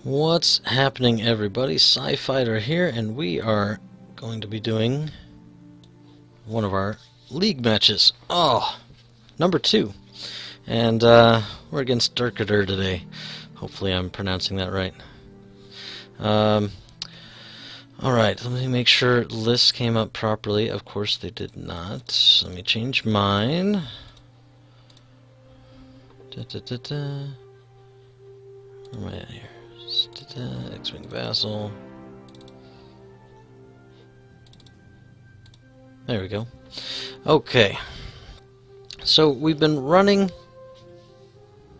What's happening, everybody? Sci-Fighter here, and we are going to be doing one of our league matches. Oh, number 2. And we're against Derrkater today. Hopefully I'm pronouncing that right. Alright, let me make sure lists came up properly. Of course they did not. Let me change mine. Where am I at here? X-Wing Vassal. There we go. Okay. So we've been running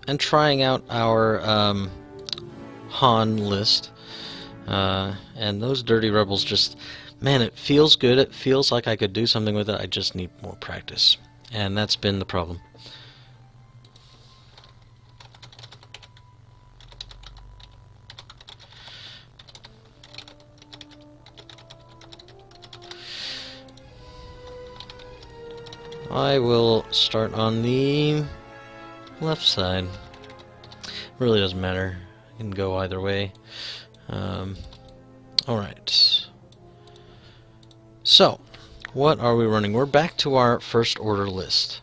and trying out our Han list. And those dirty rebels just... Man, it feels good. It feels like I could do something with it. I just need more practice. And that's been the problem. I will start on the left side. Really doesn't matter. I can go either way. Alright. So, what are we running? We're back to our first order list.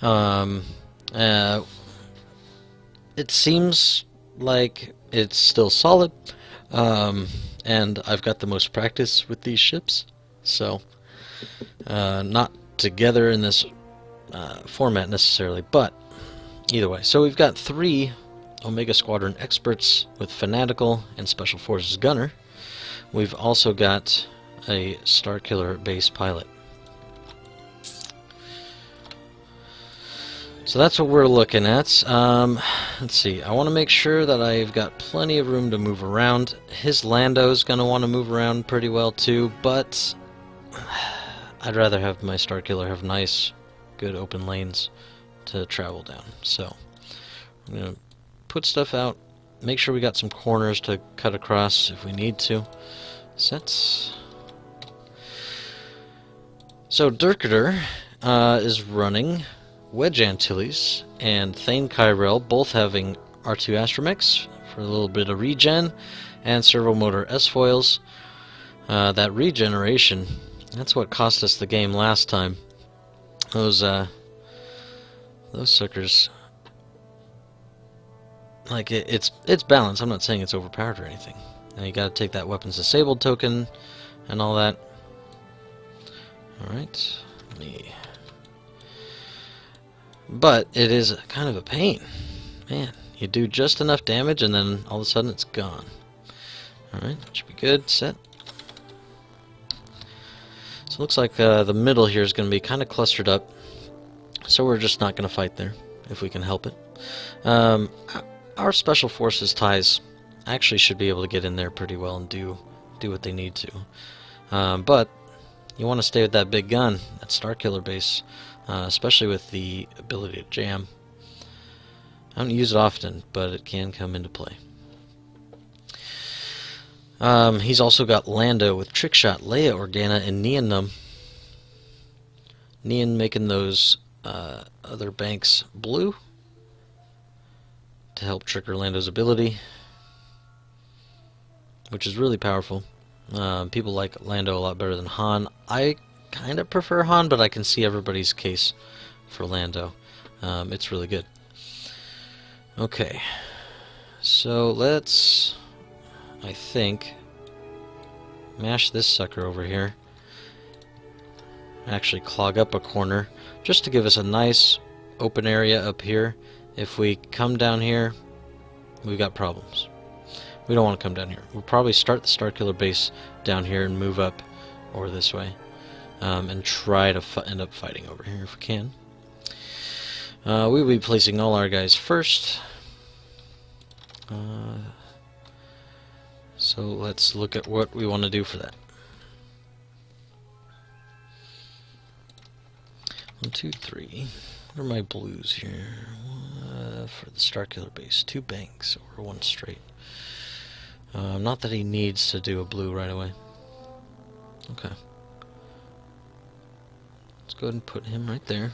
It seems like it's still solid. And I've got the most practice with these ships. So... not together in this format necessarily, but either way. So we've got 3 Omega Squadron experts with Fanatical and Special Forces Gunner. We've also got a Starkiller base pilot. So that's what we're looking at. Let's see. I want to make sure that I've got plenty of room to move around. His Lando's going to want to move around pretty well too, but... I'd rather have my Starkiller have nice, good open lanes to travel down. So, I'm going to put stuff out, make sure we got some corners to cut across if we need to. Sets. So, Derrkater is running Wedge Antilles and Thane Kyrell, both having R2 Astromechs for a little bit of regen, and Servo Motor S-Foils. That regeneration... That's what cost us the game last time. Those suckers. Like it's balanced. I'm not saying it's overpowered or anything. And you got to take that weapons disabled token and all that. All right. But it is kind of a pain. Man, you do just enough damage and then all of a sudden it's gone. All right, should be good. Set. So it looks like the middle here is going to be kind of clustered up, so we're just not going to fight there, if we can help it. Our Special Forces ties actually should be able to get in there pretty well and do what they need to. But you want to stay with that big gun, that Starkiller base, especially with the ability to jam. I don't use it often, but it can come into play. He's also got Lando with Trickshot, Leia Organa, and Neon Num. Neon making those other banks blue to help trigger Lando's ability, which is really powerful. People like Lando a lot better than Han. I kind of prefer Han, but I can see everybody's case for Lando. It's really good. Okay, so let's... I think mash this sucker over here, actually clog up a corner just to give us a nice open area up here. If we come down here, we've got problems. We don't want to come down here. We'll probably start the Starkiller base down here and move up or this way, and try to end up fighting over here if we can. We'll be placing all our guys first. So let's look at what we want to do for that. 1, 2, 3. What are my blues here? For the Starkiller base, 2 banks or 1 straight. Not that he needs to do a blue right away. Okay. Let's go ahead and put him right there.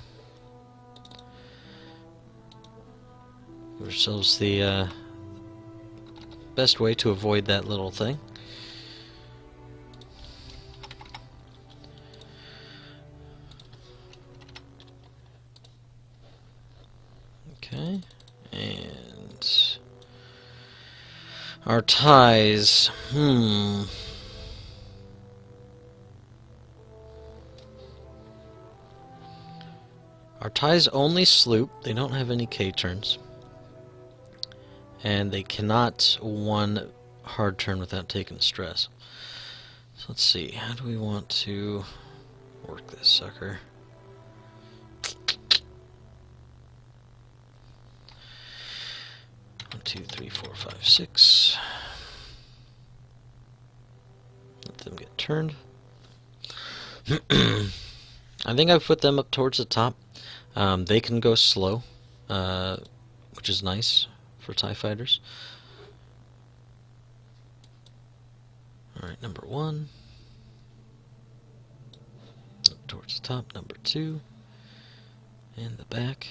Give ourselves the best way to avoid that little thing. Okay, and our ties. Our ties only sloop. They don't have any K turns. And they cannot one hard turn without taking stress. So let's see. How do we want to work this sucker? 1, 2, 3, 4, 5, 6. Let them get turned. I think I've put them up towards the top. They can go slow, which is nice for TIE fighters. Alright, number 1. Up towards the top. Number 2. And the back.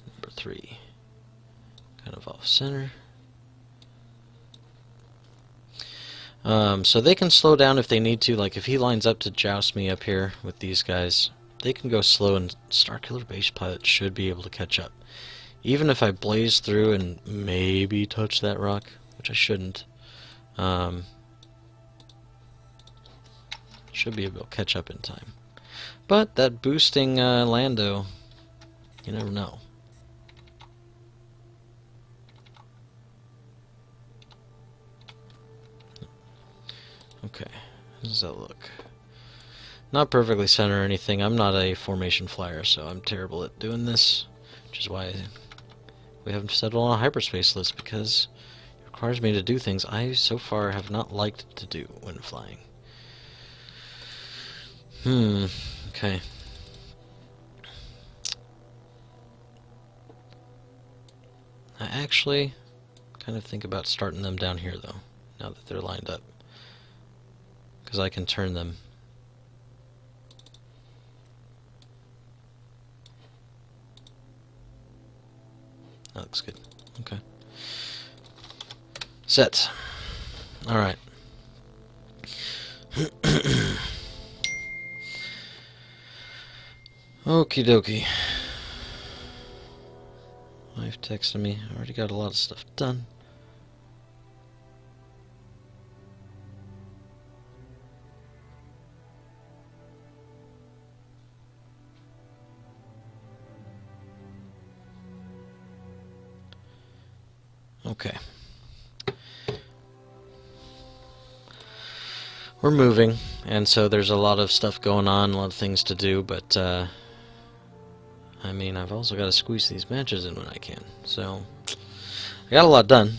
Number 3. Kind of off center. So they can slow down if they need to. Like if he lines up to joust me up here with these guys, they can go slow, and Starkiller Base Pilot should be able to catch up. Even if I blaze through and maybe touch that rock, which I shouldn't, should be able to catch up in time. But that boosting Lando, you never know. Okay, how does that look? Not perfectly center or anything. I'm not a formation flyer, so I'm terrible at doing this, which is why we haven't settled on a hyperspace list, because it requires me to do things I so far have not liked to do when flying. Okay. I actually kind of think about starting them down here, though, now that they're lined up, because I can turn them. That looks good. Okay. Set. Alright. Okie dokie. Wife texted me. I already got a lot of stuff done. Okay. We're moving, and so there's a lot of stuff going on, a lot of things to do, but I mean, I've also got to squeeze these matches in when I can, so I got a lot done.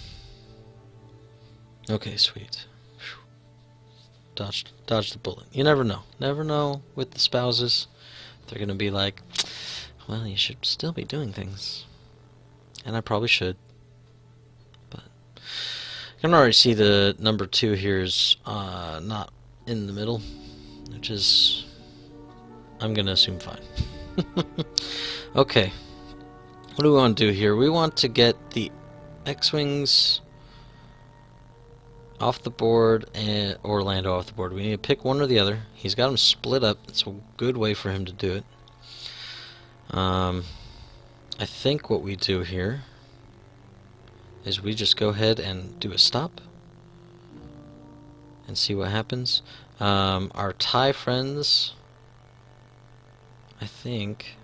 Okay, sweet. Dodged the bullet. You never know. Never know with the spouses. They're going to be like, well, you should still be doing things. And I probably should. But I can already see the number 2 here is not in the middle, which is, I'm going to assume, fine. Okay. What do we want to do here? We want to get the X-Wings off the board and Orlando off the board. We need to pick one or the other. He's got them split up. It's a good way for him to do it. I think what we do here is we just go ahead and do a stop and see what happens. Our TIE friends, I think,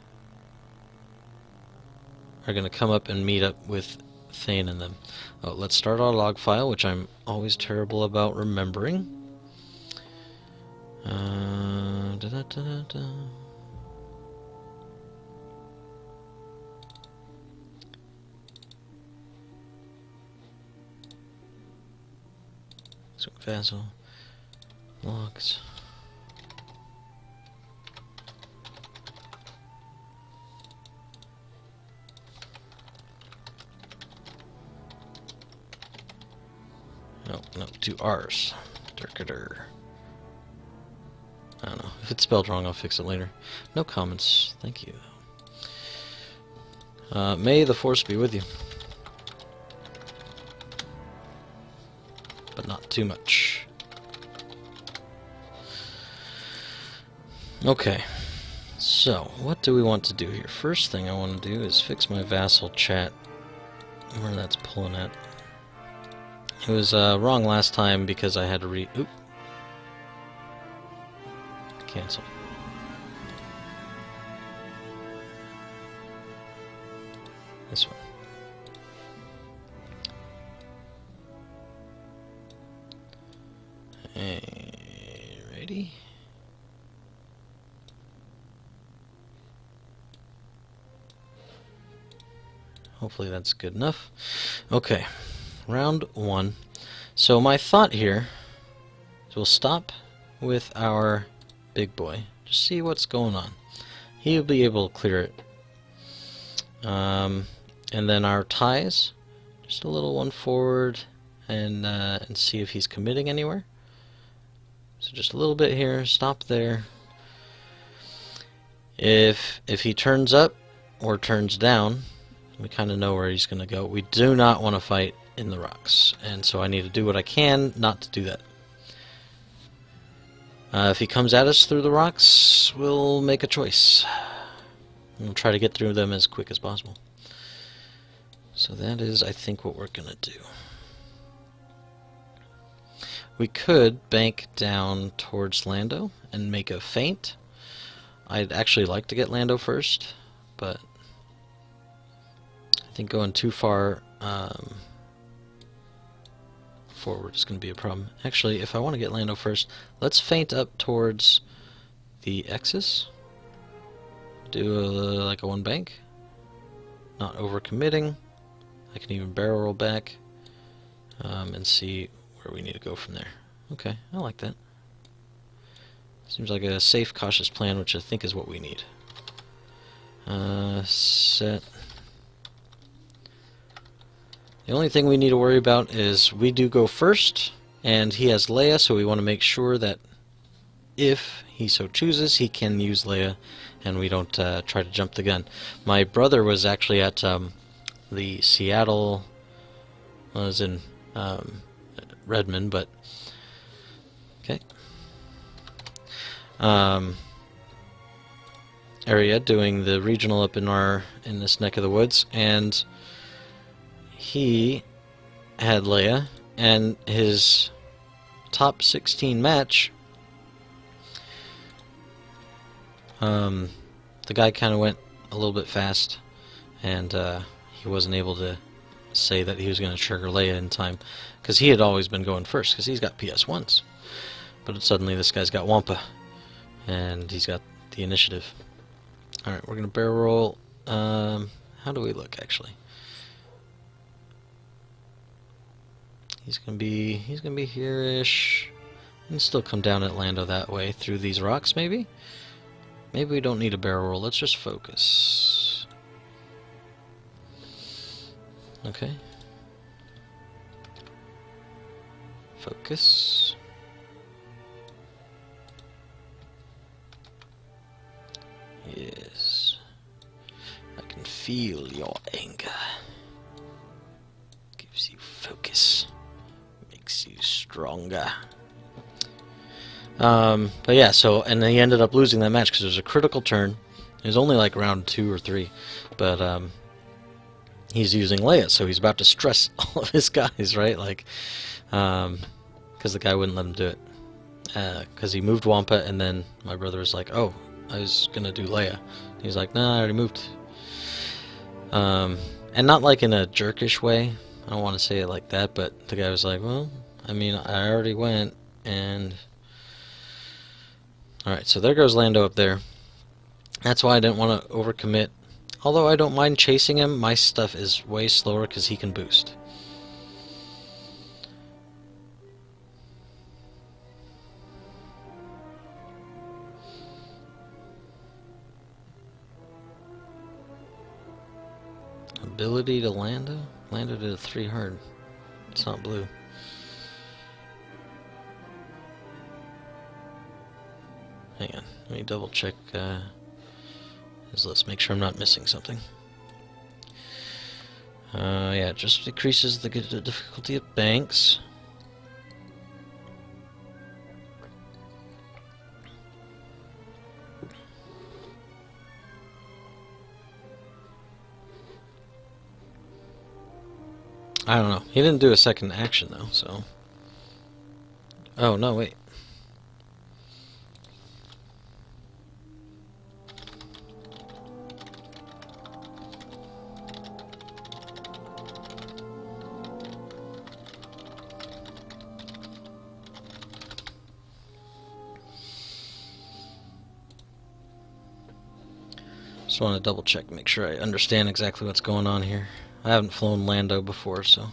are going to come up and meet up with Thane and them. Oh, let's start our log file, which I'm always terrible about remembering. So Vassal logs. No, 2 R's. Derrkater. I don't know. If it's spelled wrong, I'll fix it later. No comments. Thank you. May the Force be with you. but not too much. Okay, so what do we want to do here? First thing I want to do is fix my vassal chat, where that's pulling at. It was wrong last time because I had to oop. Cancel. This one. Hey, ready? Hopefully that's good enough. Okay, round 1. So my thought here is we'll stop with our big boy. Just see what's going on. He'll be able to clear it. And then our ties, just a little one forward, and see if he's committing anywhere. So just a little bit here, stop there. If he turns up or turns down, we kind of know where he's going to go. We do not want to fight in the rocks, and so I need to do what I can not to do that. If he comes at us through the rocks, we'll make a choice. We'll try to get through them as quick as possible. So that is, I think, what we're going to do. We could bank down towards Lando and make a feint. I'd actually like to get Lando first, but I think going too far forward is going to be a problem. Actually, if I want to get Lando first, let's feint up towards the X's. Do like a one bank. Not overcommitting. I can even barrel roll back and see where we need to go from there. Okay, I like that. Seems like a safe, cautious plan, which I think is what we need. Set. The only thing we need to worry about is we do go first, and he has Leia, so we want to make sure that if he so chooses, he can use Leia, and we don't try to jump the gun. My brother was actually at the Seattle, well, I was in Redmond, but okay, area doing the regional up in this neck of the woods, and he had Leia, and his top 16 match, the guy kind of went a little bit fast, and he wasn't able to say that he was going to trigger Leia in time, because he had always been going first, because he's got PS1s. But suddenly this guy's got Wampa, and he's got the initiative. Alright, we're going to barrel roll. How do we look, actually? He's gonna be here-ish. We can still come down at Lando that way, through these rocks, maybe? Maybe we don't need a barrel roll, let's just focus. Okay. Focus. Yes. I can feel your anger. Gives you focus. Makes you stronger. But yeah, so, and then he ended up losing that match because it was a critical turn. It was only like round 2 or 3, but he's using Leia, so he's about to stress all of his guys, right? Like, because the guy wouldn't let him do it, because he moved Wampa, and then my brother was like, "Oh, I was gonna do Leia." He's like, "No, I already moved." And not like in a jerkish way. I don't want to say it like that, but the guy was like, "Well, I mean, I already went," and alright, so there goes Lando up there. That's why I didn't want to overcommit. Although I don't mind chasing him, my stuff is way slower because he can boost. Ability to Lando? Lando did a 3 hard. It's not blue. Hang on, let me double check his list, make sure I'm not missing something. Yeah, it just decreases the difficulty of banks. I don't know. He didn't do a second action, though, so... Oh, no, wait. Just want to double check, make sure I understand exactly what's going on here. I haven't flown Lando before, so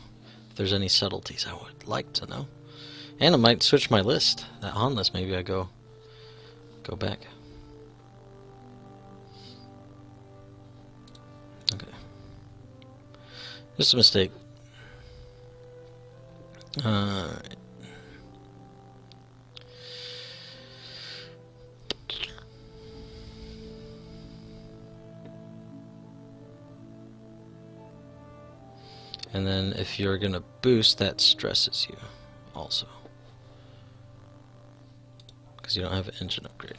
if there's any subtleties I would like to know. And I might switch my list. That Han list, maybe I go back. Okay. Just a mistake. Alright. And then if you're gonna boost, that stresses you also, because you don't have an engine upgrade.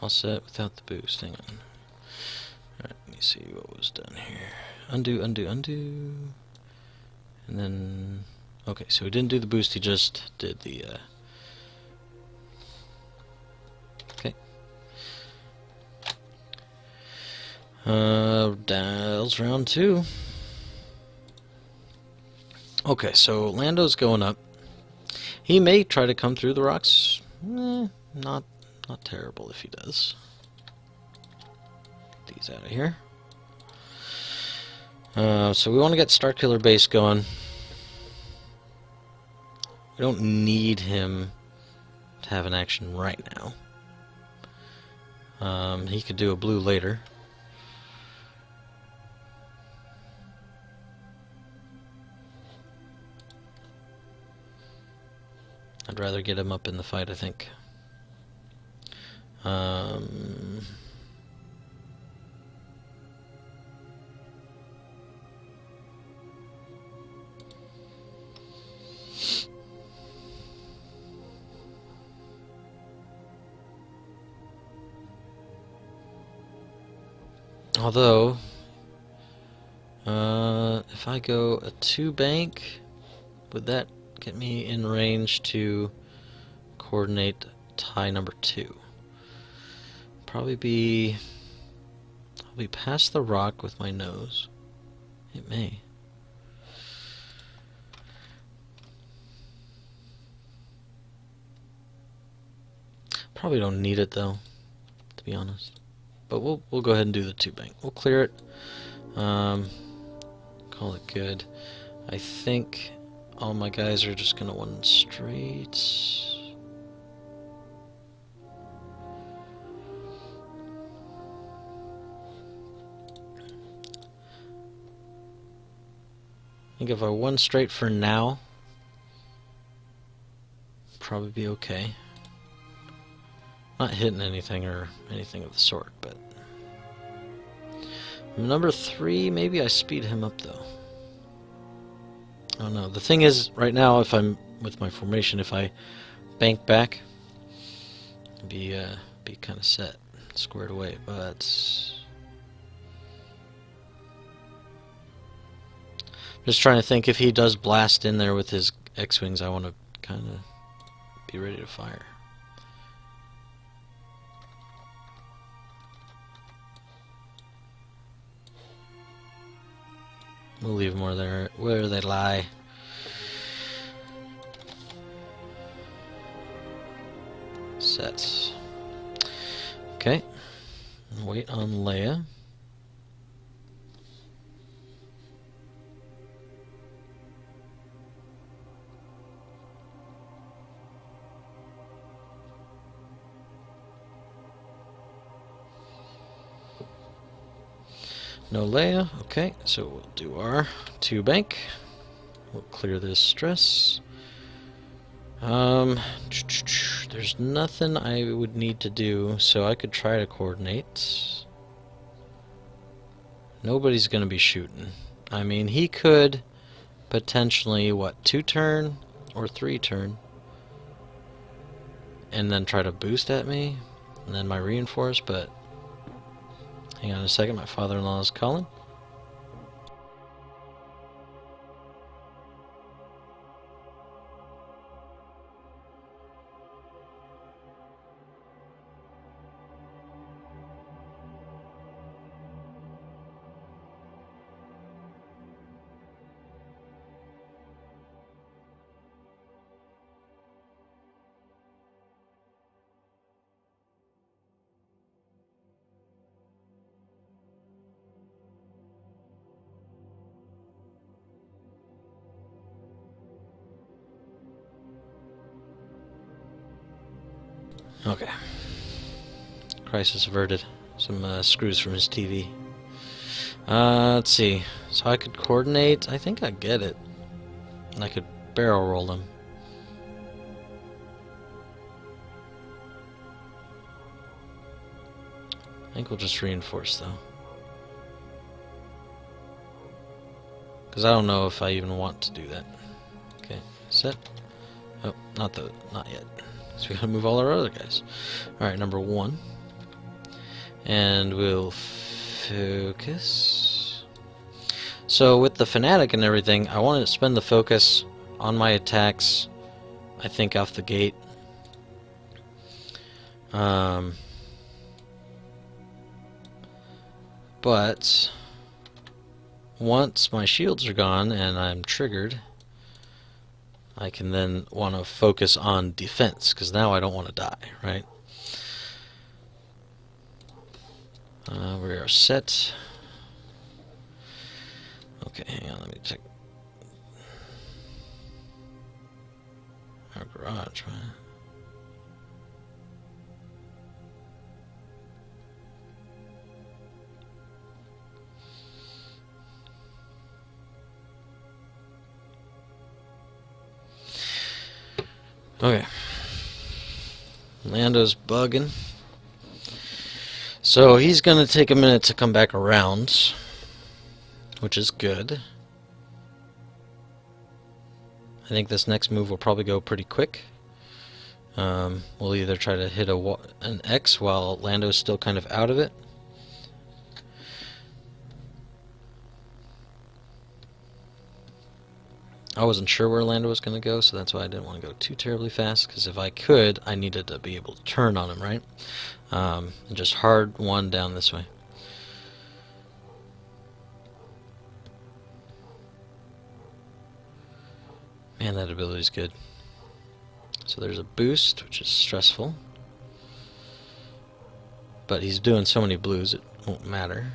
All set without the boost. Hang on. Alright, let me see what was done here. Undo, undo, undo. And then... Okay, so he didn't do the boost, he just did the... Dials round 2. Okay, so Lando's going up. He may try to come through the rocks. Not terrible if he does. Get these out of here. So we want to get Starkiller Base going. We don't need him to have an action right now. He could do a blue later. I'd rather get him up in the fight, I think. Although, if I go a 2-bank, would that get me in range to coordinate tie number 2? Probably be... I'll be past the rock with my nose. It may. Probably don't need it though, to be honest. But we'll go ahead and do the 2-bank. We'll clear it. Call it good. I think all my guys are just gonna 1 straight. I think if I 1 straight for now, probably be okay. Not hitting anything or anything of the sort, but number 3, maybe I speed him up though. I don't know. The thing is, right now, if I'm with my formation, if I bank back, be kind of set, squared away. But just trying to think, if he does blast in there with his X-wings, I want to kind of be ready to fire. We'll leave them where they lie. Sets. Okay. Wait on Leia. No Leia. Okay, so we'll do our 2-bank. We'll clear this stress. There's nothing I would need to do, so I could try to coordinate. Nobody's gonna be shooting. I mean, he could potentially, what, 2-turn or 3-turn, and then try to boost at me, and then my reinforce, but hang on a second, my father-in-law is calling. Okay. Crisis averted. Some screws from his TV. Let's see. So I could coordinate. I think I get it. And I could barrel roll them. I think we'll just reinforce though. Because I don't know if I even want to do that. Okay, set. Oh, not yet. So we gotta move all our other guys. Alright, number 1. And we'll focus. So with the fanatic and everything, I want to spend the focus on my attacks, I think, off the gate. But once my shields are gone and I'm triggered, I can then want to focus on defense, because now I don't want to die, right? We are set. Okay, hang on, let me check our garage, right? Okay. Lando's bugging. So he's going to take a minute to come back around, which is good. I think this next move will probably go pretty quick. We'll either try to hit an X while Lando's still kind of out of it. I wasn't sure where Lando was going to go, so that's why I didn't want to go too terribly fast, because if I could, I needed to be able to turn on him, right? And just hard one down this way. Man, that ability's good. So there's a boost, which is stressful. But he's doing so many blues, it won't matter.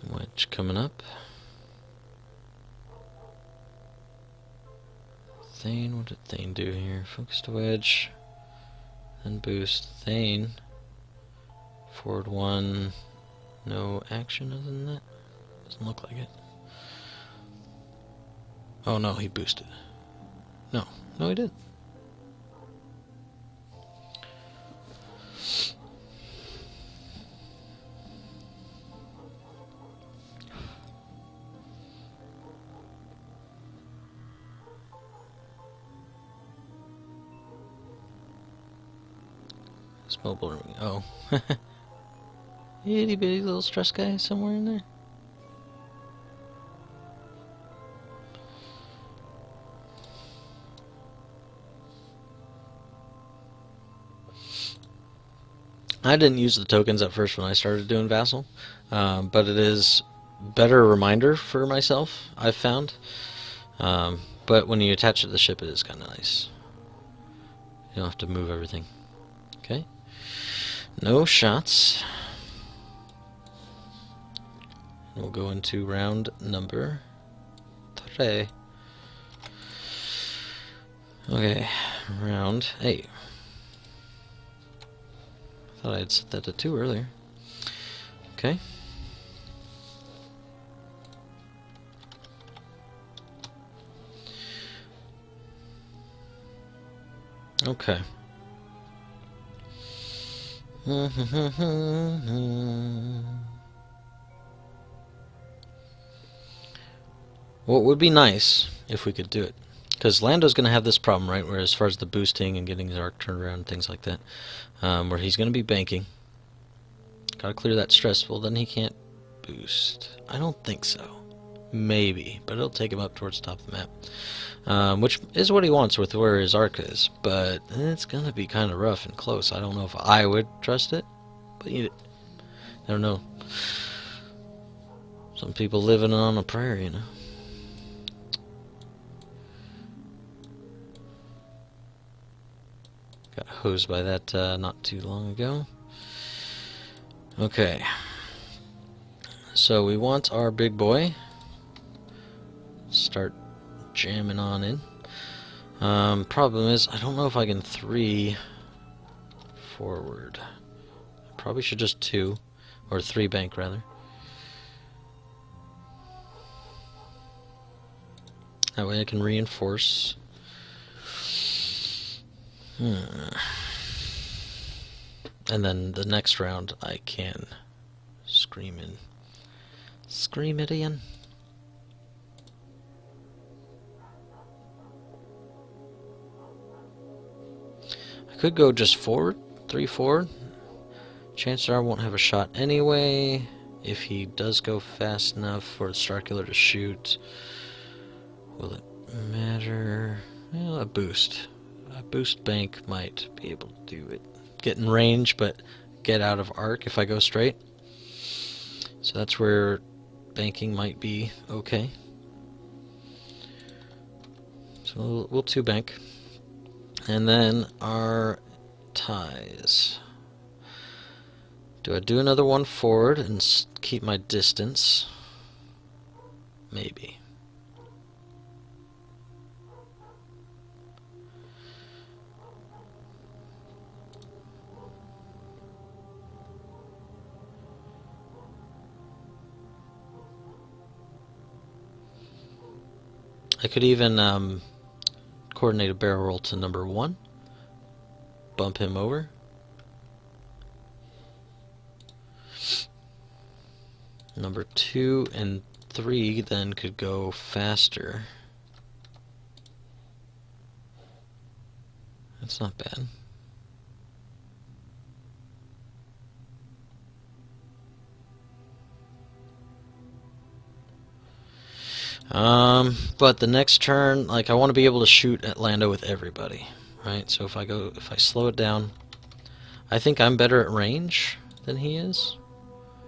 Wedge coming up. Thane, what did Thane do here? Focus to wedge, then boost. Thane, forward 1, no action other than that? Doesn't look like it. Oh no, he boosted. No, he didn't. Mobile. Oh. Itty bitty little stress guy somewhere in there. I didn't use the tokens at first when I started doing Vassal, but it is better reminder for myself, I've found. But when you attach it to the ship, it is kind of nice. You don't have to move everything. Okay. No shots. We'll go into round number 3. Okay, round 8. I thought I had set that to 2 earlier. Okay. Okay. What would be nice if we could do it, because Lando's going to have this problem, right? Where as far as the boosting and getting his arc turned around and things like that, where he's going to be banking. Got to clear that stress. Well, then he can't boost. I don't think so. Maybe, but it'll take him up towards the top of the map, which is what he wants with where his arc is. But it's going to be kind of rough and close. I don't know if I would trust it, but I don't know. Some people living on a prayer, you know. Got hosed by that not too long ago. Okay. So we want our big boy. Start jamming on in. Problem is, I don't know if I can 3 forward. I probably should just 2, or 3 bank rather. That way I can reinforce. And then the next round I can scream it in. I could go just forward, 3 forward. Chances are I won't have a shot anyway. If he does go fast enough for the Starkiller to shoot, will it matter? Well, a boost. A boost bank might be able to do it. Get in range, but get out of arc if I go straight. So that's where banking might be okay. So we'll 2 bank. And then our ties. Do I do another one forward and keep my distance? Maybe. I could even coordinate a barrel roll to number 1. Bump him over. Number 2 and 3 then could go faster. That's not bad. But the next turn, like, I want to be able to shoot at Lando with everybody, right? So if I slow it down, I think I'm better at range than he is.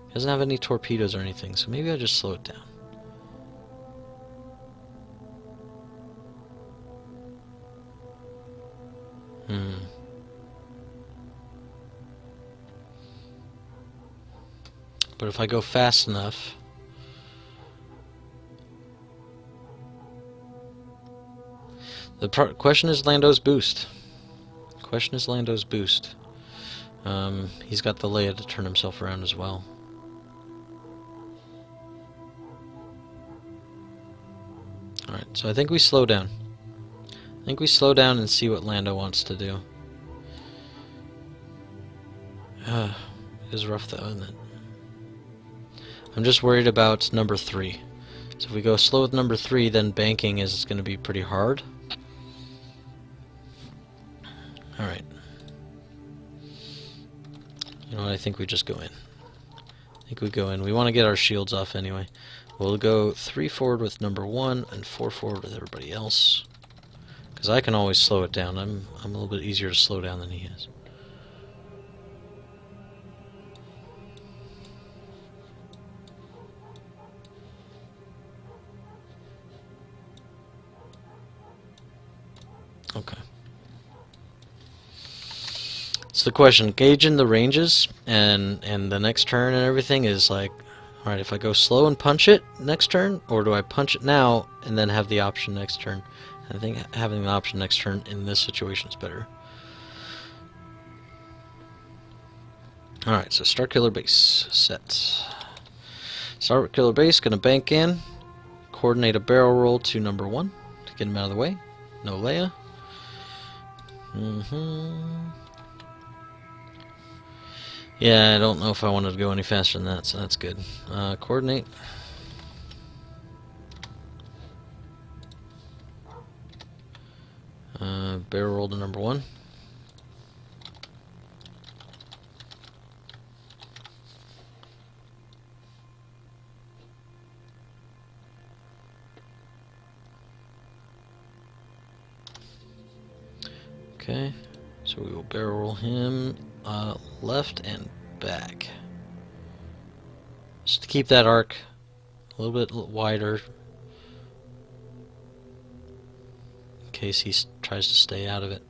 He doesn't have any torpedoes or anything, so maybe I just slow it down. But if I go fast enough, the question is Lando's boost. Question is Lando's boost. He's got the Leia to turn himself around as well. Alright, so I think we slow down. I think we slow down and see what Lando wants to do. It is rough though, isn't it? I'm just worried about number 3. So if we go slow with number 3, then banking is going to be pretty hard. Alright. You know what, I think we just go in. I think we go in. We want to get our shields off anyway. We'll go 3 forward with number 1 and 4 forward with everybody else. Because I can always slow it down. I'm a little bit easier to slow down than he is. Okay. So the question, gauging the ranges and the next turn and everything is like, alright, if I go slow and punch it next turn, or do I punch it now and then have the option next turn? I think having the option next turn in this situation is better. Alright, so Starkiller base set. Starkiller base, gonna bank in, coordinate a barrel roll to number 1 to get him out of the way. No Leia. Yeah, I don't know if I wanted to go any faster than that, so that's good. Coordinate. Barrel roll to number 1. Okay, so we will barrel roll him left and back. Just to keep that arc a little bit wider in case he tries to stay out of it.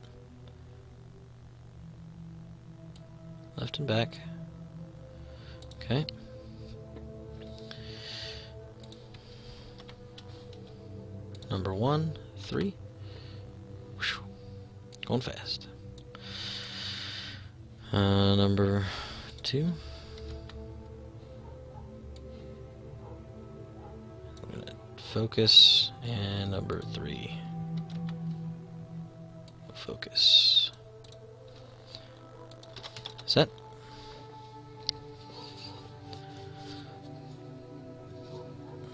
Left and back. Okay. Number 1, 3. Whew. Going fast. Number 2. I'm gonna focus, and number 3. Focus. Set.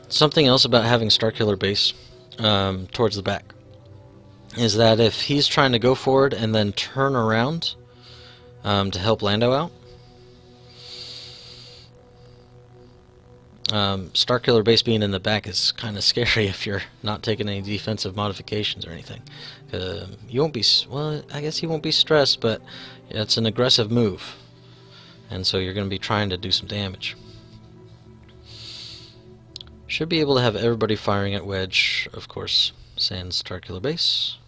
Something else about having Starkiller base towards the back is that if he's trying to go forward and then turn around to help Lando out, Starkiller base being in the back is kind of scary if you're not taking any defensive modifications or anything. You won't be, well, I guess he won't be stressed, but it's an aggressive move, and so you're going to be trying to do some damage. Should be able to have everybody firing at Wedge, of course, sans Starkiller base.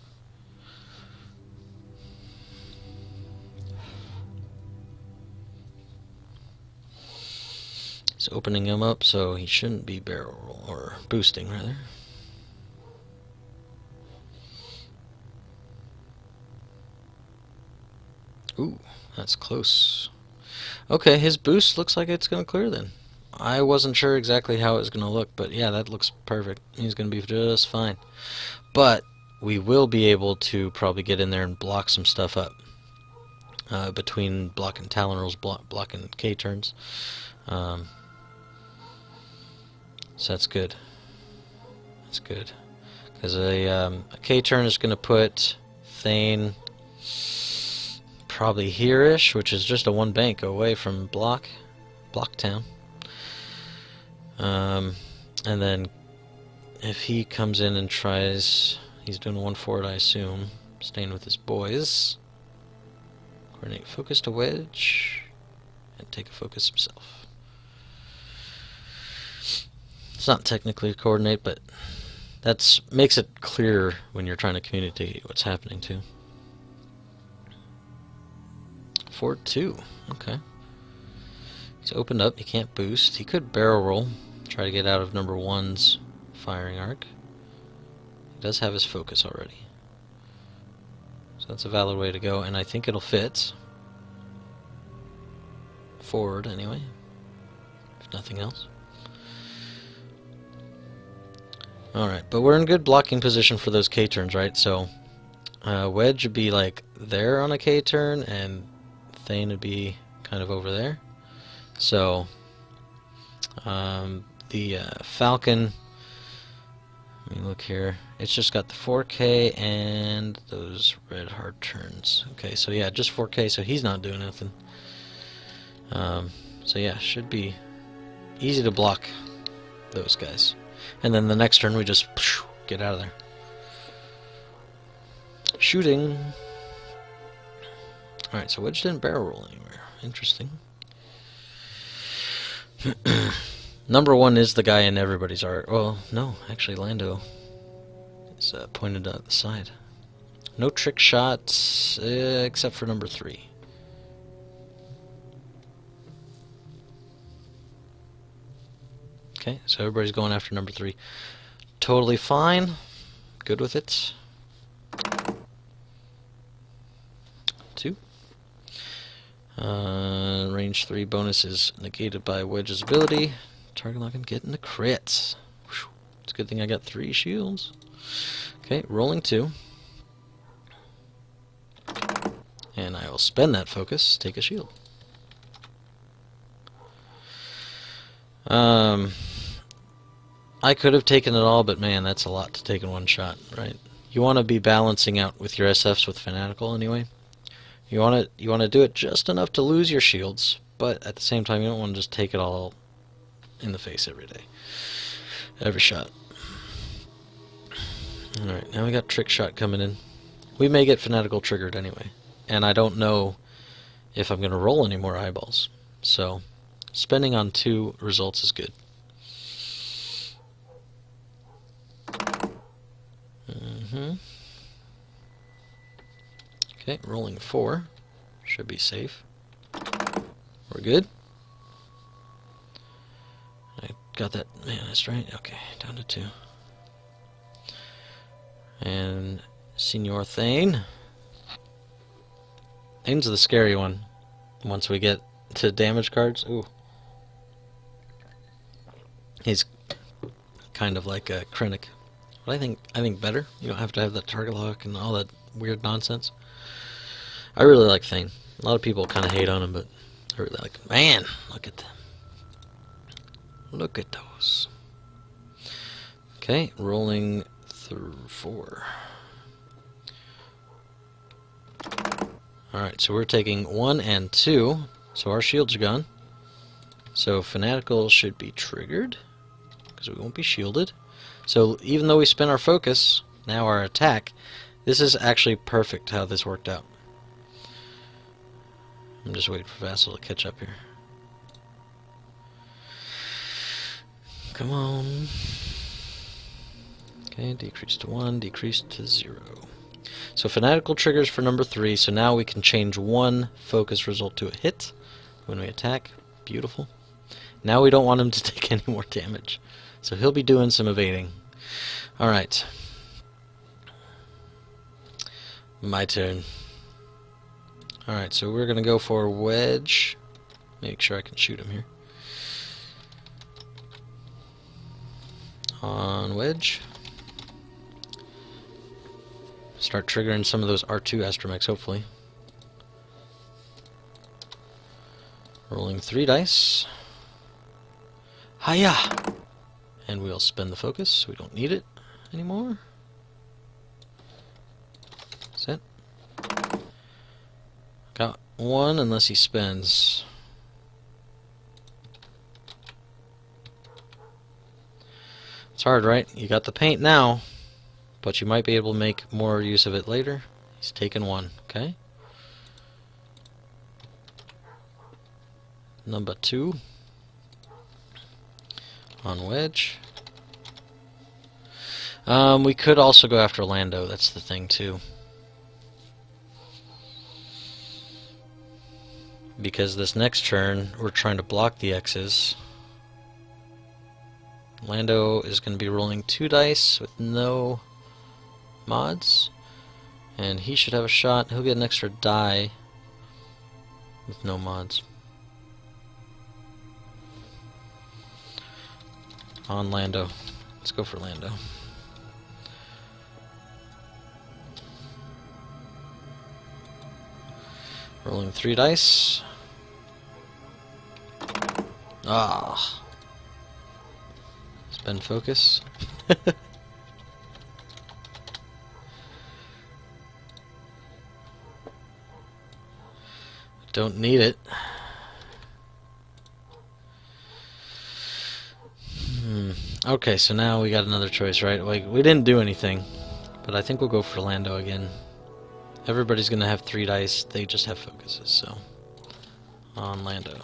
He's opening him up, so he shouldn't be barrel or boosting, rather. Ooh, that's close. Okay, his boost looks like it's going to clear then. I wasn't sure exactly how it was going to look, but yeah, that looks perfect. He's going to be just fine. But we will be able to probably get in there and block some stuff up. Between blocking Talon rolls, blocking K-turns. So that's good. That's good. Because a K-turn is going to put Thane probably here-ish, which is just a 1 bank away from Blocktown. And then if he comes in and tries, he's doing 1 forward, I assume, staying with his boys. Coordinate focus to Wedge, and take a focus himself. It's not technically a coordinate, but that makes it clearer when you're trying to communicate what's happening too. Forward 2, okay. He's opened up, he can't boost. He could barrel roll, try to get out of number 1's firing arc. He does have his focus already. So that's a valid way to go, and I think it'll fit. Forward, anyway. If nothing else. Alright, but we're in good blocking position for those K-turns, right? So, Wedge would be like there on a K-turn, and Thane would be kind of over there. So, the Falcon, let me look here, it's just got the 4K and those red hard turns. Okay, so yeah, just 4K, so he's not doing nothing. So yeah, should be easy to block those guys. And then the next turn we just get out of there. Shooting. Alright, so Wedge didn't barrel roll anywhere. Interesting. Number 1 is the guy in everybody's art. Well, no, actually Lando is pointed at the side. No trick shots except for number 3. Okay, so everybody's going after number 3. Totally fine. Good with it. 2. Range 3 bonus is negated by Wedge's ability. Target lock and getting the crits. Whew. It's a good thing I got 3 shields. Okay, rolling 2. And I will spend that focus, take a shield. I could have taken it all, but man, that's a lot to take in one shot, right? You want to be balancing out with your SFs with Fanatical anyway. You want to do it just enough to lose your shields, but at the same time you don't want to just take it all in the face every day. Every shot. Alright, now we got Trick Shot coming in. We may get Fanatical triggered anyway. And I don't know if I'm going to roll any more eyeballs. So, spending on 2 results is good. Okay, rolling 4. Should be safe. We're good. I got that manist right? Okay, down to 2. And Senor Thane. Thane's the scary one. Once we get to damage cards, ooh. He's kind of like a Krennic. But I think better. You don't have to have that target lock and all that weird nonsense. I really like Thane. A lot of people kind of hate on him, but I really like him. Man, look at them. Look at those. Okay, rolling through 4. Alright, so we're taking 1 and 2, so our shields are gone. So Fanatical should be triggered, because we won't be shielded. So even though we spent our focus, now our attack, this is actually perfect how this worked out. I'm just waiting for Vassal to catch up here. Come on. Okay, decrease to 1, decrease to 0. So Fanatical triggers for number 3, so now we can change 1 focus result to a hit when we attack. Beautiful. Now we don't want him to take any more damage. So he'll be doing some evading. Alright. My turn. Alright, so we're going to go for Wedge. Make sure I can shoot him here. On Wedge. Start triggering some of those R2 astromechs, hopefully. Rolling 3 dice. Hiya! And we'll spend the focus. We don't need it anymore. Set. Got 1 unless he spends. It's hard, right? You got the paint now, but you might be able to make more use of it later. He's taken 1, okay? Number 2. On Wedge. We could also go after Lando, that's the thing too. Because this next turn, we're trying to block the X's. Lando is going to be rolling 2 dice with no mods. And he should have a shot. He'll get an extra die with no mods. On Lando. Let's go for Lando. Rolling 3 dice. Ah. Spend focus. Don't need it. Okay, so now we got another choice, right? Like, we didn't do anything, but I think we'll go for Lando again. Everybody's gonna have 3 dice, they just have focuses, so. On Lando.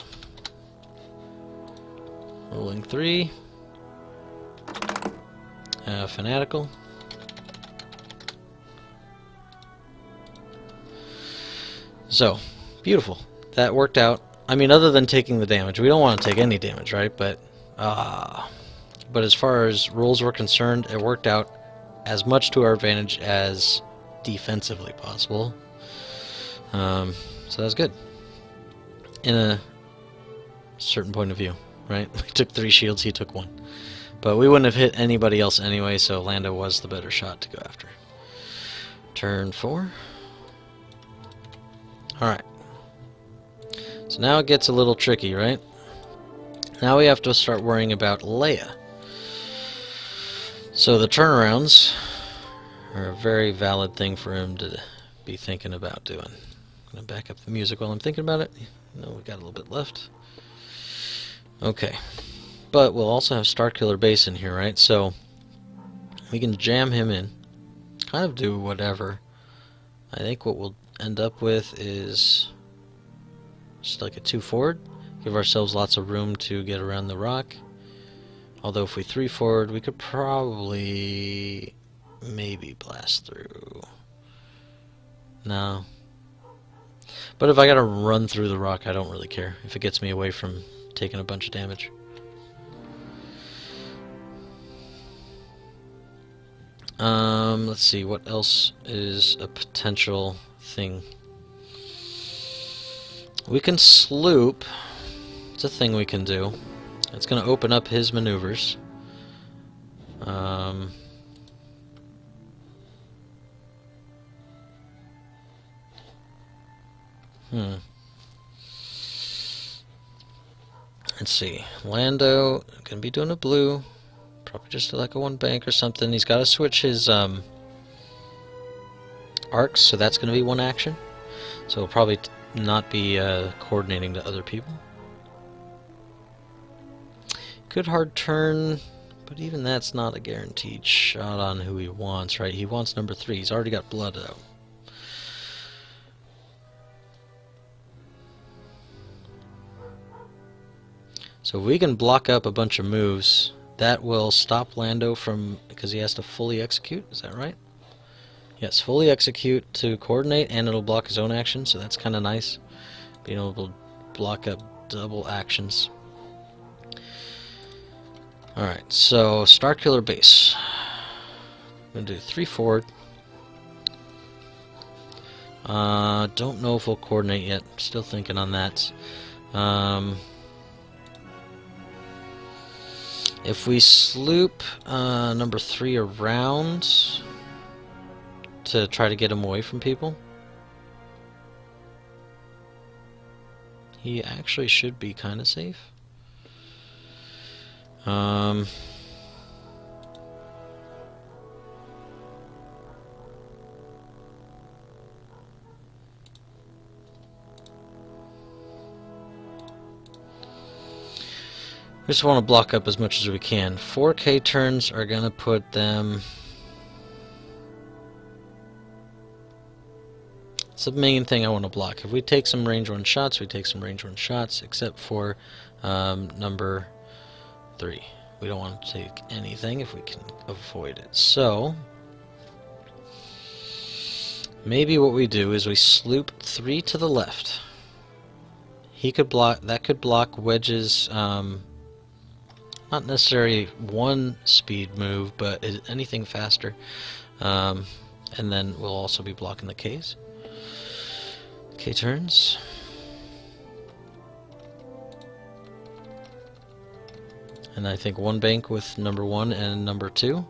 Rolling 3. Fanatical. So, beautiful. That worked out. I mean, other than taking the damage. We don't want to take any damage, right? But as far as rules were concerned, it worked out as much to our advantage as defensively possible. So that's good. In a certain point of view, right? We took 3 shields, he took 1. But we wouldn't have hit anybody else anyway, so Lando was the better shot to go after. Turn 4. Alright. So now it gets a little tricky, right? Now we have to start worrying about Leia. So the turnarounds are a very valid thing for him to be thinking about doing. I'm going to back up the music while I'm thinking about it. No, we got a little bit left. Okay. But we'll also have Starkiller Base in here, right? So we can jam him in. Kind of do whatever. I think what we'll end up with is just like a 2 forward. Give ourselves lots of room to get around the rock. Although if we 3 forward, we could probably maybe blast through. No. But if I gotta run through the rock, I don't really care. If it gets me away from taking a bunch of damage. Let's see, what else is a potential thing? We can sloop. It's a thing we can do. It's going to open up his maneuvers. Let's see. Lando going to be doing a blue. Probably just like a 1 bank or something. He's got to switch his arcs, so that's going to be 1 action. So he'll probably not be coordinating to other people. Good hard turn, but even that's not a guaranteed shot on who he wants, right? He wants number 3. He's already got blood out. So if we can block up a bunch of moves, that will stop Lando from, because he has to fully execute, is that right? Yes, fully execute to coordinate, and it'll block his own action, so that's kind of nice. Being able to block up double actions. Alright, so Starkiller Base. I'm going to do 3 forward. Don't know if we'll coordinate yet. Still thinking on that. If we sloop number 3 around to try to get him away from people, he actually should be kind of safe. We just want to block up as much as we can. 4K turns are going to put them... It's the main thing I want to block. If we take some range 1 shots, we take some range 1 shots, except for number 3. We don't want to take anything if we can avoid it. So, maybe what we do is we sloop 3 to the left. He could block, that could block Wedge's... not necessarily 1 speed move, but anything faster. And then we'll also be blocking the Ks. K turns. And I think 1 bank with number 1 and number 2.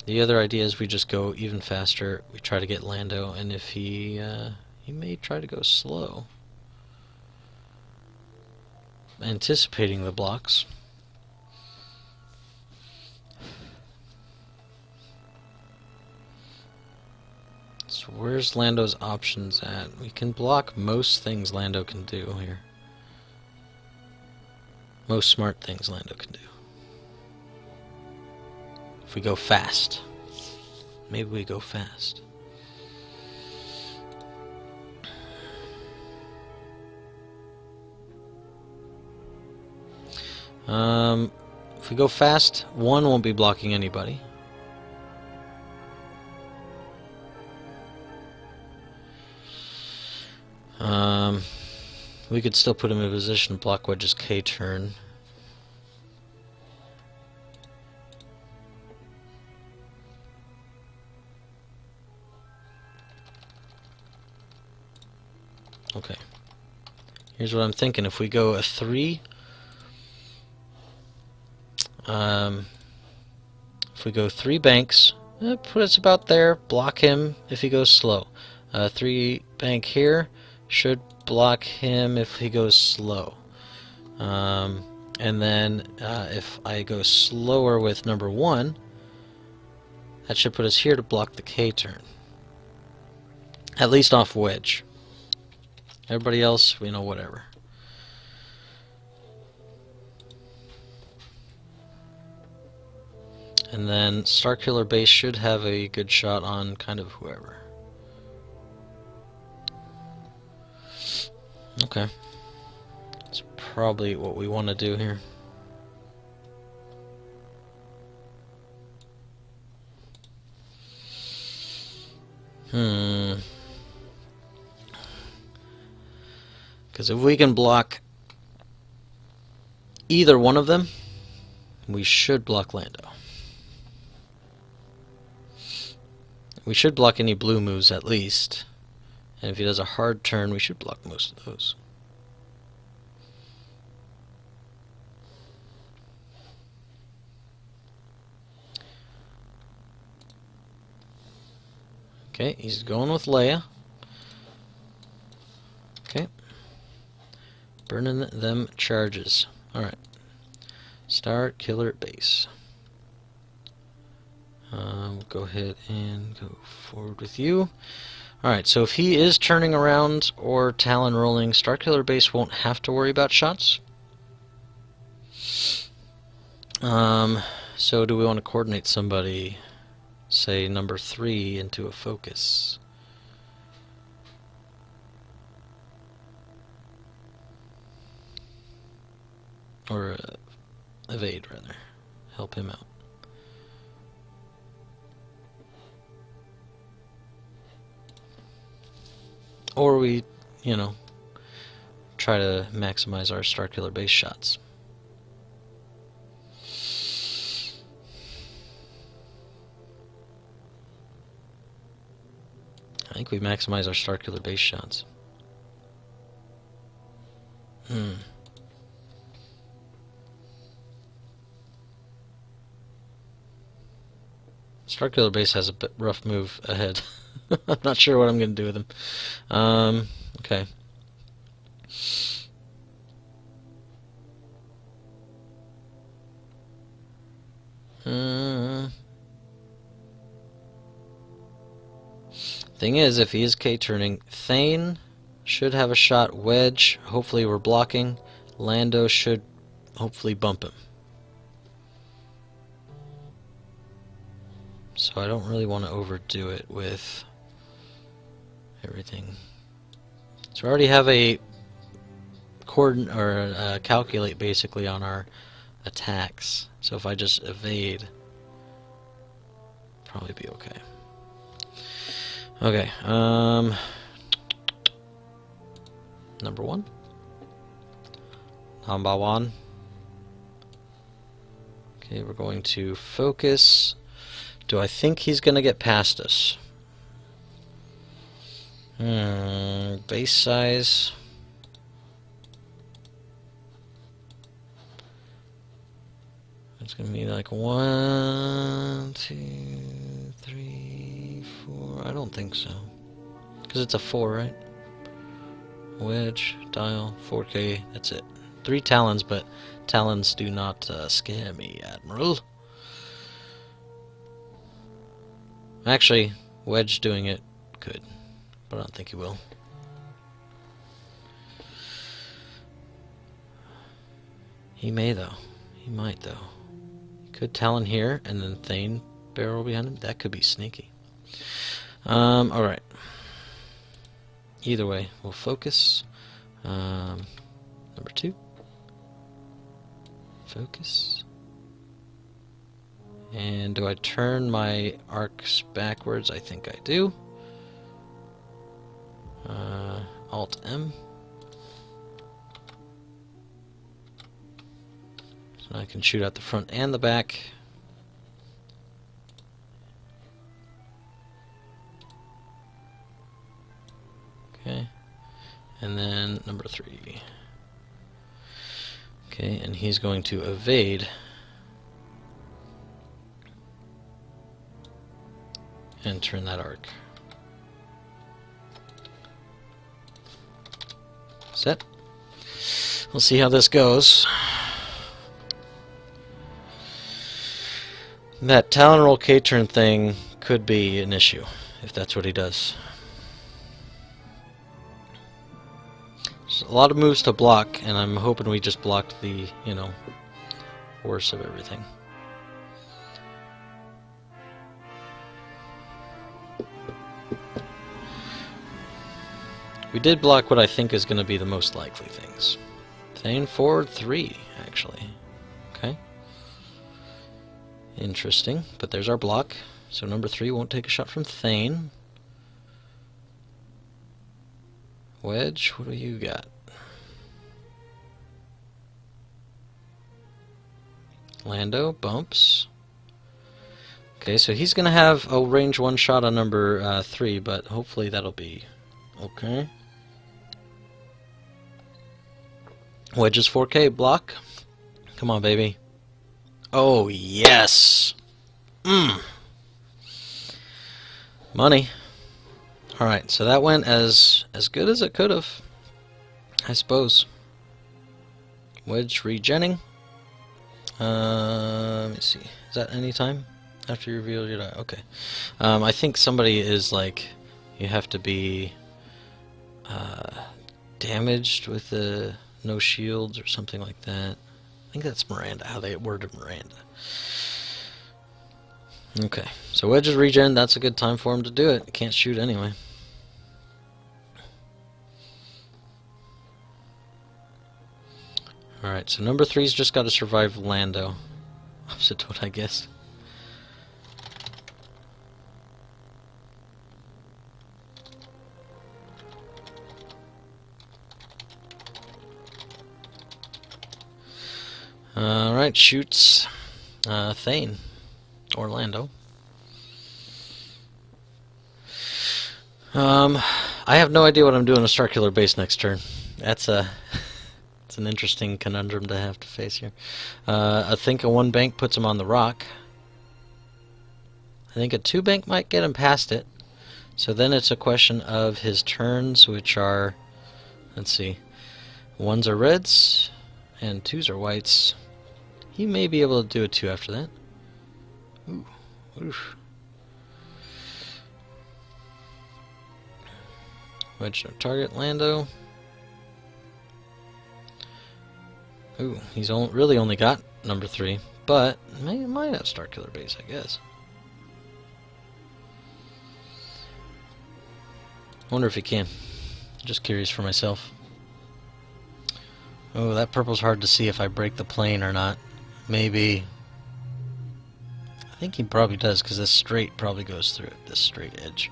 The other idea is we just go even faster. We try to get Lando, and if he may try to go slow, anticipating the blocks. So where's Lando's options at? We can block most things Lando can do here. Most smart things Lando can do. If we go fast. Maybe we go fast. If we go fast, 1 won't be blocking anybody. We could still put him in a position to block Wedge's K turn. Here's what I'm thinking. If we go a 3, if we go 3 banks, put us about there, block him if he goes slow. 3 bank here should block him if he goes slow. And then if I go slower with number 1, that should put us here to block the K turn. At least off wedge. Everybody else, you know, whatever. And then Starkiller Base should have a good shot on kind of whoever. Okay. That's probably what we want to do here. Because if we can block either one of them, we should block Lando. We should block any blue moves at least. And if he does a hard turn, we should block most of those. Okay, he's going with Leia. Okay. Burning them charges. Alright. Starkiller Base. We'll go ahead and go forward with you. Alright, so if he is turning around or Talon rolling, Starkiller Base won't have to worry about shots. So do we want to coordinate somebody, say number 3, into a focus? Or evade, rather. Help him out. Or we, you know, try to maximize our Starkiller Base shots. I think we maximize our Starkiller Base shots. Starkiller Base has a bit rough move ahead. I'm not sure what I'm going to do with him. Okay. Thing is, if he is K-turning, Thane should have a shot. Wedge, hopefully we're blocking. Lando should hopefully bump him. So I don't really want to overdo it with everything. So we already have a coordinate or calculate basically on our attacks. So if I just evade, probably be okay. Okay. Number 1. Number 1. Okay, we're going to focus. Do I think he's going to get past us? Base size. It's going to be like 1, 2, 3, 4. I don't think so. Because it's a 4, right? Wedge, dial, 4K, that's it. 3 Talons, but Talons do not scare me, Admiral. Actually, Wedge doing it could, but I don't think he will. He may, though. He might, though. He could Talon here, and then Thane barrel behind him. That could be sneaky. Alright. Either way, we'll focus. Number 2. Focus. And do I turn my arcs backwards? I think I do. Alt-M. So I can shoot out the front and the back. Okay. And then number 3. Okay, and he's going to evade and turn that arc. Set. We'll see how this goes. That Talon Roll K-turn thing could be an issue, if that's what he does. There's a lot of moves to block, and I'm hoping we just blocked the, you know, worst of everything. We did block what I think is going to be the most likely things. Thane forward 3, actually. Okay. Interesting, but there's our block. So number 3 won't take a shot from Thane. Wedge, what do you got? Lando, bumps. Okay, so he's going to have a range 1 shot on number 3, but hopefully that'll be okay. Wedge's 4K, block. Come on, baby. Oh, yes! Money. Alright, so that went as good as it could have, I suppose. Wedge regenning. Let me see. Is that any time after you reveal your die? Okay. I think somebody is like, you have to be damaged with the no shields or something like that. I think that's Miranda, how they worded Miranda. Okay, so Wedge's regen, that's a good time for him to do it. Can't shoot anyway. Alright, so number 3's just got to survive Lando. Opposite to what I guessed. Alright, shoots Thane. Orlando. I have no idea what I'm doing with Starkiller Base next turn. That's it's an interesting conundrum to have to face here. I think a 1 bank puts him on the rock. I think a 2 bank might get him past it. So then it's a question of his turns, which are, let's see, 1s are reds and 2s are whites. He may be able to do a 2 after that. Ooh. Oof. Wedge no target, Lando. Ooh, he's really only got number 3, but might have Starkiller Base, I guess. Wonder if he can. Just curious for myself. Oh, that purple's hard to see if I break the plane or not. Maybe. I think he probably does, because this straight probably goes through it, this straight edge.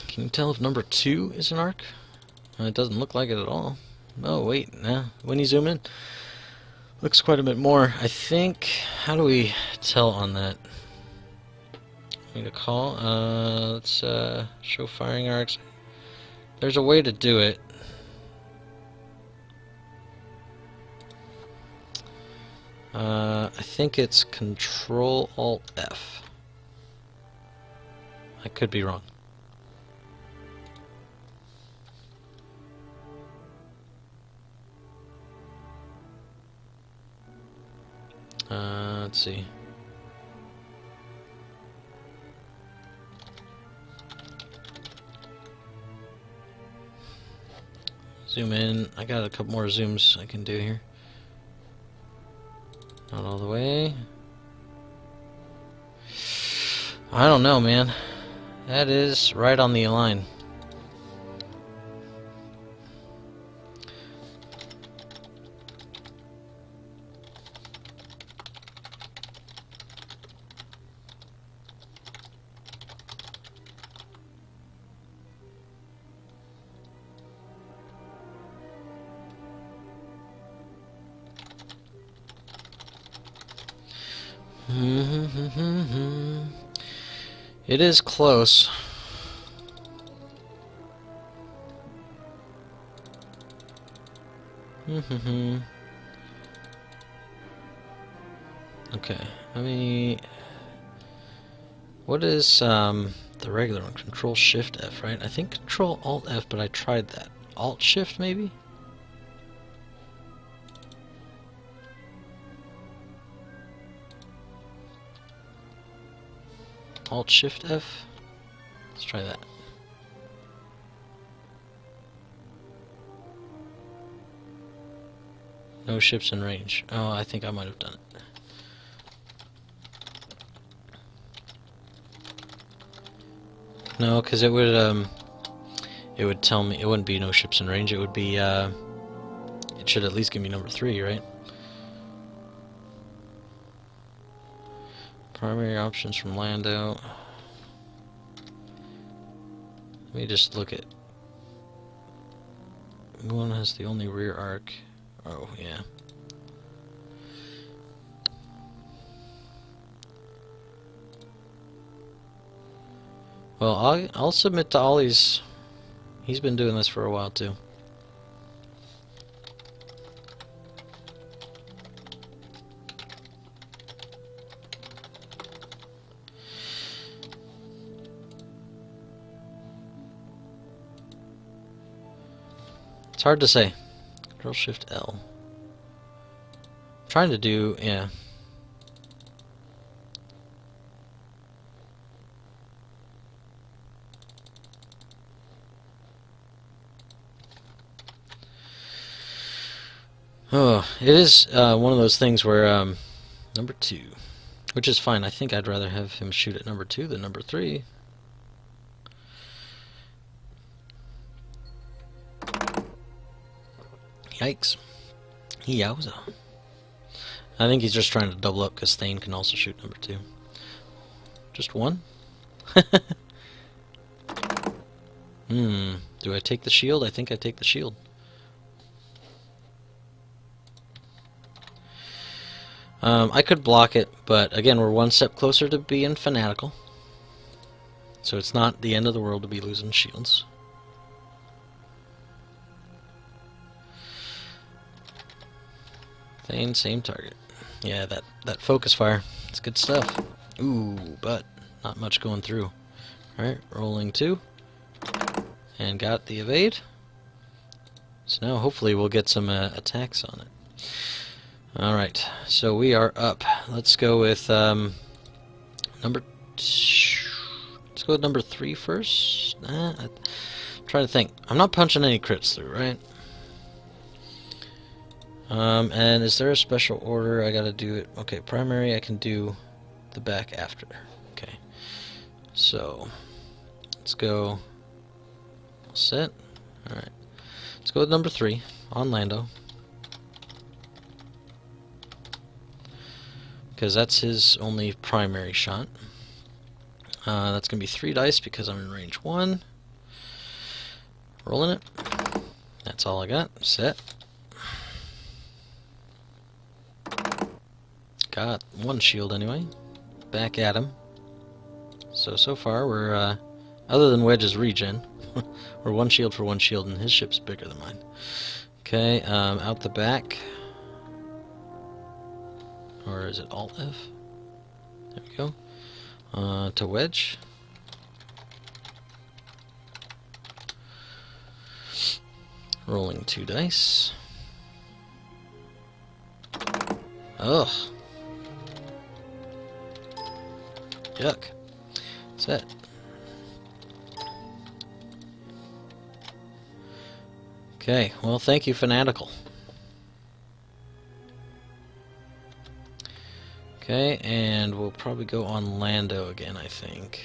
Can you tell if number 2 is an arc? It doesn't look like it at all. Oh, wait, nah. When you zoom in, looks quite a bit more. I think, how do we tell on that? Need a call? Let's show firing arcs. There's a way to do it. I think it's Control-Alt-F. I could be wrong. Let's see. Zoom in. I got a couple more zooms I can do here. Not all the way. I don't know, man. That is right on the line. It is close. Okay, let me... What is the regular one? Control Shift F, right? I think Control Alt F, but I tried that. Alt Shift, maybe? Alt Shift F? Let's try that. No ships in range. Oh, I think I might have done it. No, because it would tell me, it wouldn't be no ships in range, it would be, it should at least give me number 3, right? Primary options from Lando. Let me just look at... One has the only rear arc. Oh, yeah. Well, I'll submit to Ollie's. He's been doing this for a while, too. It's hard to say. Control Shift L. I'm trying to do, yeah. Oh, it is one of those things where number 2, which is fine. I think I'd rather have him shoot at number 2 than number 3. Yikes. Yowza. I think he's just trying to double up because Thane can also shoot number 2. Just one? Do I take the shield? I think I take the shield. I could block it, but again, we're one step closer to being fanatical. So it's not the end of the world to be losing shields. Thane, same target. Yeah, that focus fire. It's good stuff. Ooh, but not much going through. Alright, rolling 2. And got the evade. So now hopefully we'll get some attacks on it. Alright, so we are up. Let's go with number 2. Let's go with number 3 first. I'm trying to think. I'm not punching any crits through, right? And is there a special order I gotta do it? Okay, primary I can do the back after. Okay. So let's go set. Alright. Let's go with number 3 on Lando. Because that's his only primary shot. That's going to be 3 dice because I'm in range 1. Rolling it. That's all I got. Set. Got 1 shield anyway. Back at him. So far we're, other than Wedge's regen, we're 1 shield for 1 shield and his ship's bigger than mine. Okay, out the back. Or is it Alt F? There we go. To Wedge. Rolling 2 dice. Ugh. Yuck. Set. Okay, well, thank you, Fanatical. Okay, and we'll probably go on Lando again, I think.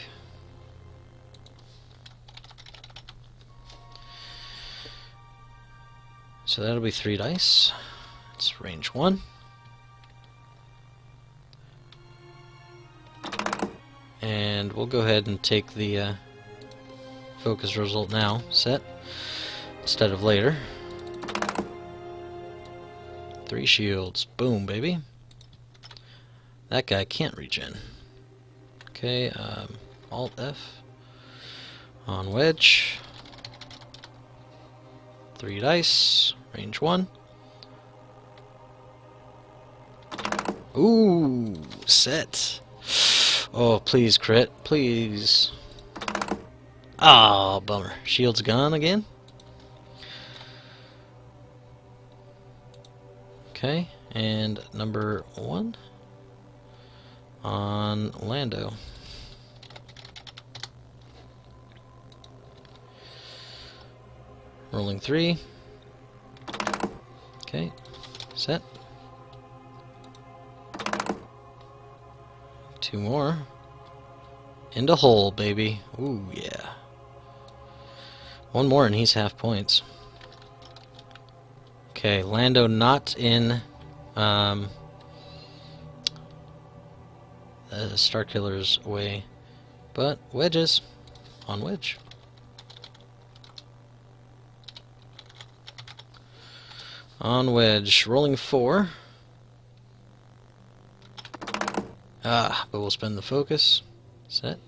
So that'll be 3 dice. It's range 1. And we'll go ahead and take the focus result now, set, instead of later. 3 shields. Boom, baby. That guy can't regen. Okay, Alt F on Wedge. 3 dice, range 1. Ooh, set. Oh, please crit, please. Ah, bummer. Shield's gone again. Okay, and number 1 on Lando. Rolling 3. Okay, set. 2 more. Into hole, baby. Ooh, yeah. 1 more and he's half points. Okay, Lando not in Starkiller's way, but wedges on wedge. On wedge, rolling 4. Ah, but we'll spend the focus. Set.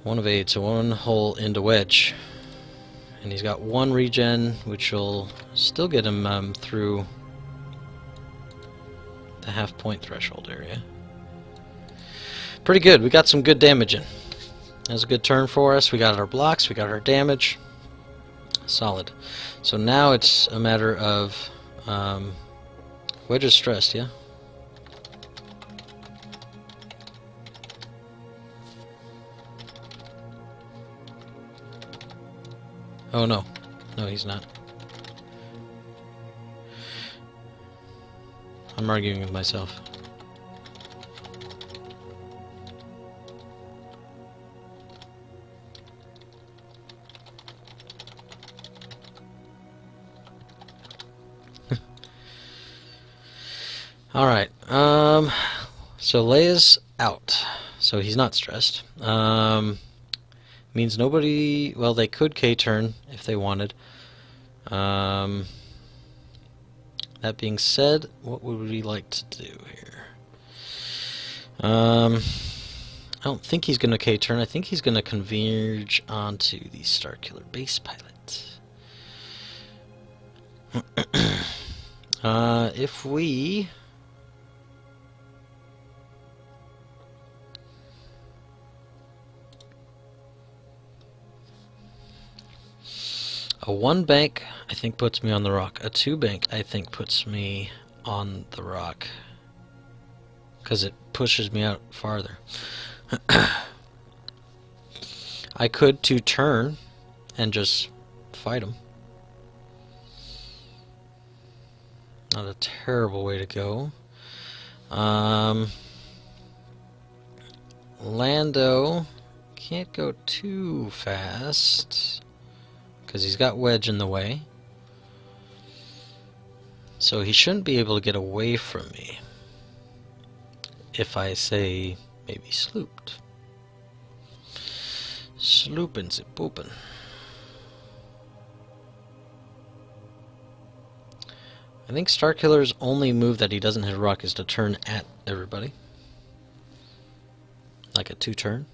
One of 8, so 1 hole into wedge. And he's got 1 regen, which will still get him through the half-point threshold area. Pretty good. We got some good damage in. That was a good turn for us. We got our blocks, we got our damage. Solid. So now it's a matter of wedge is stressed, yeah? Oh no. No, he's not. I'm arguing with myself. Alright, so Leia's out, so he's not stressed. Means nobody, well, they could K-turn if they wanted. That being said, what would we like to do here? I don't think he's going to K-turn. I think he's going to converge onto the Starkiller base pilot. If we... A 1 bank, I think, puts me on the rock. A 2 bank, I think, puts me on the rock. Because it pushes me out farther. I could 2 turn and just fight him. Not a terrible way to go. Lando can't go too fast because he's got wedge in the way. So he shouldn't be able to get away from me. If I say maybe slooped. Sloopin' zip poopin'. I think Starkiller's only move that he doesn't hit a rock is to turn at everybody. Like a 2 turn.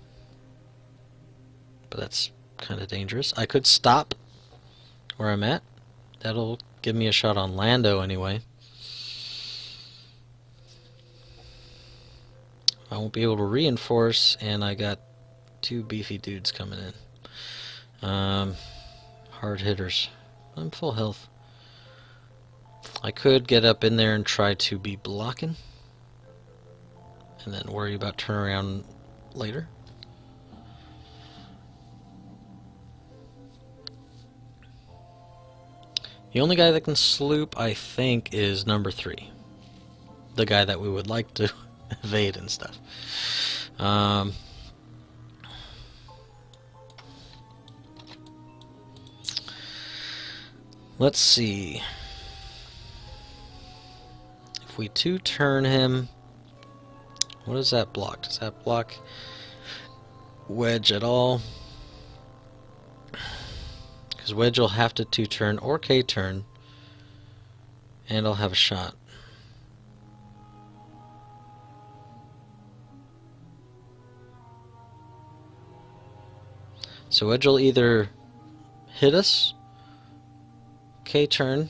But that's kind of dangerous. I could stop where I'm at. That'll give me a shot on Lando anyway. I won't be able to reinforce, and I got 2 beefy dudes coming in. Hard hitters. I'm full health. I could get up in there and try to be blocking, and then worry about turnaround later. The only guy that can sloop, I think, is number 3. The guy that we would like to evade and stuff. Let's see. If we 2 turn him, what does that block? Does that block wedge at all? Because wedge will have to 2 turn or K turn, and I'll have a shot. So wedge will either hit us, K turn,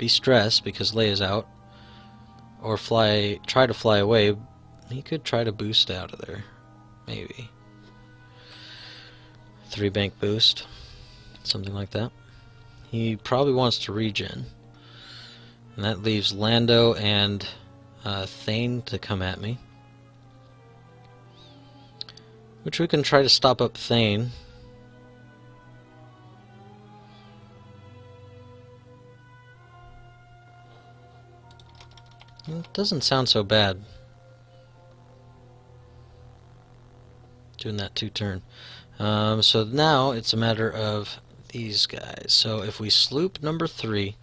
be stressed because Leia's out, or try to fly away. He could try to boost out of there, maybe. 3 bank boost, something like that. He probably wants to regen, and that leaves Lando and Thane to come at me, which we can try to stop up Thane. It doesn't sound so bad doing that 2-turn. So now it's a matter of these guys. So if we sloop number 3,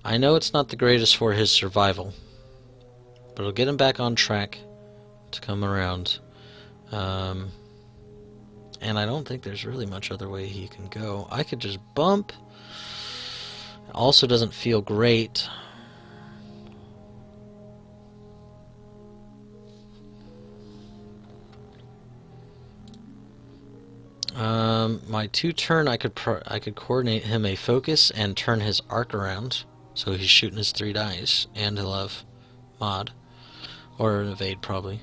I know it's not the greatest for his survival, but it'll get him back on track to come around. And I don't think there's really much other way he can go. I could just bump. It also doesn't feel great. My 2-turn, I could coordinate him a focus and turn his arc around, so he's shooting his 3 dice, and he'll have mod, or an evade probably,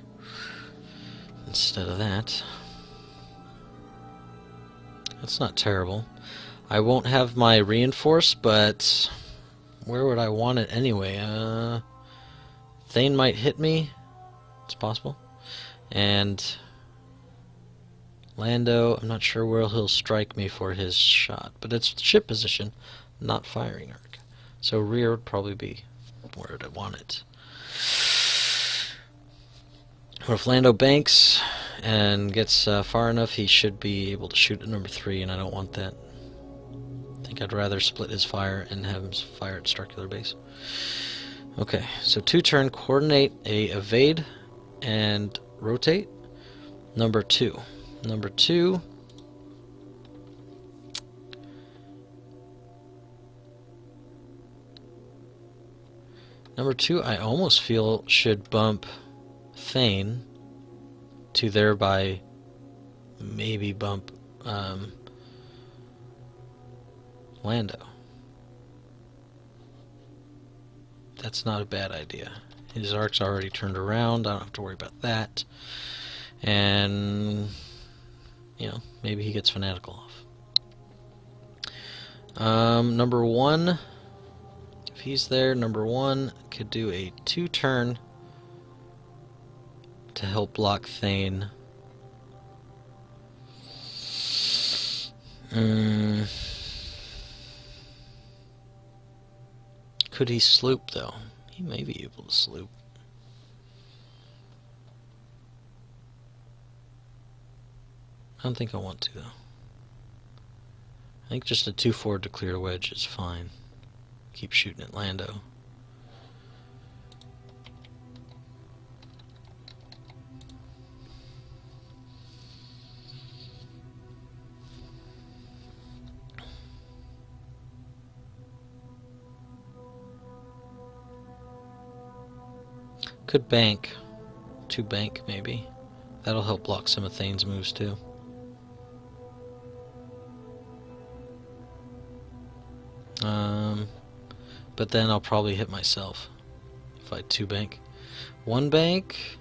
instead of that. That's not terrible. I won't have my reinforce, but where would I want it anyway? Thane might hit me. It's possible. And Lando, I'm not sure where he'll strike me for his shot, but it's ship position, not firing arc. So rear would probably be where I'd want it. Or if Lando banks and gets far enough, he should be able to shoot at number 3, and I don't want that. I think I'd rather split his fire and have him fire at Starkiller Base. Okay, so 2-turn, coordinate a evade and rotate. Number 2. Number 2. Number 2, I almost feel should bump Thane to thereby maybe bump Lando. That's not a bad idea. His arc's already turned around. I don't have to worry about that. And maybe he gets fanatical off. Number 1, if he's there, number 1 could do a 2-turn to help block Thane. Could he sloop, though? He may be able to sloop. I don't think I want to, though. I think just a 2-4 to clear a wedge is fine. Keep shooting at Lando. Could bank. 2 bank, maybe. That'll help block some of Thane's moves, too. But then I'll probably hit myself if I 2 bank. 1 bank?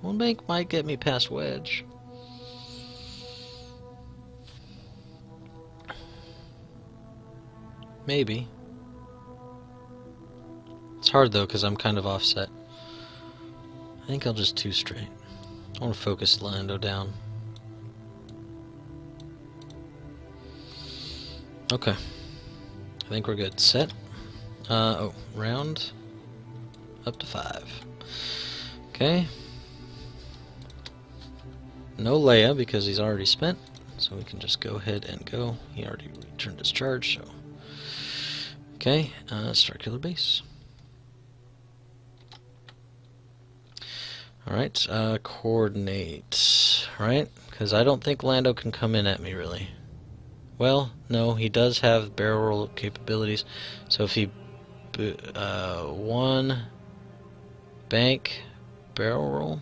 1 bank might get me past wedge. Maybe. It's hard though because I'm kind of offset. I think I'll just 2 straight. I want to focus Lando down. Okay. I think we're good. Set. Round up to 5. Okay. No Leia because he's already spent, so we can just go ahead and go. He already returned his charge, so. Okay, Starkiller Base. Alright, coordinate. Right? Because I don't think Lando can come in at me, really. Well, no, he does have barrel roll capabilities, so if he 1 bank barrel roll.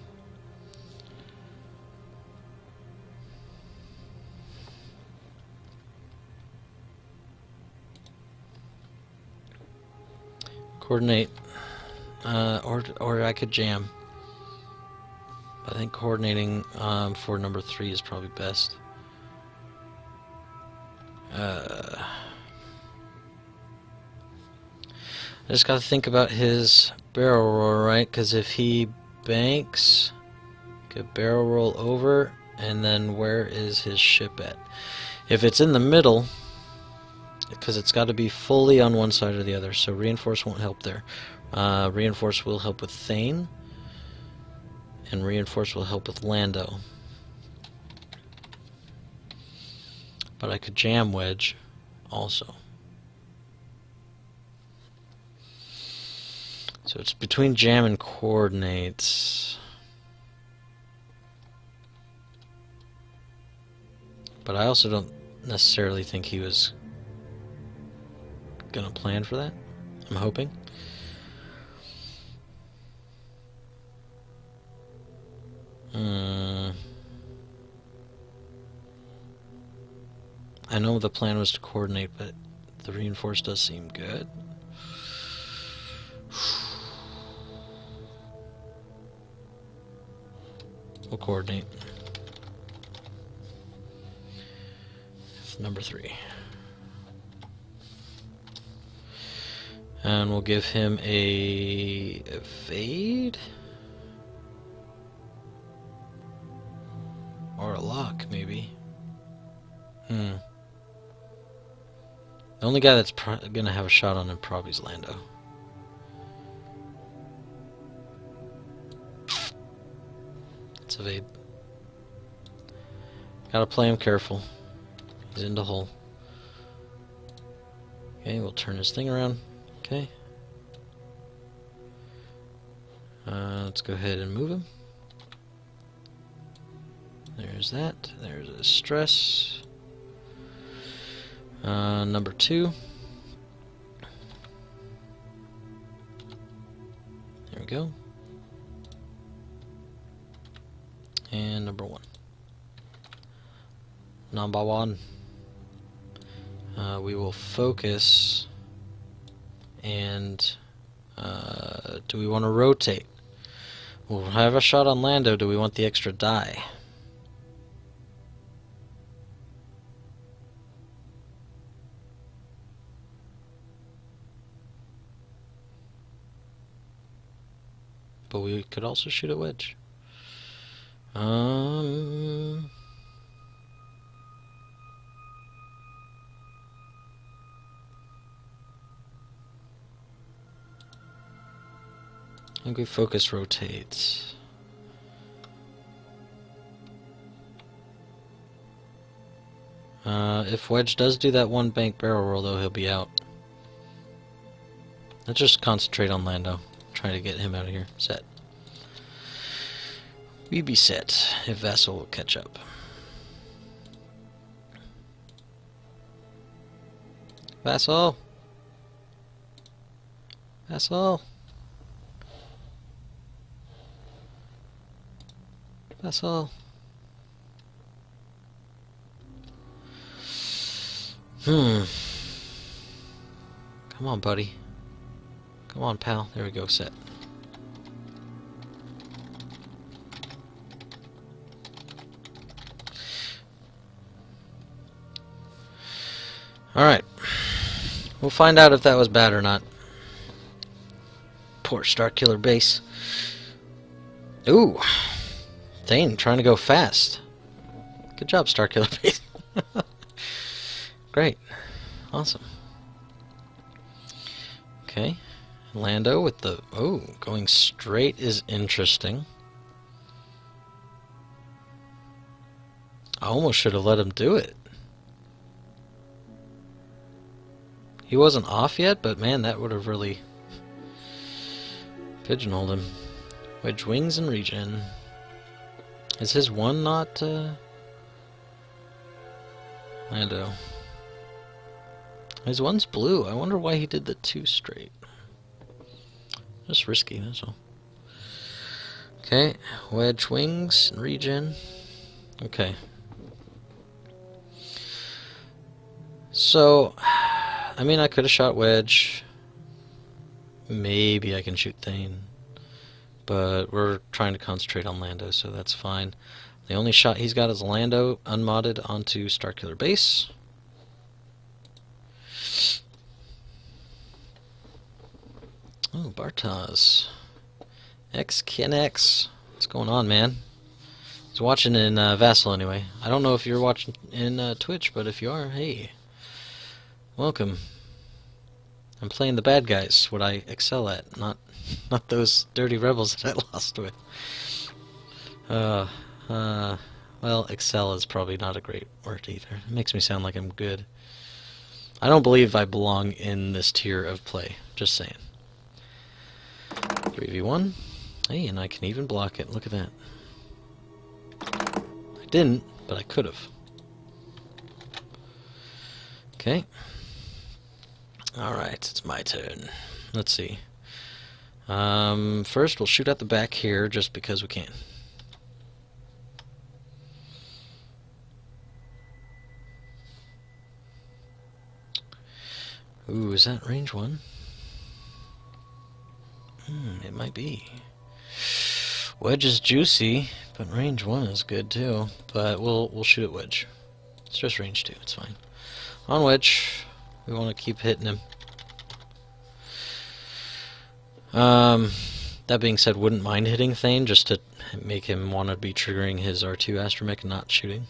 Coordinate. Or I could jam. I think coordinating for number 3 is probably best. I just gotta think about his barrel roll, right? Because if he banks, could barrel roll over, and then where is his ship at? If it's in the middle, because it's got to be fully on one side or the other, so reinforce won't help there. Reinforce will help with Thane, and reinforce will help with Lando. But I could jam wedge also. So it's between jam and coordinates. But I also don't necessarily think he was gonna plan for that. I'm hoping. I know the plan was to coordinate, but the reinforce does seem good. We'll coordinate. Number 3. And we'll give him a evade? Or a lock, maybe. The only guy that's gonna have a shot on him probably is Lando. Let's evade. Gotta play him careful. He's into hull. Okay, we'll turn his thing around. Okay. Let's go ahead and move him. There's that. There's a stress. Number 2. There we go. And number 1. Number 1. We will focus, and do we want to rotate? We'll have a shot on Lando. Do we want the extra die? But we could also shoot a wedge. I think we focus rotates. If Wedge does do that one bank barrel roll, though, he'll be out. Let's just concentrate on Lando. Try to get him out of here. Set. We be set if Vassal will catch up. Vassal! Vassal! Vassal! Come on, buddy. Come on, pal. There we go, set. Alright. We'll find out if that was bad or not. Poor Starkiller base. Ooh. Thane trying to go fast. Good job, Starkiller base. Great. Awesome. Okay. Lando with the... Oh, going straight is interesting. I almost should have let him do it. He wasn't off yet, but man, that would have really pigeonholed him. Wedge wings and regen. Is his one not Lando? His one's blue. I wonder why he did the 2 straight. Just risky, that's all. Okay, wedge wings and regen. Okay. So, I mean, I could have shot wedge. maybe I can shoot Thane. But we're trying to concentrate on Lando, so that's fine. The only shot he's got is Lando, unmodded, onto Starkiller Base. Oh, Bartosz. X-Kin-X. What's going on, man? He's watching in Vassal anyway. I don't know if you're watching in Twitch, but if you are, hey. Welcome. I'm playing the bad guys, what I excel at, not those dirty rebels that I lost with. Well, excel is probably not a great word either. It makes me sound like I'm good. I don't believe I belong in this tier of play. Just saying. 3v1. Hey, and I can even block it. Look at that. I didn't, but I could have. Okay. Alright, it's my turn. Let's see. First, we'll shoot at the back here, just because we can. Ooh, is that range 1? It might be. Wedge is juicy, but range 1 is good too. But we'll shoot at Wedge. It's just range 2, it's fine. On Wedge, we want to keep hitting him. That being said, wouldn't mind hitting Thane just to make him want to be triggering his R2 astromech and not shooting.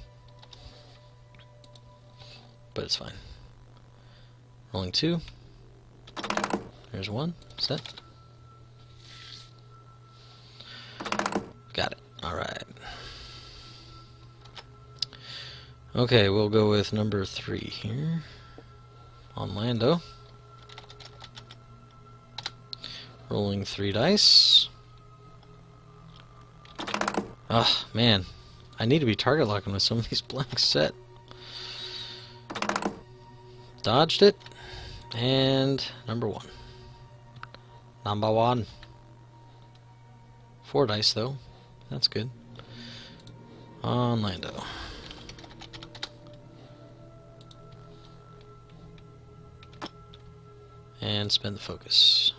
But it's fine. Rolling 2. There's 1. Set. Got it. Alright. Okay, we'll go with number 3 here. On Lando. Rolling 3 dice. Ah, man. I need to be target locking with some of these blanks set. Dodged it. And number 1. Number 1. 4 dice though. That's good. On Lando. And spend the focus.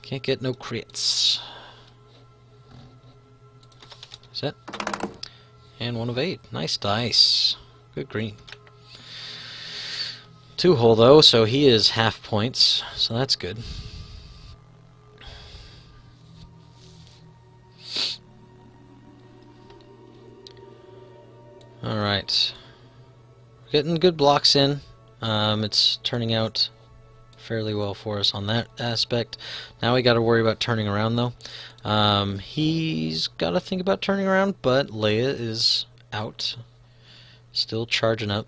Can't get no crits. Set. And 1 of 8. Nice dice. Good green. 2-hole though, so he is half points, so that's good. Alright. Getting good blocks in. It's turning out fairly well for us on that aspect. Now we gotta worry about turning around though. He's gotta think about turning around, but Leia is out. Still charging up.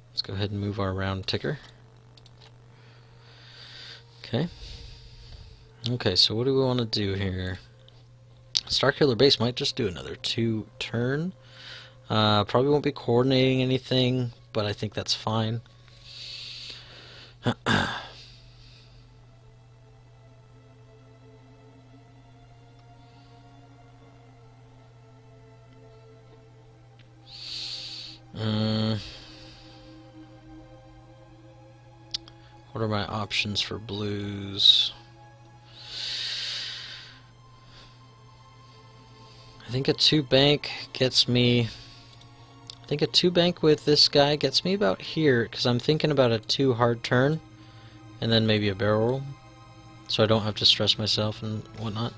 Let's go ahead and move our round ticker. Okay. Okay, so what do we want to do here? Starkiller Base might just do another 2 turn. Probably won't be coordinating anything, but I think that's fine. What are my options for blues? I think a 2 bank gets me... I think a 2 bank with this guy gets me about here, because I'm thinking about a 2 hard turn, and then maybe a barrel roll, so I don't have to stress myself and whatnot.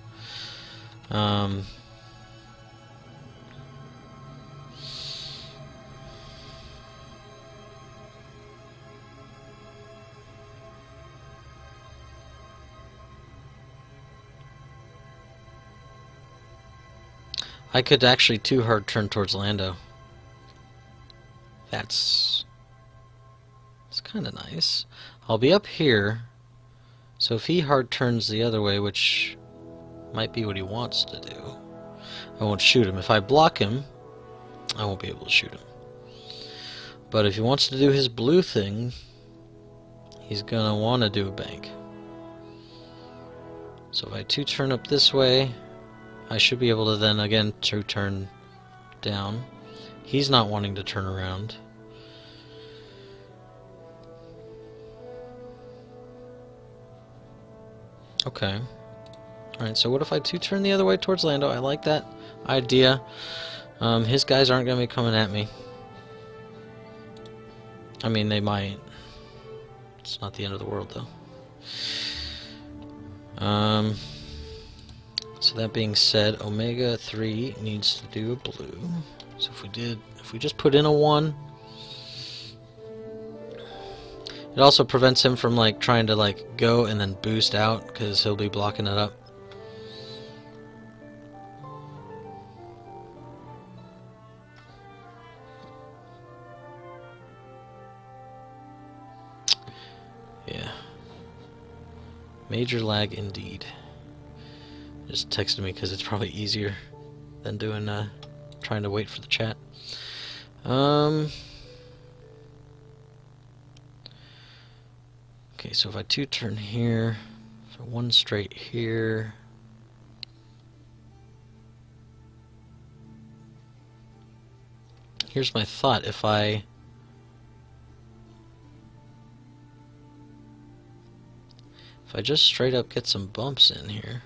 I could actually 2 hard turn towards Lando. That's kind of nice. I'll be up here, so if he hard turns the other way, which might be what he wants to do, I won't shoot him. If I block him, I won't be able to shoot him. But if he wants to do his blue thing, he's gonna want to do a bank. So if I 2 turn up this way, I should be able to then again 2 turn down. He's not wanting to turn around. Okay. Alright, so what if I 2-turn the other way towards Lando? I like that idea. His guys aren't going to be coming at me. I mean, they might. It's not the end of the world, though. So that being said, Omega 3 needs to do a blue. So if we just put in a 1, it also prevents him from like trying to like go and then boost out because he'll be blocking it up. Yeah. Major lag indeed. Just texted me because it's probably easier than doing trying to wait for the chat. Okay, so if I 2-turn here, if I 1 straight here, here's my thought. If I just straight up get some bumps in here.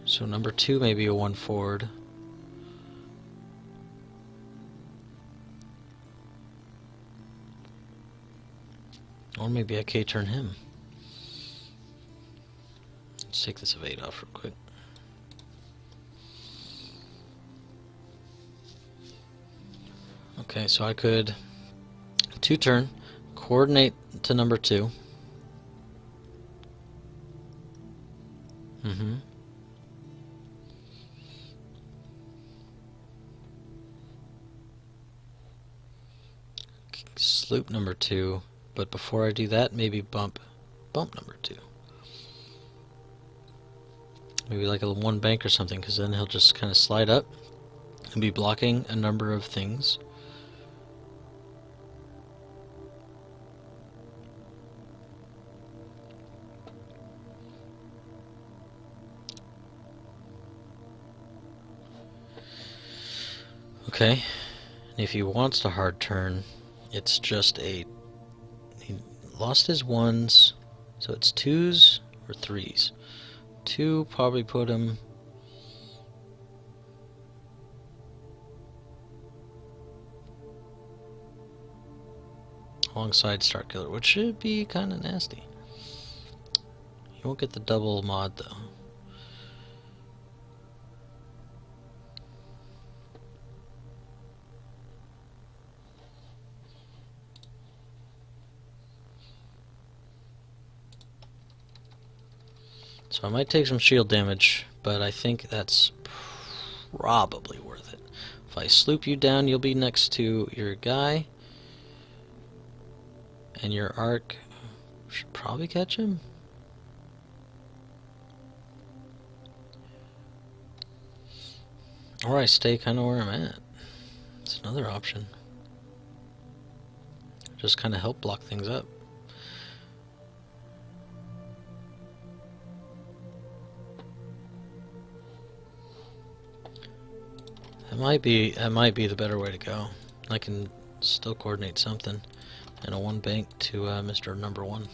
So number 2 maybe a 1 forward. Or maybe I K-turn him. Let's take this evade off real quick. Okay, so I could 2-turn, coordinate to number 2. Sloop number 2, but before I do that, maybe bump number 2. Maybe like a 1 bank or something, because then he'll just kind of slide up and be blocking a number of things. Okay, and if he wants to hard turn, it's just he lost his 1s, so it's 2s or 3s. 2 probably put him alongside Starkiller, which should be kind of nasty. You won't get the double mod though. So I might take some shield damage, but I think that's probably worth it. If I sloop you down, you'll be next to your guy, and your arc should probably catch him. Or I stay kind of where I'm at. It's another option. Just kind of help block things up. That might be the better way to go. I can still coordinate something, and a 1 bank to Mr. Number 1.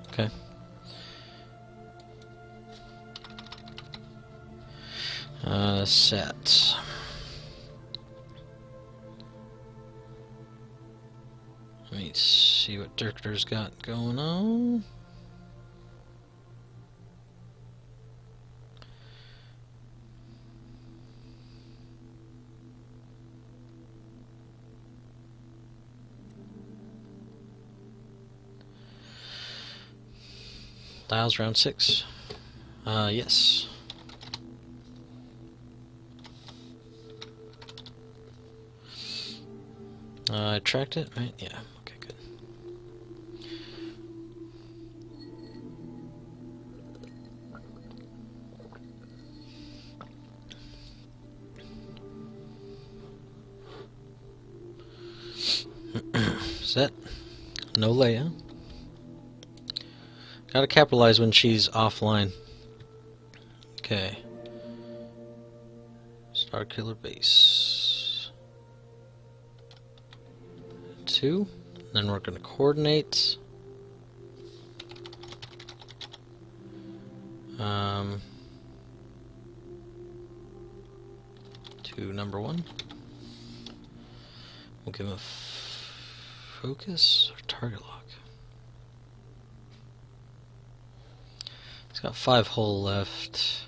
Okay. Set. Let me see what Derrkater's got going on. Dials round 6. Yes. I tracked it, right? Yeah. Okay, good. Set. No Leia. Gotta capitalize when she's offline. Okay. Starkiller base. 2. Then we're gonna coordinate. To number 1. We'll give him a focus or target lock. He's got 5 hull left.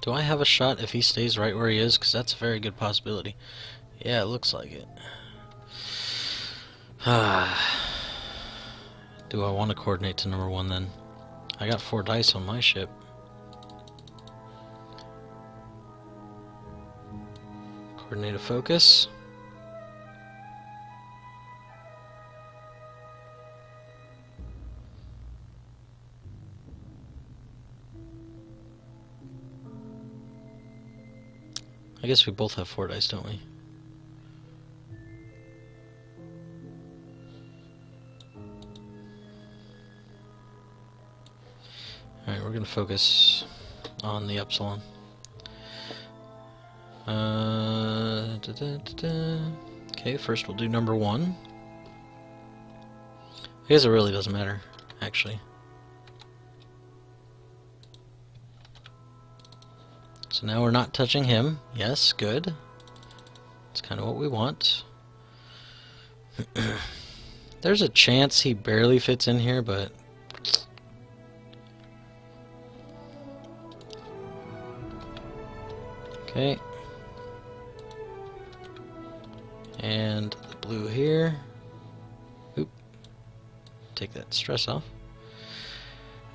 Do I have a shot if he stays right where he is? Because that's a very good possibility. Yeah, it looks like it. Do I want to coordinate to number 1 then? I got 4 dice on my ship. Coordinate a focus. I guess we both have 4 dice, don't we? Alright, we're going to focus on the Upsilon. Okay, first we'll do number 1. I guess it really doesn't matter, actually. So now we're not touching him. Yes, good. That's kind of what we want. There's a chance he barely fits in here, but... Okay. And the blue here. Oop. Take that stress off.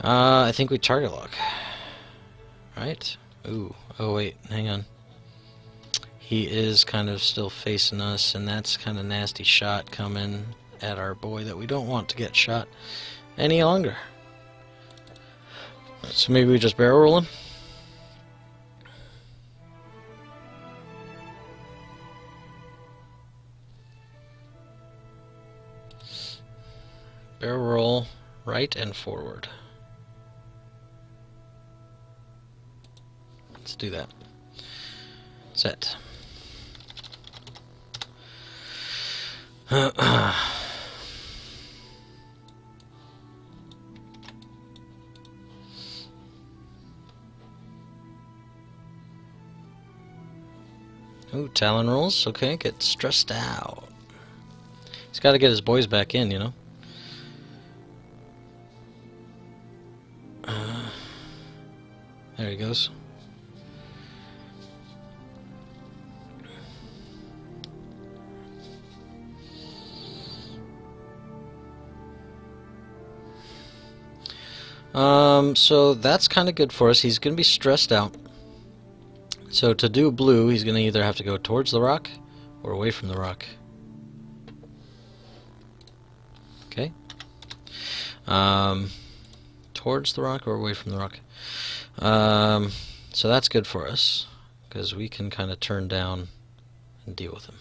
I think we target lock. Right? Ooh. Oh wait, hang on. He is kind of still facing us, and that's kind of nasty shot coming at our boy that we don't want to get shot any longer. So maybe we just barrel roll him. Barrel roll right and forward. Let's do that. Set. Ooh, Talon rolls. Okay, get stressed out. He's got to get his boys back in, you know. There he goes. So that's kind of good for us. He's going to be stressed out. So to do blue, he's going to either have to go towards the rock or away from the rock. Okay. Towards the rock or away from the rock. So that's good for us, because we can kind of turn down and deal with him.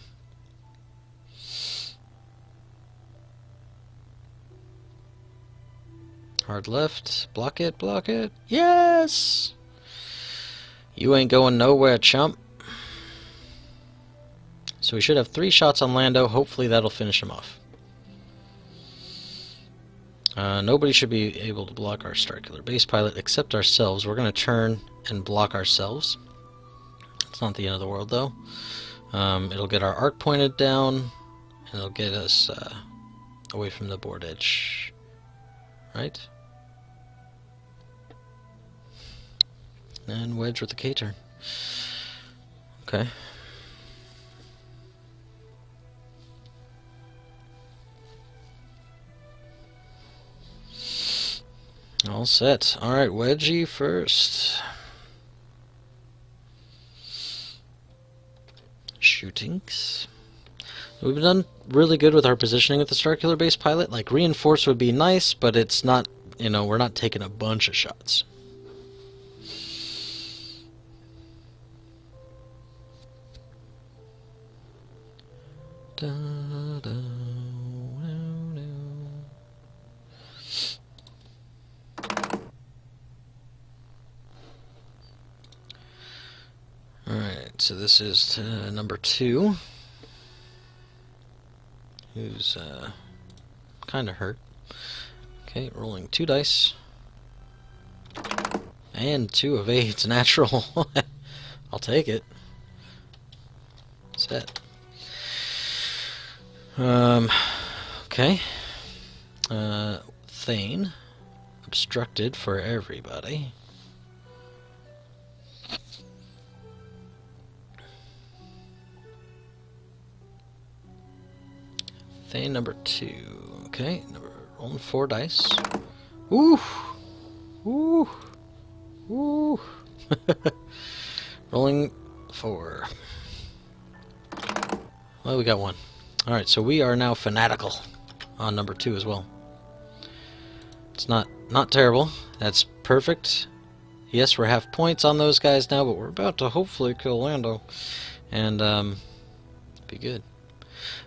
Hard left. Block it, block it. Yes! You ain't going nowhere, chump. So we should have 3 shots on Lando. Hopefully that'll finish him off. Nobody should be able to block our Starkiller base pilot except ourselves. We're going to turn and block ourselves. It's not the end of the world, though. It'll get our arc pointed down, and it'll get us away from the board edge. Right? And wedge with the K-turn. Okay. All set. Alright, wedgie first. Shootings. We've done really good with our positioning with the Starkiller base pilot. Like, reinforce would be nice, but it's not, you know, we're not taking a bunch of shots. Da, da, Alright, so this is number 2, who's kind of hurt. Okay, rolling 2 dice. And 2 of 8's natural. I'll take it. Set. Okay. Thane. Obstructed for everybody. Thane number 2. Okay, rolling 4 dice. Ooh! Ooh! Ooh! Rolling 4. Well, we got 1. Alright, so we are now fanatical on number 2 as well. It's not terrible. That's perfect. Yes, we're half points on those guys now, but we're about to hopefully kill Lando. And, be good.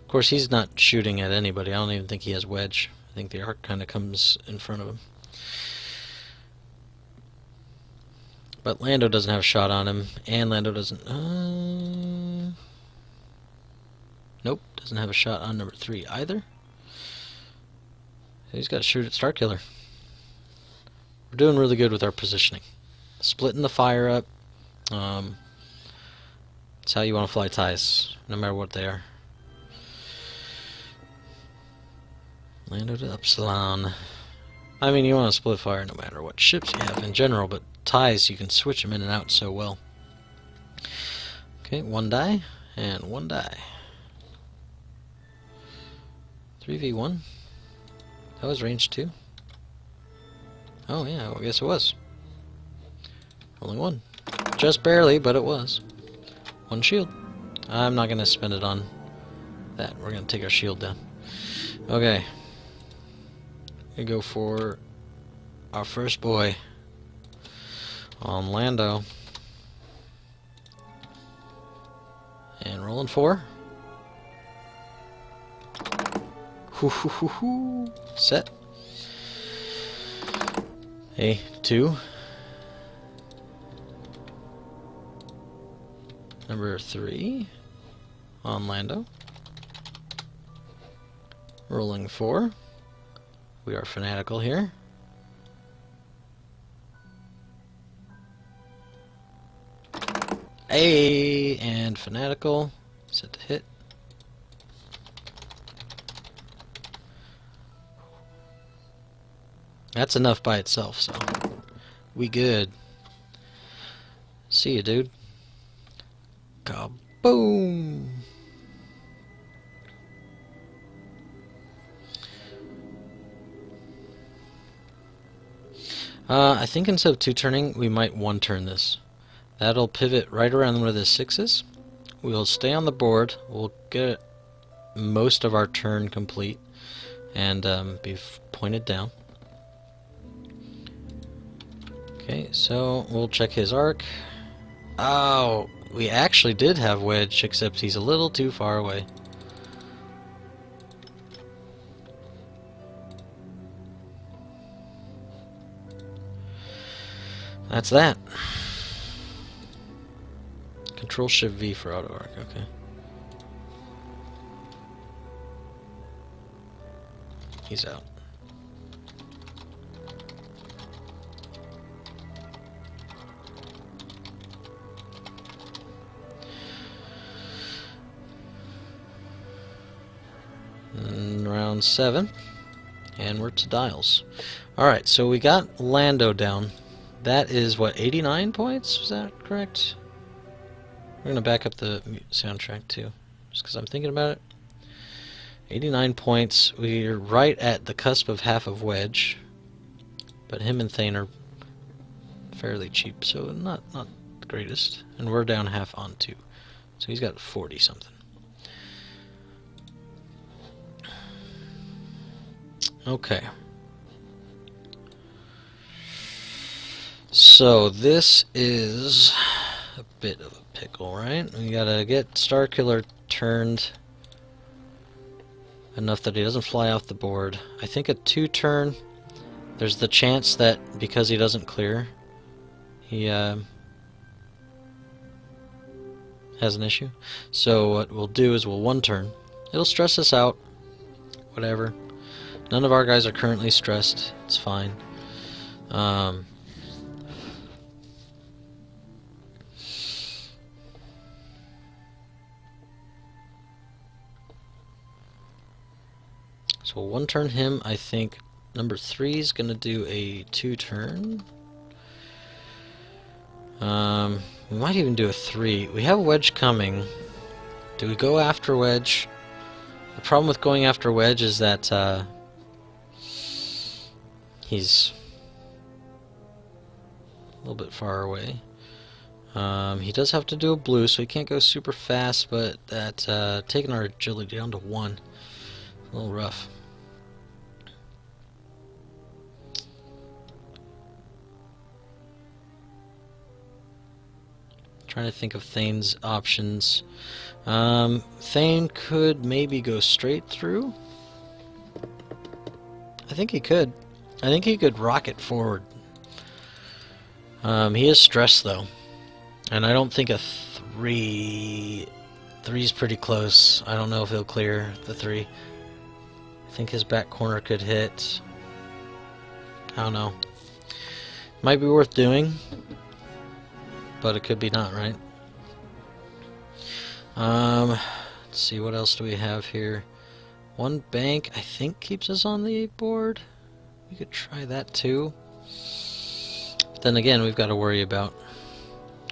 Of course, he's not shooting at anybody. I don't even think he has wedge. I think the arc kind of comes in front of him. But Lando doesn't have a shot on him, and Lando doesn't... Nope, doesn't have a shot on number 3 either. He's got to shoot at Starkiller. We're doing really good with our positioning. Splitting the fire up. It's how you want to fly ties, no matter what they are. Lando to Upsilon. I mean, you want to split fire no matter what ships you have in general, but ties, you can switch them in and out so well. Okay, 1 die, and 1 die. 3v1. That was range 2. Oh yeah, well, I guess it was. Only 1. Just barely, but it was. 1 shield. I'm not going to spend it on that. We're going to take our shield down. Okay. We go for our first boy on Lando. And rolling 4. Set. A 2. Number 3 on Lando. Rolling 4. We are fanatical here. A and fanatical. Set to hit. That's enough by itself, so we good. See ya, dude. Kaboom! I think instead of 2-turning, we might 1-turn this. That'll pivot right around where the 6 is. We'll stay on the board. We'll get most of our turn complete and be pointed down. Okay, so we'll check his arc. Oh, we actually did have wedge, except he's a little too far away. That's that. Control Shift V for auto arc, okay. He's out. And round 7, and we're to dials. Alright, so we got Lando down. That is, what, 89 points? Was that correct? We're going to back up the soundtrack, too, just because I'm thinking about it. 89 points. We're right at the cusp of half of wedge, but him and Thane are fairly cheap, so not the greatest. And we're down half on 2, so he's got 40-something. Okay. So this is a bit of a pickle, right? We gotta get Starkiller turned enough that he doesn't fly off the board. I think a 2-turn, there's the chance that because he doesn't clear, he has an issue. So what we'll do is we'll 1-turn. It'll stress us out, whatever. None of our guys are currently stressed. It's fine. So we'll 1-turn him. I think number 3 is going to do a 2-turn. We might even do a 3. We have Wedge coming. Do we go after Wedge? The problem with going after Wedge is that he's a little bit far away. He does have to do a blue, so he can't go super fast, but that taking our agility down to 1. A little rough. Trying to think of Thane's options. Thane could maybe go straight through. I think he could. I think he could rocket forward. He is stressed though, and I don't think a 3. 3's pretty close. I don't know if he'll clear the 3. I think his back corner could hit. I don't know. Might be worth doing, but it could be not, right? Let's see, what else do we have here? 1 bank, I think, keeps us on the board. We could try that too. But then again, we've got to worry about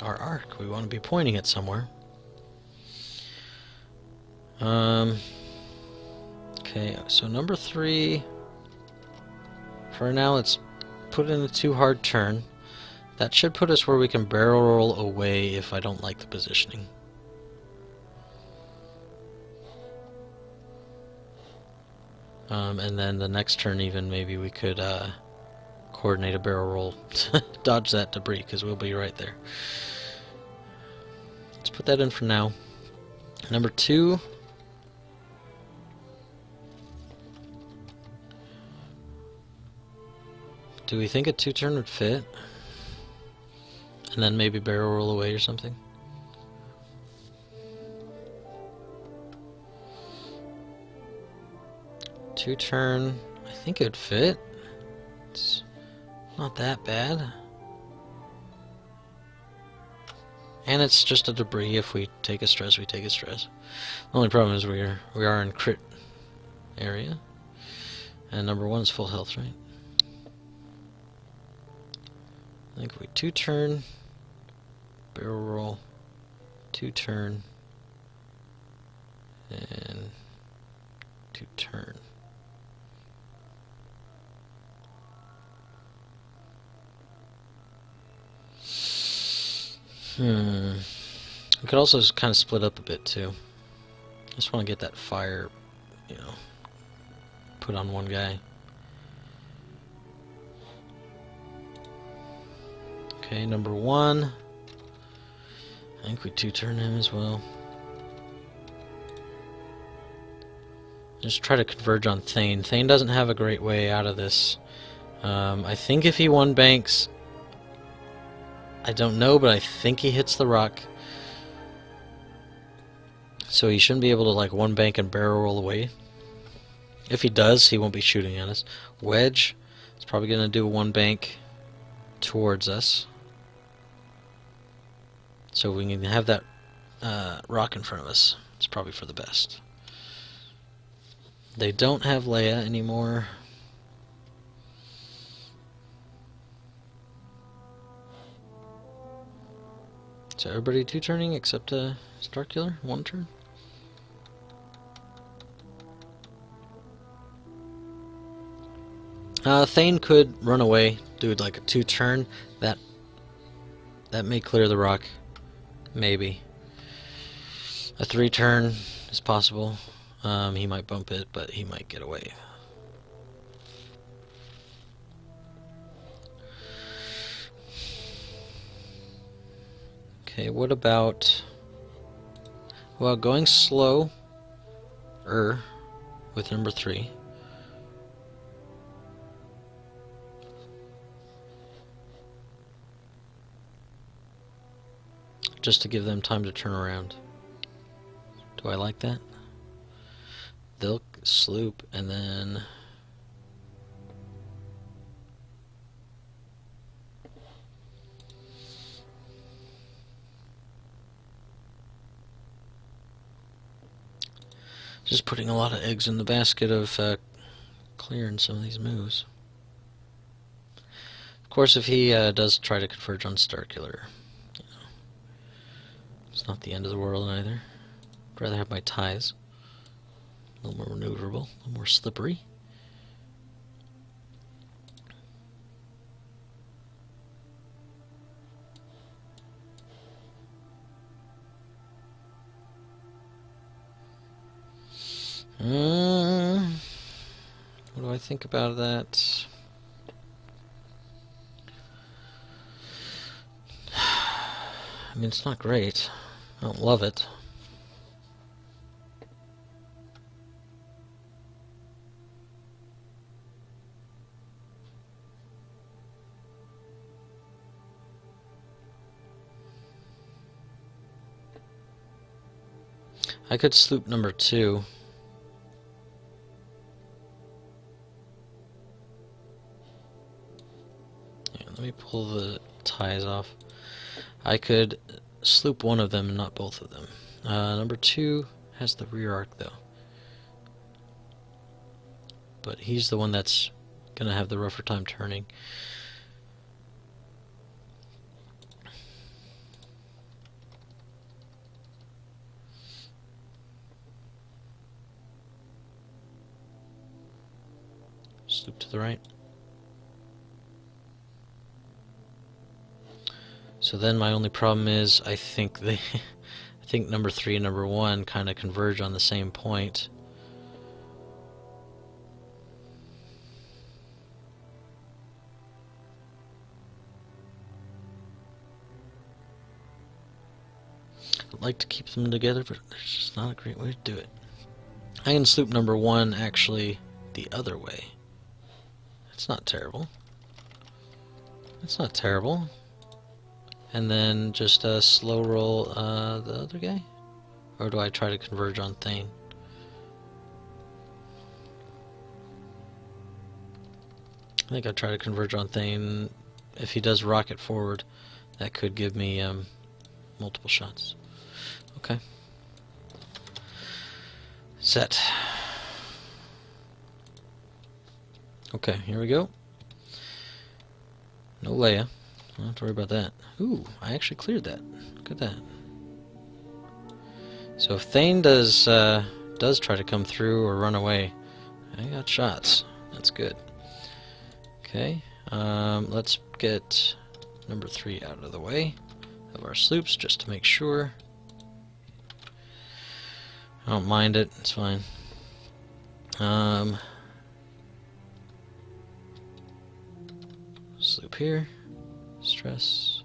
our arc. We want to be pointing it somewhere. Okay, so number 3. For now, let's put in a 2-hard turn. That should put us where we can barrel roll away if I don't like the positioning. And then the next turn even, maybe we could coordinate a barrel roll to dodge that debris, because we'll be right there. Let's put that in for now. Number 2. Do we think a 2-turn would fit? And then maybe barrel roll away or something? Two-turn, I think it would fit. It's not that bad. And it's just a debris. If we take a stress, we take a stress. The only problem is we are in crit area. And number 1 is full health, right? I think we 2-turn, barrel roll, 2-turn, and 2-turn. We could also just kind of split up a bit too. Just want to get that fire, put on one guy. Okay, number 1. I think we 2-turn him as well. Just try to converge on Thane. Thane doesn't have a great way out of this. I think if he 1-banks, I don't know, but I think he hits the rock. So he shouldn't be able to like 1-bank and barrel roll away. If he does, he won't be shooting at us. Wedge is probably going to do a 1-bank towards us. So we can have that rock in front of us. It's probably for the best. They don't have Leia anymore. So everybody 2-turning except Starkiller, 1-turn. Thane could run away, do like a 2-turn. That may clear the rock. Maybe. A 3-turn is possible. He might bump it, but he might get away. Okay, what about... Well, going slow with with number 3. Just to give them time to turn around. Do I like that? They'll sloop and then... Just putting a lot of eggs in the basket of clearing some of these moves. Of course, if he does try to converge on Starkiller, you know, it's not the end of the world either. I'd rather have my ties. A little more maneuverable, a little more slippery. What do I think about that? I mean, it's not great. I don't love it. I could sloop number 2. Let me pull the ties off. I could sloop one of them and not both of them. Number 2 has the rear arc though. But he's the one that's gonna have the rougher time turning. Sloop to the right. So then my only problem is I think number 3 and number 1 kind of converge on the same point. I'd like to keep them together, but there's just not a great way to do it. I can sloop number 1 actually the other way. It's not terrible. It's not terrible. And then just slow roll the other guy? Or do I try to converge on Thane? I think I'd try to converge on Thane. If he does rocket forward, that could give me multiple shots. Okay. Set. Okay, here we go. No Leia. Don't have to worry about that. Ooh, I actually cleared that. Look at that. So if Thane does try to come through or run away, I got shots. That's good. Okay, let's get number 3 out of the way of our sloops just to make sure. I don't mind it. It's fine. Sloop here. Stress.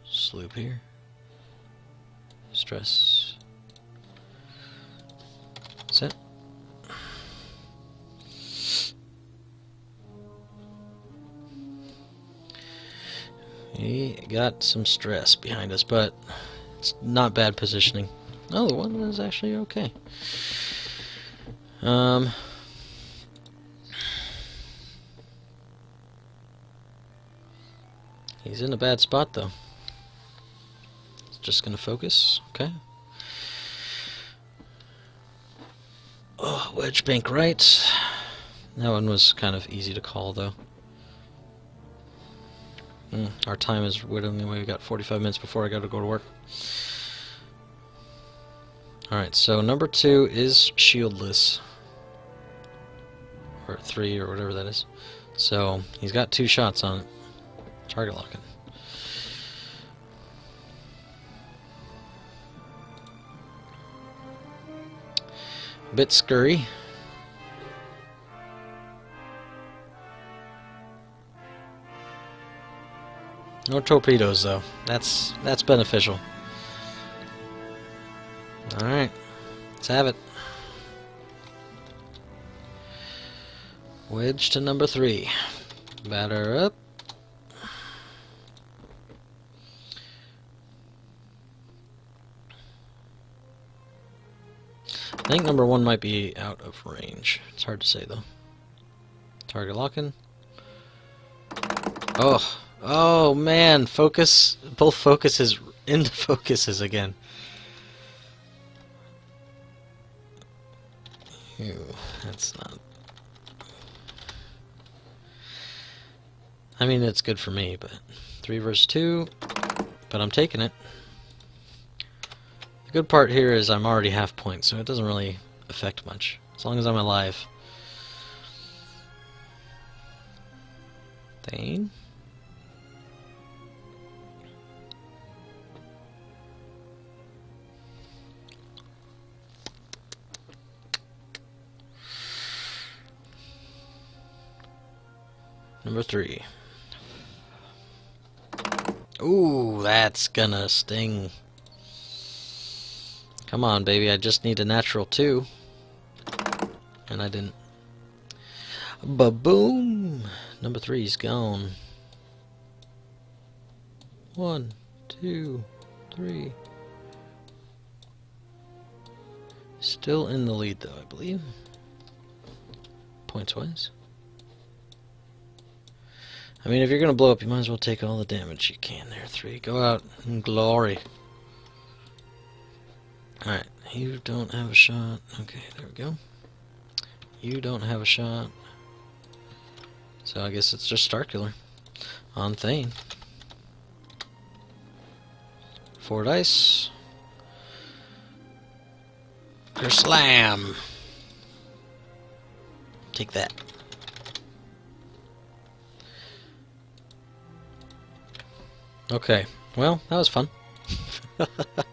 Sloop here. Stress. Set. We got some stress behind us, but it's not bad positioning. Oh, the one is actually okay. He's in a bad spot though. It's just gonna focus. Okay. Oh, wedge bank right. That one was kind of easy to call though. Our time is whittling away. We got 45 minutes before I got to go to work. Alright, so number 2 is shieldless. Or 3 or whatever that is. So he's got 2 shots on it. Target locking. A bit scurry. No torpedoes though. That's beneficial. Alright. Let's have it. Wedge to number 3. Batter up. I think number 1 might be out of range. It's hard to say though. Target locking. Oh, oh man! Focus. Both focuses into focuses again. Ew, that's not. I mean, it's good for me, but 3 versus 2. But I'm taking it. The good part here is I'm already half point, so it doesn't really affect much as long as I'm alive. Thane. Number 3. Ooh, that's gonna sting. Come on, baby, I just need a natural 2. And I didn't. Ba-boom! Number 3's gone. 1, 2, 3. Still in the lead, though, I believe. Points-wise. I mean, if you're going to blow up, you might as well take all the damage you can there, 3. Go out in glory. Alright, you don't have a shot. Okay, there we go. You don't have a shot. So I guess it's just Starkiller on Thane. 4 dice. Slam! Take that. Okay, well, that was fun. That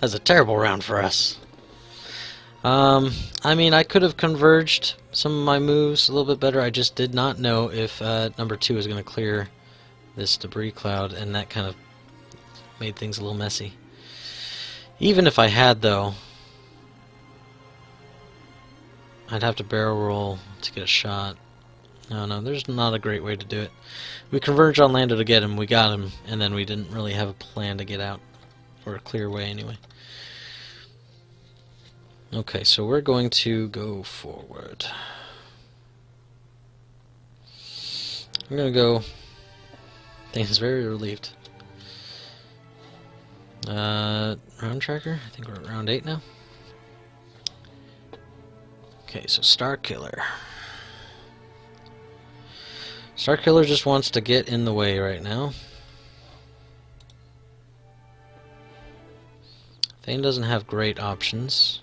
was a terrible round for us. I mean, I could have converged some of my moves a little bit better. I just did not know if number 2 was going to clear this debris cloud, and that kind of made things a little messy. Even if I had, though, I'd have to barrel roll to get a shot. No, there's not a great way to do it. We converged on Lando to get him, we got him, and then we didn't really have a plan to get out. Or a clear way, anyway. Okay, so we're going to go forward. I'm going to go... Thane's very relieved. Round tracker? I think we're at round 8 now. Okay, so Starkiller. Starkiller just wants to get in the way right now. Thane doesn't have great options.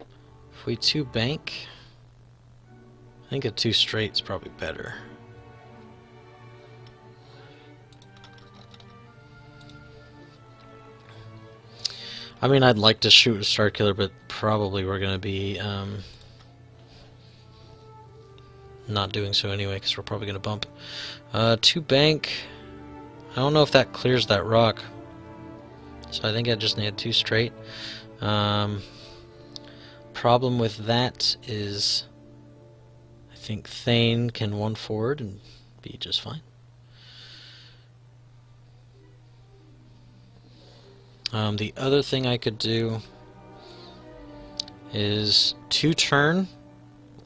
If we 2 bank, I think a 2 straight is probably better. I mean, I'd like to shoot a Starkiller, but probably we're going to be not doing so anyway, because we're probably going to bump. 2 bank. I don't know if that clears that rock. So I think I just need 2 straight. Problem with that is I think Thane can 1 forward and be just fine. The other thing I could do is 2 turn.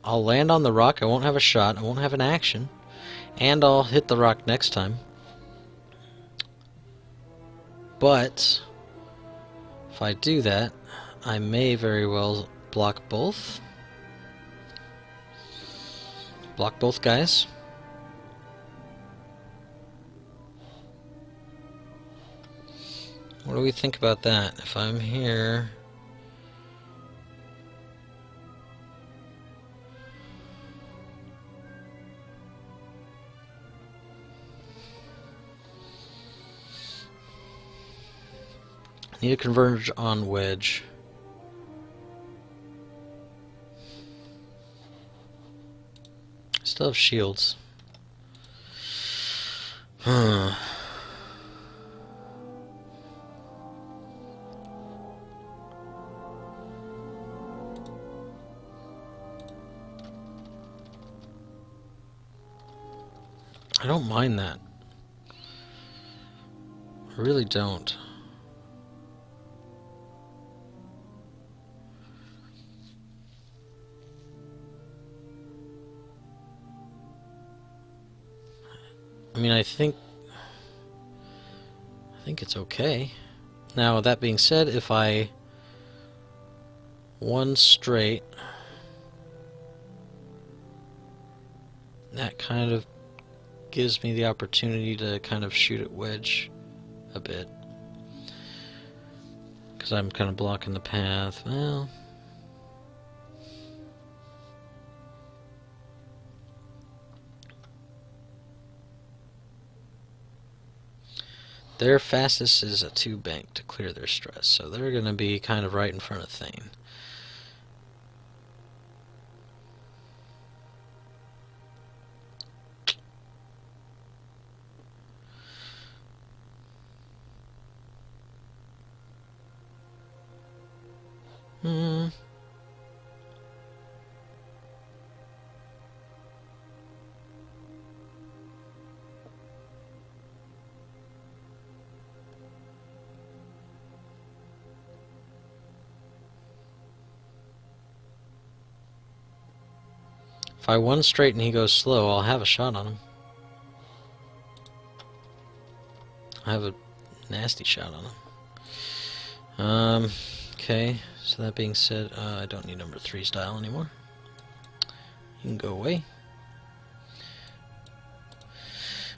I'll land on the rock. I won't have a shot. I won't have an action. And I'll hit the rock next time. But if I do that, I may very well block both. Block both guys. What do we think about that? If I'm here... Need to converge on wedge. Still have shields. don't mind that. I really don't. I mean, I think it's okay. Now, that being said, if I one straight, that kind of gives me the opportunity to kind of shoot at wedge a bit. Because I'm kind of blocking the path. Well, their fastest is a 2 bank to clear their stress, so they're going to be kind of right in front of Thane. If I one straight and he goes slow, I'll have a shot on him. I have a nasty shot on him. Okay, so that being said, I don't need number 3 style anymore. You can go away.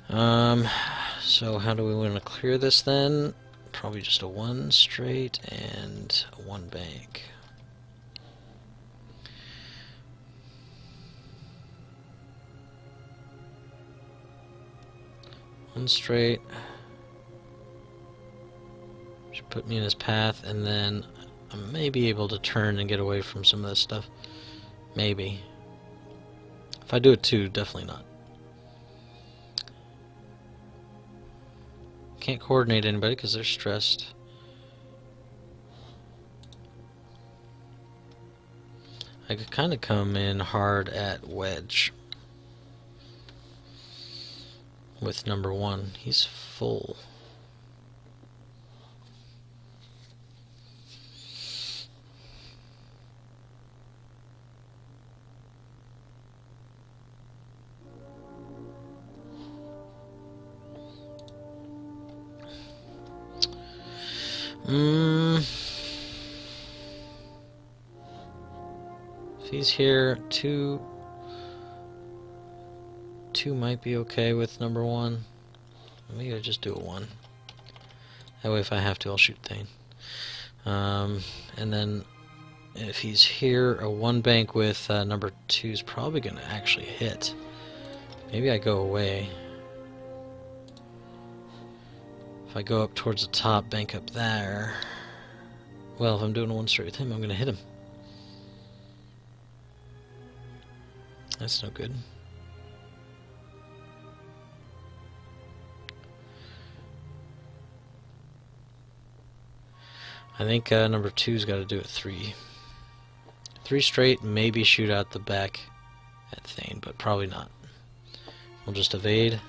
So how do we want to clear this then? Probably just a 1 straight and a 1 bank. One straight. Should put me in his path, and then I may be able to turn and get away from some of this stuff. Maybe. If I do it 2, definitely not. Can't coordinate anybody because they're stressed. I could kind of come in hard at wedge with number 1. He's full. If he's here, 2 might be okay with number 1. Maybe I just do a 1. That way if I have to, I'll shoot Thane. And then if he's here, a 1 bank with number 2 is probably going to actually hit. Maybe I go away. If I go up towards the top, bank up there. Well, if I'm doing a 1 straight with him, I'm going to hit him. That's no good. I think number 2's got to do it 3. 3 straight, maybe shoot out the back at Thane, but probably not. We'll just evade.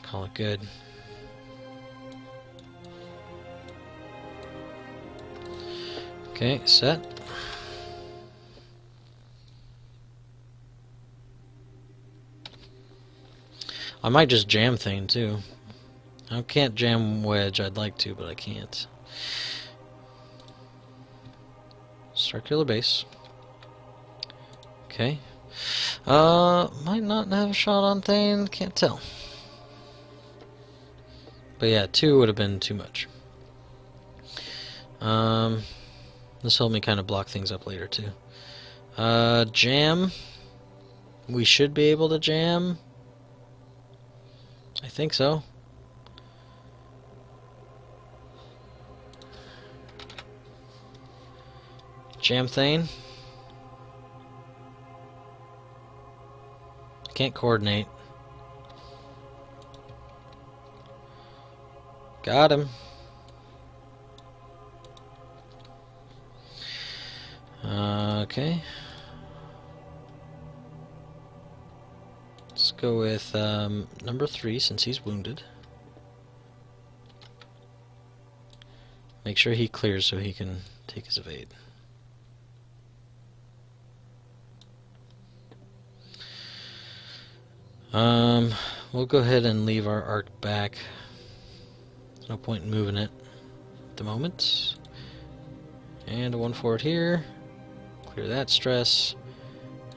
Call it good. Okay, set. I might just jam Thane too. I can't jam wedge, I'd like to, but I can't. Circular base. Okay. Might not have a shot on Thane, can't tell. But yeah, 2 would have been too much. This helped me kind of block things up later too. Jam. We should be able to jam. I think so. Jam Thane. Can't coordinate. Got him. Okay. Let's go with number 3 since he's wounded. Make sure he clears so he can take his evade. We'll go ahead and leave our arc back. There's no point in moving it at the moment. And a 1 forward here. Clear that stress.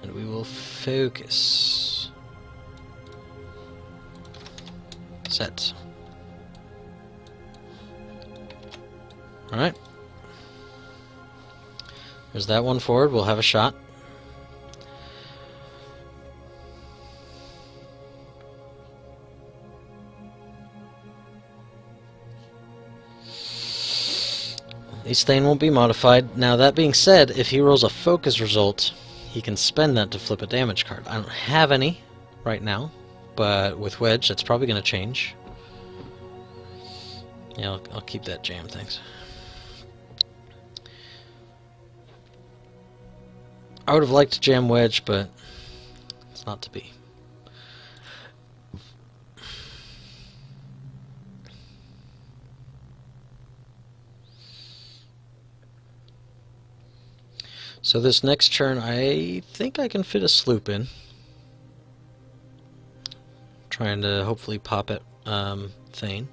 And we will focus. Set. Alright. There's that 1 forward. We'll have a shot. These Thane won't be modified. Now, that being said, if he rolls a focus result, he can spend that to flip a damage card. I don't have any right now, but with Wedge, that's probably going to change. Yeah, I'll keep that jam, thanks. I would have liked to jam Wedge, but it's not to be. So this next turn, I think I can fit a sloop in. Trying to hopefully pop it Thane.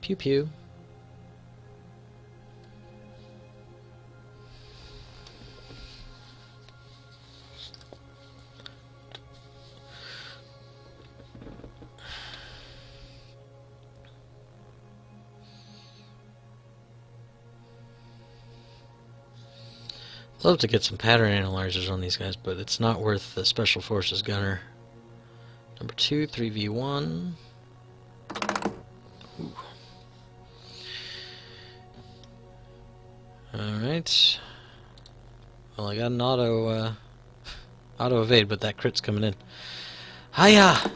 Pew pew. I'd love to get some pattern analyzers on these guys, but it's not worth the Special Forces Gunner. Number 2, 3v1. Ooh. Alright. Well, I got an auto evade, but that crit's coming in. Hiya!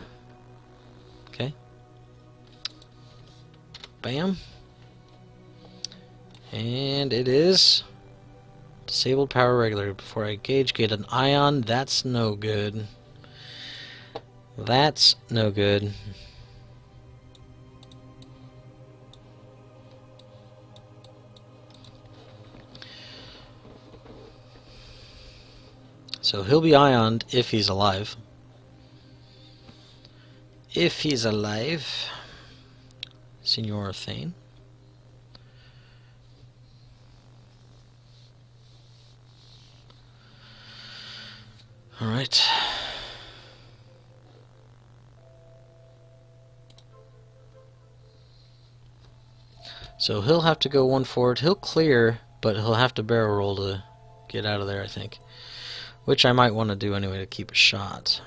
Okay. Bam. And it is disabled power regular. Before I engage, get an ion. That's no good. That's no good. So he'll be ioned if he's alive. If he's alive, Senor Thane. Alright. So he'll have to go 1 forward. He'll clear, but he'll have to barrel roll to get out of there, I think. Which I might want to do anyway to keep a shot.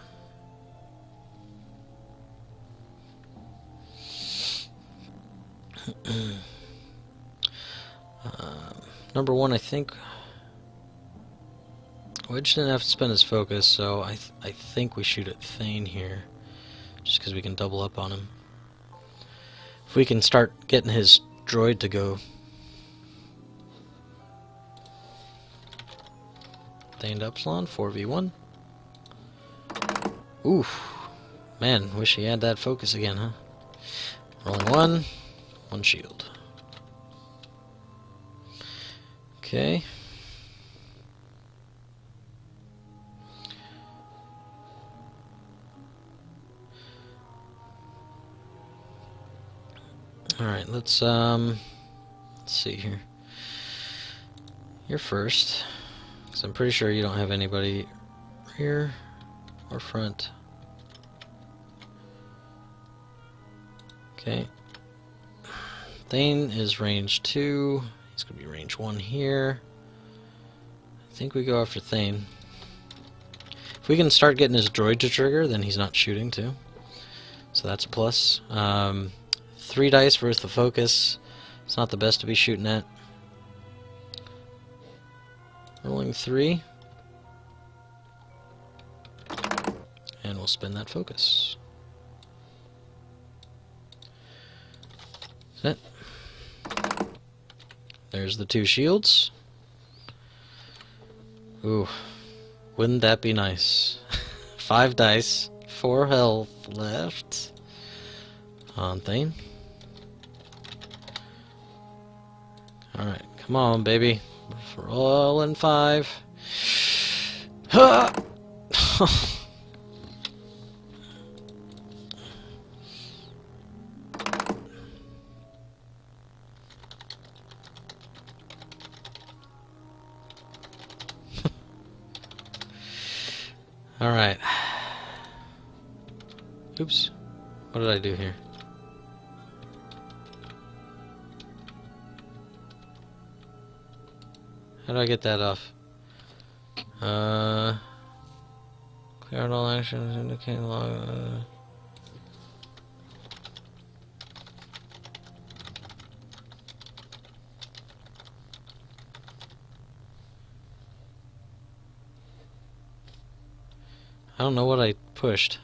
Number 1, I think Wedge didn't have to spend his focus, so I think we shoot at Thane here, just because we can double up on him. If we can start getting his droid to go. Thane to Upsilon, 4v1. Oof. Man, wish he had that focus again, huh? Rolling 1 shield. Okay. Alright, let's see here. You're first, because I'm pretty sure you don't have anybody rear or front. Okay. Thane is range 2. He's going to be range 1 here. I think we go after Thane. If we can start getting his droid to trigger, then he's not shooting too. So that's a plus. 3 dice versus the focus. It's not the best to be shooting at. Rolling 3. And we'll spin that focus. Set. There's the 2 shields. Ooh. Wouldn't that be nice? 5 dice, 4 health left. On Thane. Alright, come on, baby. Roll in 5. Ha! Alright. Oops. What did I do here? How do I get that off? Clear out all actions, indicate log. I don't know what I pushed.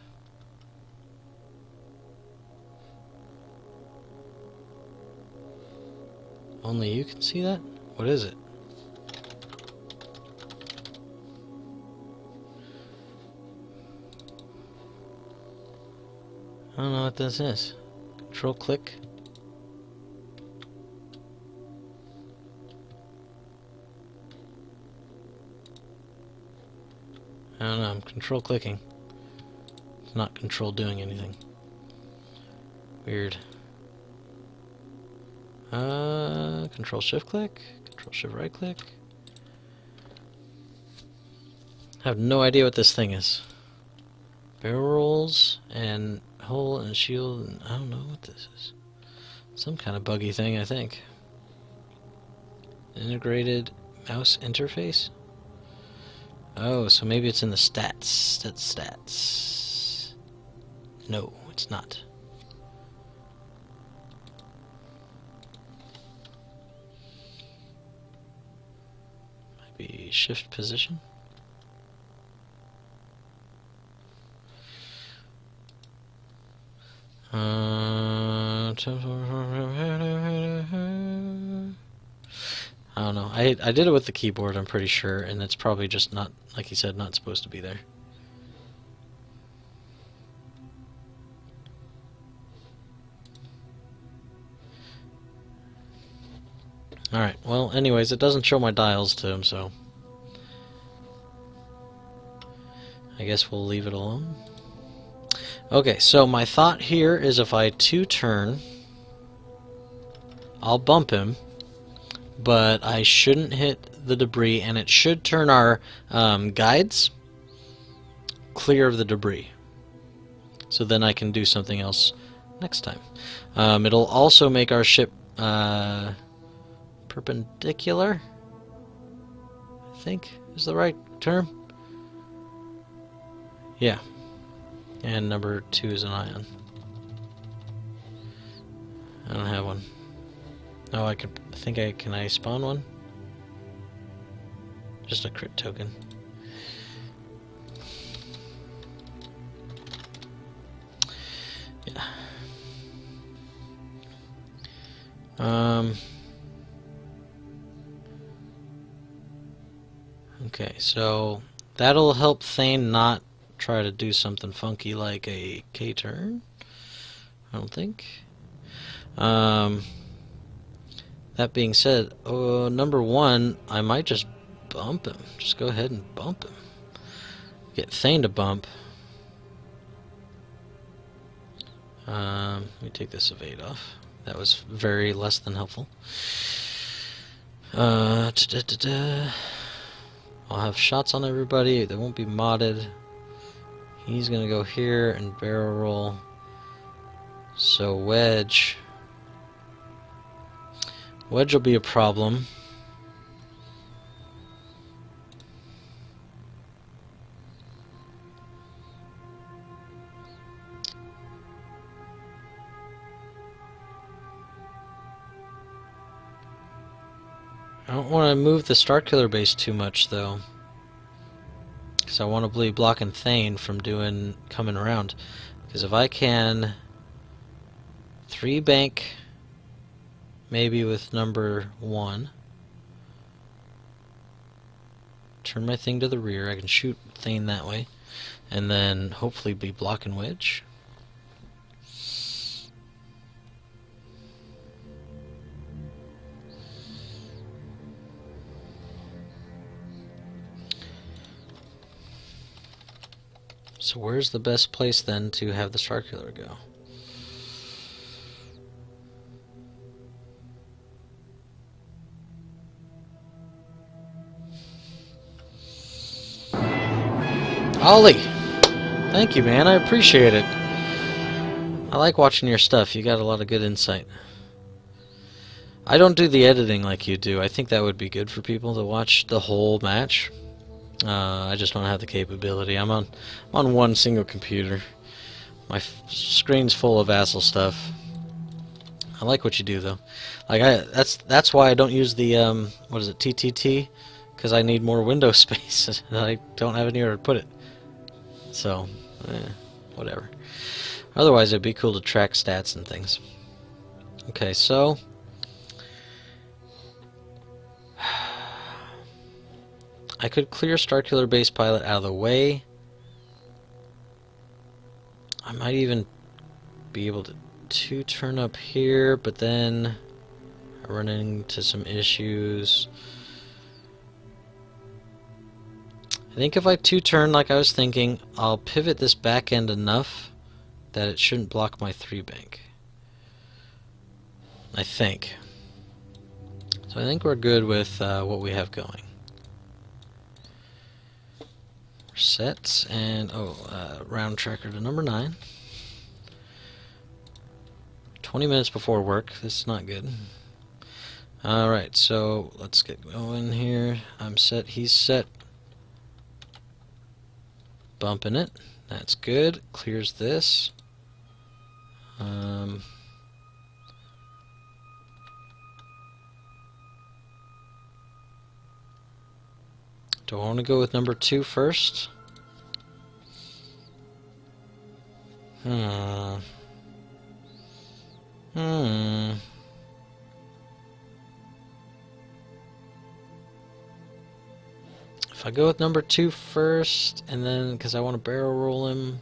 Only you can see that? What is it? I don't know what this is. Control click. I don't know, I'm control clicking. It's not control doing anything. Weird. Control shift click, control shift right click. I have no idea what this thing is. Barrel rolls and hole and shield, and I don't know what this is. Some kind of buggy thing, I think. Integrated mouse interface? Oh, so maybe it's in the stats. That's stats. No, it's not. Might be shift position. I don't know. I did it with the keyboard, I'm pretty sure, and it's probably just not, like he said, not supposed to be there. Alright, well, anyways, it doesn't show my dials to him, so I guess we'll leave it alone. Okay, so my thought here is if I 2-turn, I'll bump him, but I shouldn't hit the debris, and it should turn our guides clear of the debris. So then I can do something else next time. It'll also make our ship perpendicular, I think is the right term. Yeah. And number 2 is an ion. I don't have one. Oh, I think can I spawn one? Just a crit token. Yeah. Okay, so that'll help Thane not try to do something funky like a K-turn. I don't think. That being said, number 1, I might just bump him. Just go ahead and bump him. Get Thane to bump. Let me take this evade off. That was very less than helpful. I'll have shots on everybody. They won't be modded. He's gonna go here and barrel roll. So wedge. Wedge will be a problem. I don't want to move the Starkiller base too much, though, because I want to be blocking Thane from coming around. Because if I can 3 bank, maybe with number 1, turn my thing to the rear. I can shoot Thane that way, and then hopefully be blocking Wedge. So where's the best place then to have the Starkiller go? Ollie! Thank you, man. I appreciate it. I like watching your stuff. You got a lot of good insight. I don't do the editing like you do. I think that would be good for people to watch the whole match. I just don't have the capability. I'm on one single computer. My screen's full of Vassal stuff. I like what you do though. Like that's why I don't use the what is it, TTT, because I need more window space and I don't have anywhere to put it. So, whatever. Otherwise, it'd be cool to track stats and things. Okay, so I could clear Starkiller base pilot out of the way. I might even be able to turn up here, but then I run into some issues. I think if I two-turn like I was thinking, I'll pivot this back end enough that it shouldn't block my 3-bank. I think. So I think we're good with what we have going. We're set, and round tracker to number 9. 20 minutes before work. This is not good. Alright, so let's get going here. I'm set, he's set. Bumping it. That's good. Clears this. Do I want to go with number 2 first? If I go with number 2 first, and then, because I want to barrel roll him,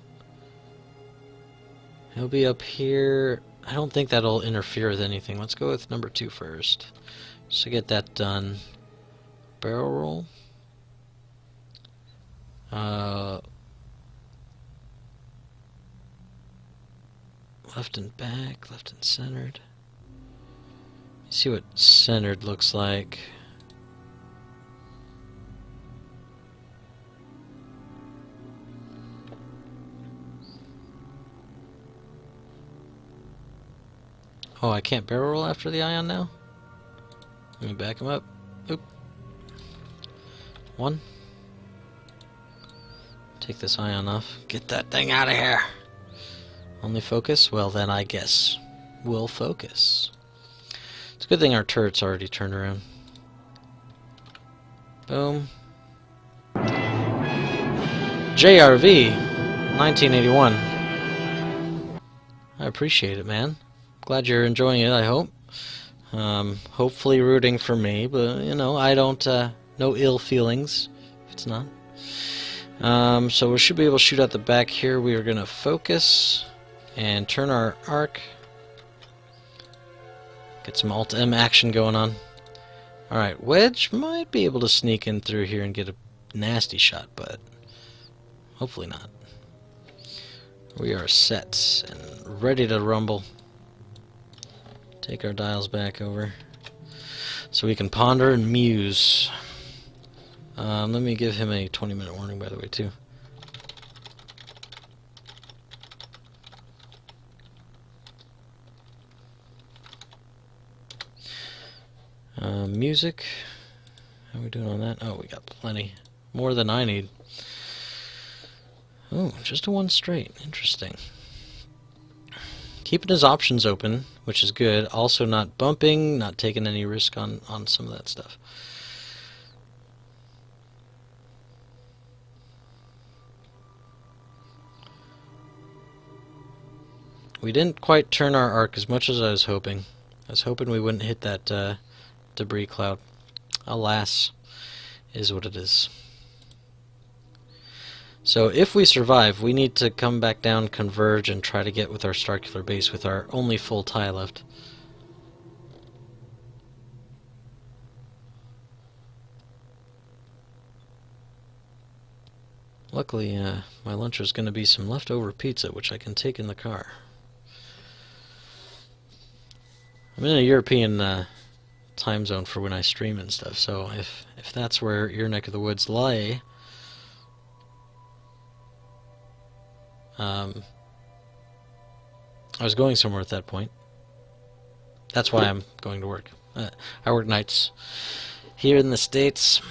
he'll be up here. I don't think that'll interfere with anything. Let's go with number 2 first. Just to get that done. Barrel roll. Left and back, left and centered. Let's see what centered looks like. Oh, I can't barrel roll after the ion now? Let me back him up. Oop. 1. Take this ion off. Get that thing out of here. Only focus? Well, then I guess we'll focus. It's a good thing our turret's already turned around. Boom. JRV 1981. I appreciate it, man. Glad you're enjoying it, I hope. Hopefully rooting for me, but, you know, I don't, no ill feelings if it's not. So we should be able to shoot out the back here. We are going to focus and turn our arc. Get some Alt-M action going on. Alright, Wedge might be able to sneak in through here and get a nasty shot, but hopefully not. We are set and ready to rumble. Take our dials back over so we can ponder and muse. Let me give him a 20-minute warning, by the way, too. Music. How are we doing on that? Oh, we got plenty. More than I need. Oh, just a 1 straight. Interesting. Keeping his options open, which is good. Also not bumping, not taking any risk on some of that stuff. We didn't quite turn our arc as much as I was hoping. I was hoping we wouldn't hit that debris cloud. Alas, is what it is. So if we survive, we need to come back down, converge, and try to get with our Starkiller base with our only full tie left. Luckily, my lunch was going to be some leftover pizza, which I can take in the car. I'm in a European time zone for when I stream and stuff, so if that's where your neck of the woods lie, I was going somewhere at that point. That's why I'm going to work. I work nights here in the States.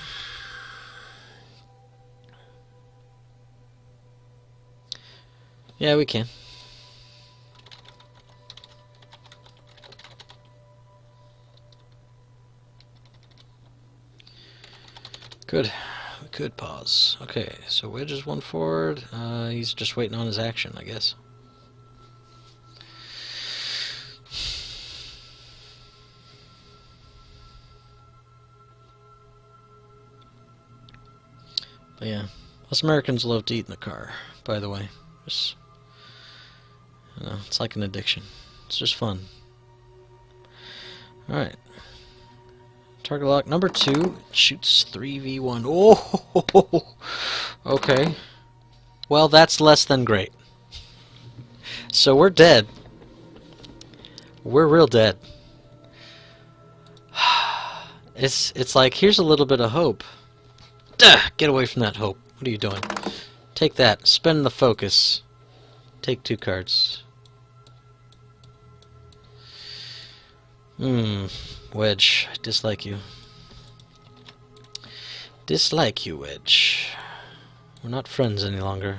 Yeah, we can. Good. We could pause. Okay, so Wedge is one forward. He's just waiting on his action, I guess. But yeah, us Americans love to eat in the car, by the way. Just, you know, it's like an addiction. It's just fun. Alright. Target lock number 2 shoots 3v1. Oh! Okay. Well, that's less than great. So we're dead. We're real dead. It's like, here's a little bit of hope. Duh! Get away from that hope. What are you doing? Take that. Spend the focus. Take 2 cards. Wedge. I dislike you. Dislike you, Wedge. We're not friends any longer.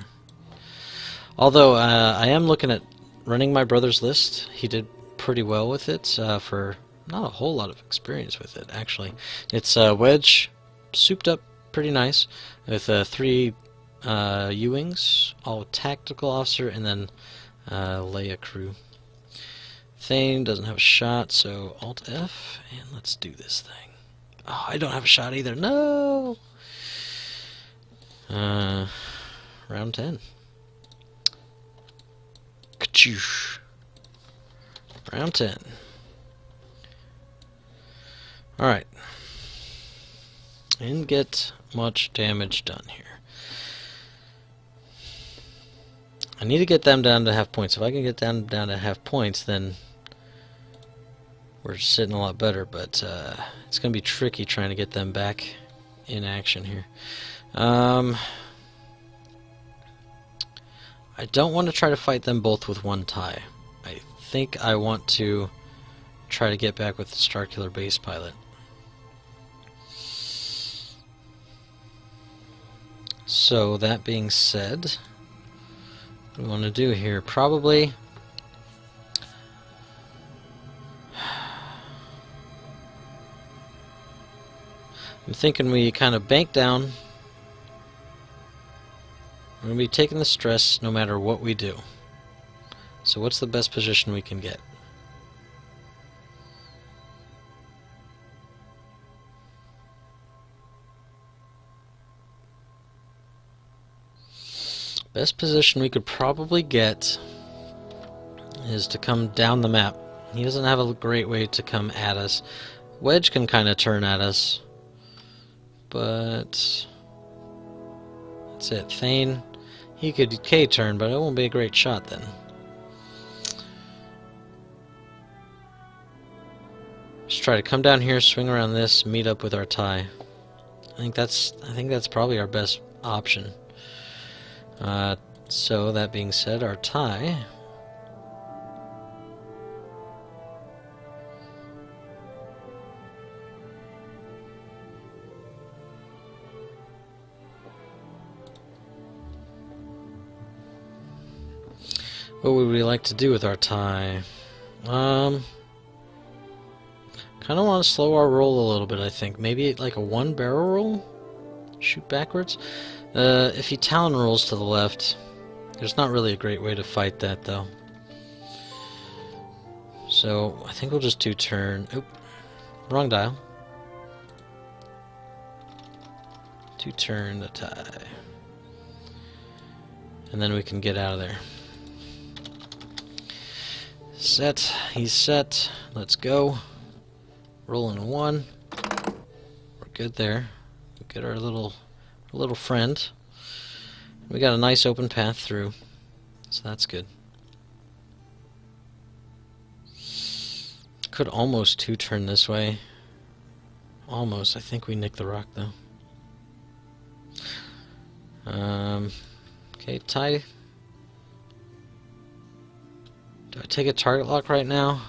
Although, I am looking at running my brother's list. He did pretty well with it for not a whole lot of experience with it, actually. It's Wedge, souped up pretty nice, with 3 U-Wings, all tactical officer, and then Leia crew. Thane doesn't have a shot, so Alt F, and let's do this thing. Oh, I don't have a shot either. No! Round 10. Ka-choosh. Round 10. Alright. And get much damage done here. I need to get them down to half points. If I can get them down to half points, then we're sitting a lot better, but it's going to be tricky trying to get them back in action here. I don't want to try to fight them both with one tie. I think I want to try to get back with the Starkiller base pilot. So, that being said, what we want to do here, probably I'm thinking we kind of bank down. We're going to be taking the stress no matter what we do. So what's the best position we can get? Best position we could probably get is to come down the map. He doesn't have a great way to come at us. Wedge can kind of turn at us, but that's it. Thane, he could K-turn, but it won't be a great shot then. Just try to come down here, swing around this, meet up with our tie. I think that's probably our best option. So that being said, our tie. What would we like to do with our tie? Kind of want to slow our roll a little bit, I think. Maybe like a 1 barrel roll? Shoot backwards? If he Talon rolls to the left, there's not really a great way to fight that, though. So, I think we'll just do turn... Oop. Wrong dial. 2 turn the tie. and then we can get out of there. Set. He's set. Let's go. Rolling a 1. We're good there. We get our little friend. We got a nice open path through, so that's good. Could almost 2-turn this way. Almost. I think we nicked the rock though. Okay, tie. Do I take a target lock right now?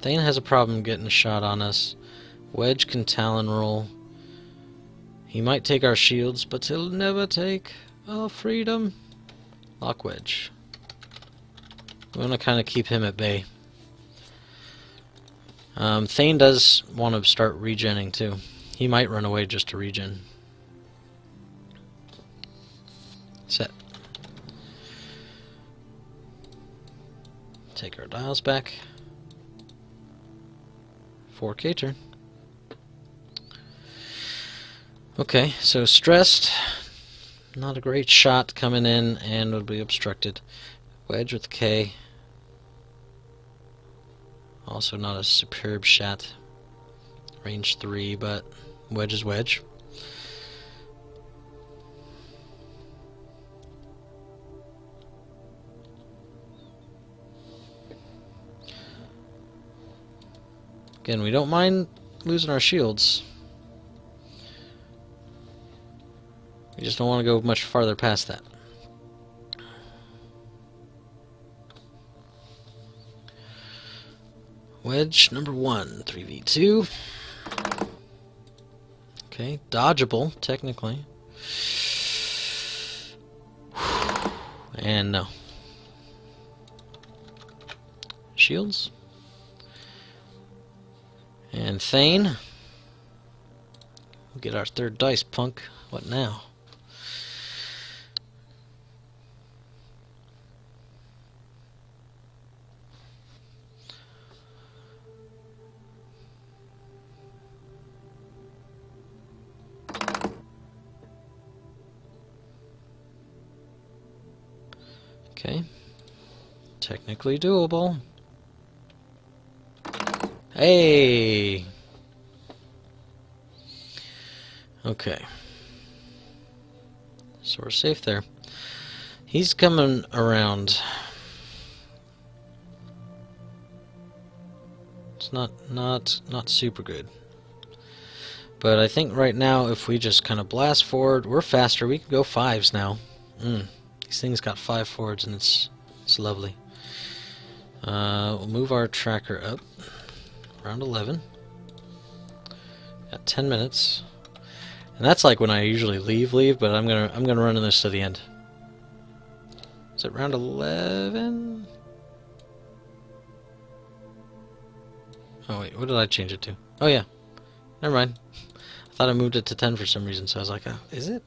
Thane has a problem getting a shot on us. Wedge can Talon roll. He might take our shields, but he'll never take our freedom. Lock Wedge. We want to kind of keep him at bay. Thane does want to start regenning too. He might run away just to regen. Set. Take our dials back. 4K turn. Okay, so stressed. Not a great shot coming in and would be obstructed. Wedge with K. Also not a superb shot. Range 3, but wedge is wedge. Again, we don't mind losing our shields. We just don't want to go much farther past that. Wedge number 1, 3v2. Okay, dodgeable, technically. And no. Shields. And Thane. We'll get our third dice, punk. What now? Okay. Technically doable. Hey! Okay. So we're safe there. He's coming around. It's not super good. But I think right now if we just kind of blast forward, we're faster. We can go 5s now. These things got 5 forwards and it's lovely. We'll move our tracker up. Round 11. Got 10 minutes. And that's like when I usually leave, but I'm gonna run this to the end. Is it round 11? Oh wait, what did I change it to? Oh yeah. Never mind. I thought I moved it to 10 for some reason, so I was like, oh, is it?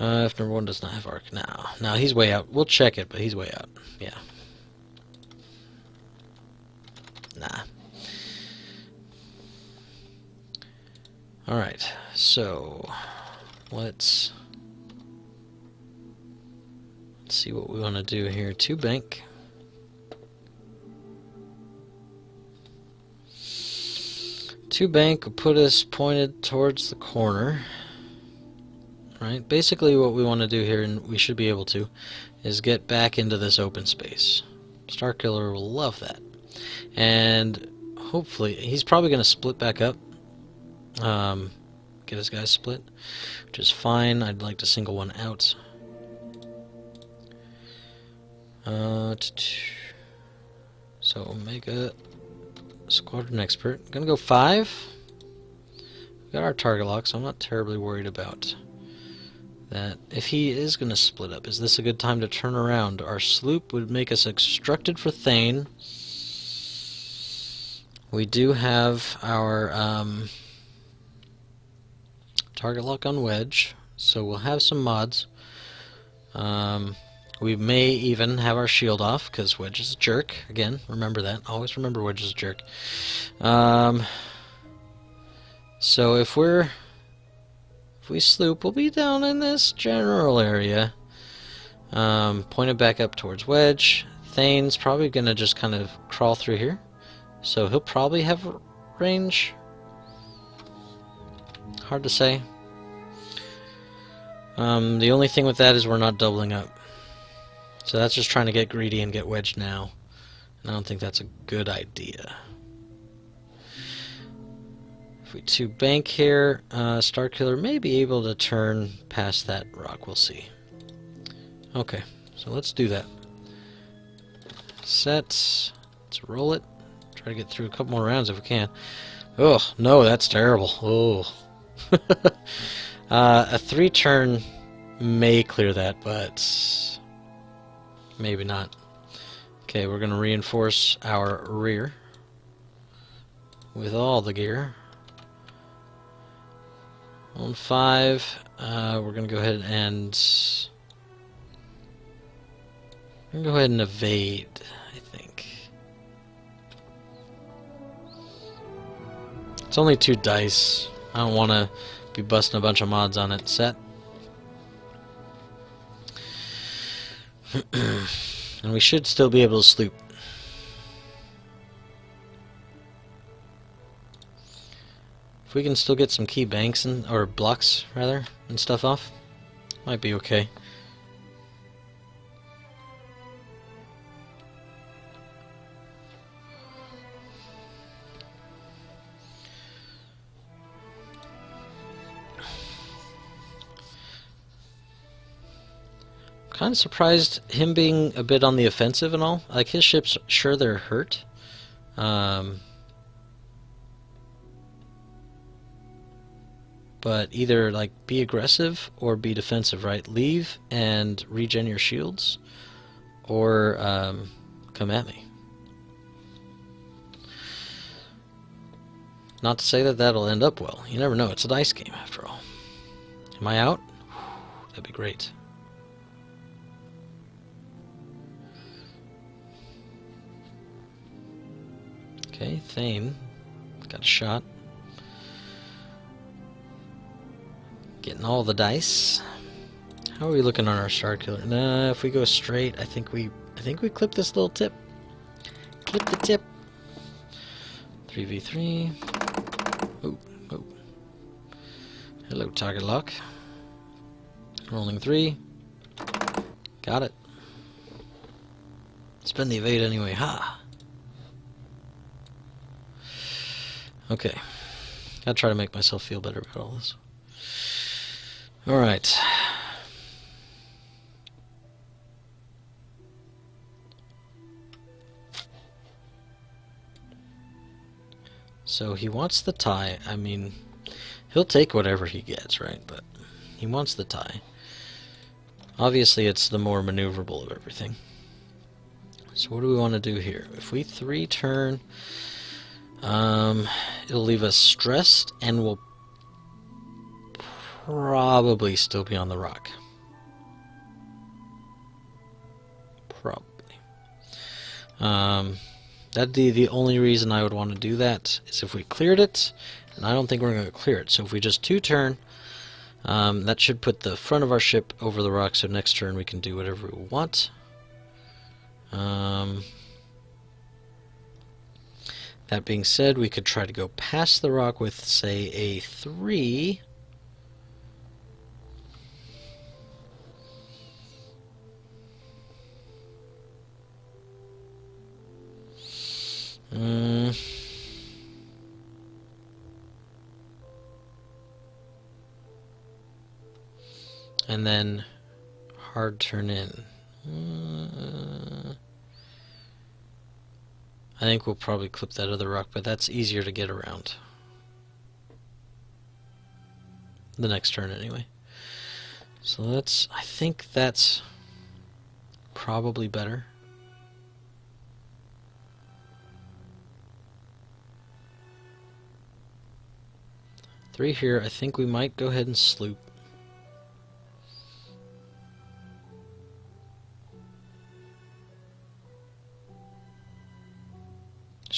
If number 1 does not have arc. Now he's way out. We'll check it, but he's way out. Yeah. Nah. Alright, so let's see what we want to do here. 2 bank. Two bank will put us pointed towards the corner. Right? Basically what we want to do here, and we should be able to, is get back into this open space. Starkiller will love that. And hopefully, he's probably going to split back up. Get his guys split, which is fine. I'd like to single one out. So Omega Squadron Expert. Gonna go 5. We got our target lock, so I'm not terribly worried about that. If he is gonna split up, is this a good time to turn around? Our sloop would make us obstructed for Thane. We do have our target lock on Wedge, so we'll have some mods. We may even have our shield off, because Wedge is a jerk. Again, remember that. Always remember Wedge is a jerk. So if we sloop, we'll be down in this general area. Pointed back up towards Wedge. Thane's probably going to just kind of crawl through here. So he'll probably have range. Hard to say. The only thing with that is we're not doubling up. So that's just trying to get greedy and get Wedge now. And I don't think that's a good idea. If we 2 bank here, Starkiller may be able to turn past that rock. We'll see. Okay, so let's do that. Set. Let's roll it. Try to get through a couple more rounds if we can. Oh, no, that's terrible. Oh. A 3-turn may clear that, but maybe not. Okay, we're going to reinforce our rear with all the gear. On 5, we're going to go ahead and evade, I think. It's only 2 dice. I don't want to be busting a bunch of mods on it. Set. And we should still be able to sloop. If we can still get some key banks or blocks rather and stuff off, might be okay. Kind of surprised him being a bit on the offensive and all. Like, his ships, sure, they're hurt. But either, like, be aggressive or be defensive, right? Leave and regen your shields, or come at me. Not to say that that'll end up well. You never know. It's a dice game, after all. Am I out? That'd be great. Okay, Thane got a shot. Getting all the dice. How are we looking on our Starkiller? Nah, if we go straight, I think we clip this little tip. Clip the tip. 3v3. Oh, oh. Hello, target lock. Rolling 3. Got it. Spend the evade anyway. Ha! Okay. Gotta try to make myself feel better about all this. Alright. So he wants the tie. I mean, he'll take whatever he gets, right? But he wants the tie. Obviously, it's the more maneuverable of everything. So what do we want to do here? If we 3-turn... it'll leave us stressed, and we'll probably still be on the rock. Probably. That'd be the only reason I would want to do that, is if we cleared it, and I don't think we're going to clear it. So if we just 2-turn, that should put the front of our ship over the rock, so next turn we can do whatever we want. That being said, we could try to go past the rock with, say, a 3. And then hard turn in. I think we'll probably clip that other rock, but that's easier to get around. The next turn, anyway. So I think that's probably better. Three here, I think we might go ahead and sloop.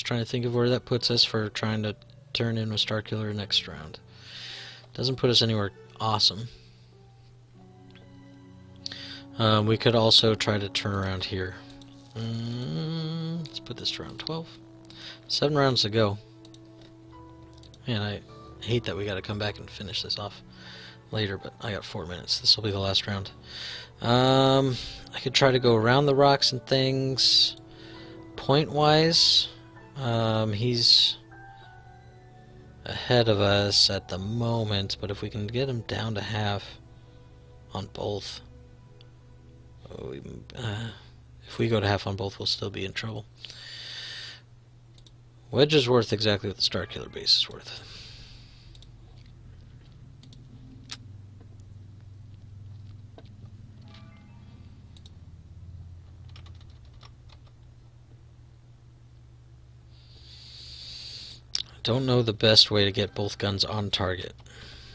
just trying to think of where that puts us for trying to turn in with Starkiller next round. Doesn't put us anywhere awesome. We could also try to turn around here. Let's put this to round 12. 7 rounds to go. Man, I hate that we gotta come back and finish this off later, but I got 4 minutes. This will be the last round. I could try to go around the rocks and things. Point-wise, he's ahead of us at the moment, but if we can get him down to half on both, if we go to half on both, we'll still be in trouble. Wedge is worth exactly what the Starkiller base is worth. Don't know the best way to get both guns on target.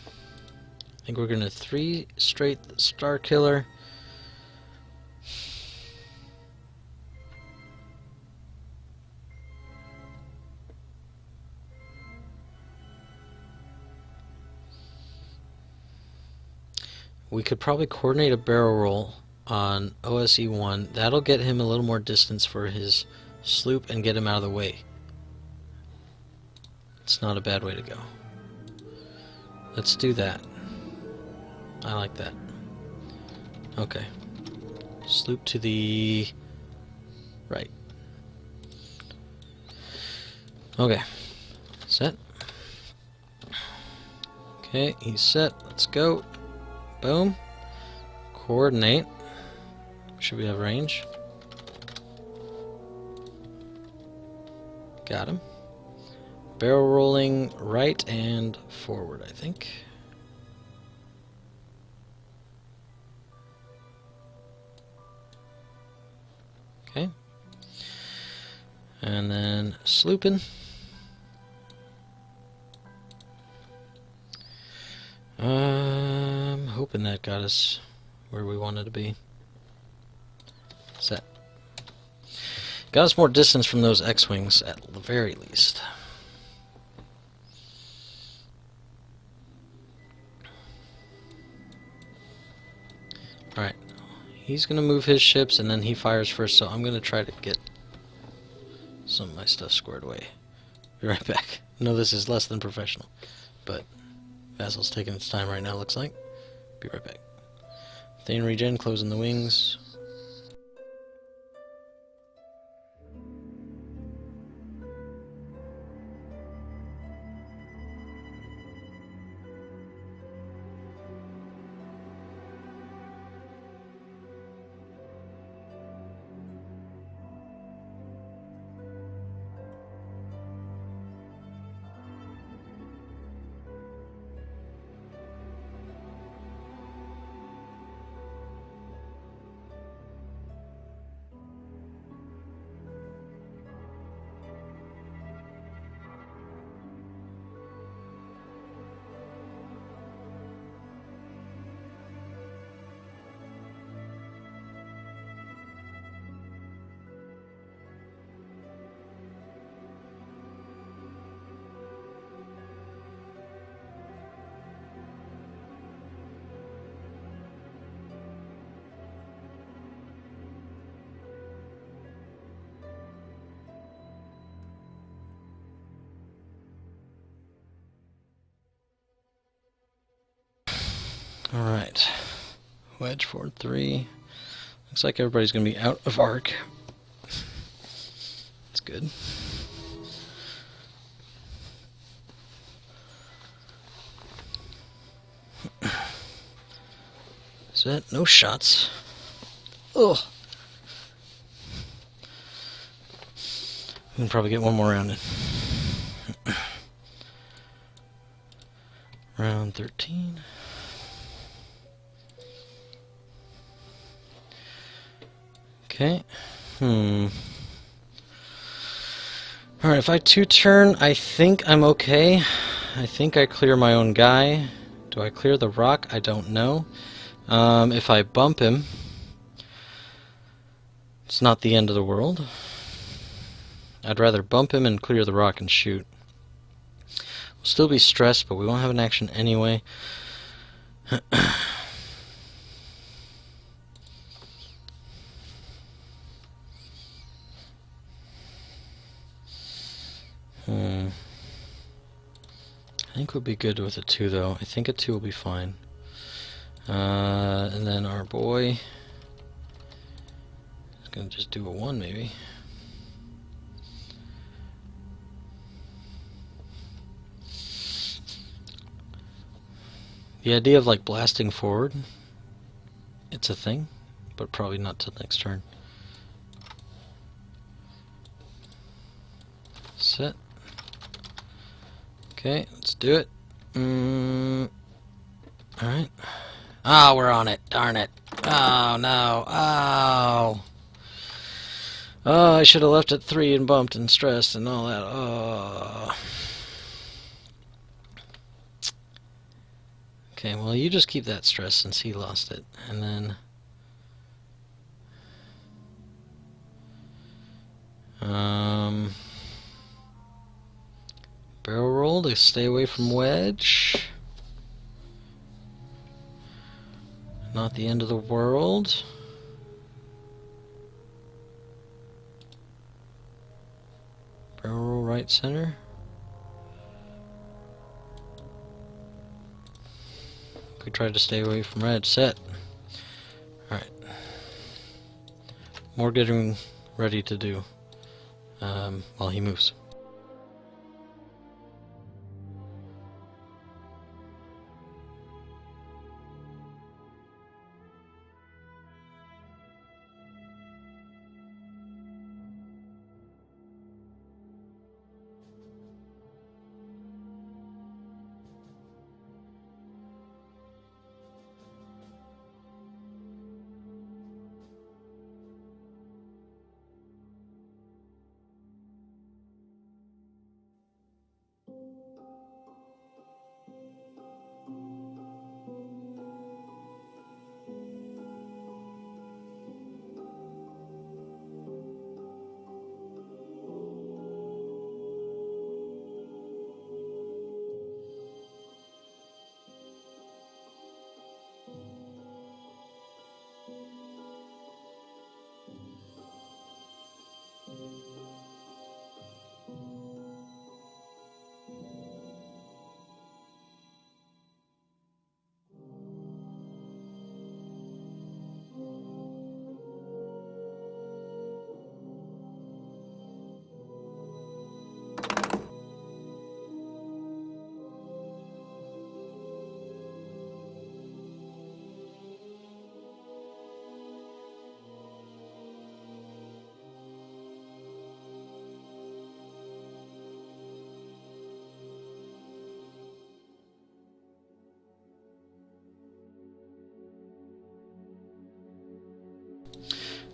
I think we're going to 3 straight Starkiller. We could probably coordinate a barrel roll on OSE-1. That'll get him a little more distance for his sloop and get him out of the way. It's not a bad way to go. Let's do that. I like that. Okay. Sloop to the right. Okay. Set. Okay, he's set. Let's go. Boom. Coordinate. Should we have range? Got him. Barrel rolling right and forward, I think. Okay. And then slooping. Hoping that got us where we wanted to be. Set. Got us more distance from those X-Wings at the very least. Alright. He's going to move his ships and then he fires first, so I'm going to try to get some of my stuff squared away. Be right back. I know this is less than professional, but Vassal's taking its time right now, looks like. Be right back. Thane regen, closing the wings. Alright. Wedge forward 3. Looks like everybody's going to be out of arc. That's good. Set. No shots. Ugh. We can probably get one more round in. Round 13. Okay. Alright, if I 2-turn, I think I'm okay. I think I clear my own guy. Do I clear the rock? I don't know. If I bump him, it's not the end of the world. I'd rather bump him and clear the rock and shoot. We'll still be stressed, but we won't have an action anyway. I think we'll be good with a 2, though. I think a 2 will be fine. And then our boy is going to just do a 1, maybe. The idea of, like, blasting forward, it's a thing, but probably not till next turn. Set. Okay, let's do it. Alright. Ah, we're on it. Darn it. Oh, no. Oh. Oh, I should have left at 3 and bumped and stressed and all that. Oh. Okay, well, you just keep that stress since he lost it. And then... barrel roll to stay away from wedge. Not the end of the world. Barrel roll right center. We tried to stay away from red. Set. Alright. More getting ready to do while he moves.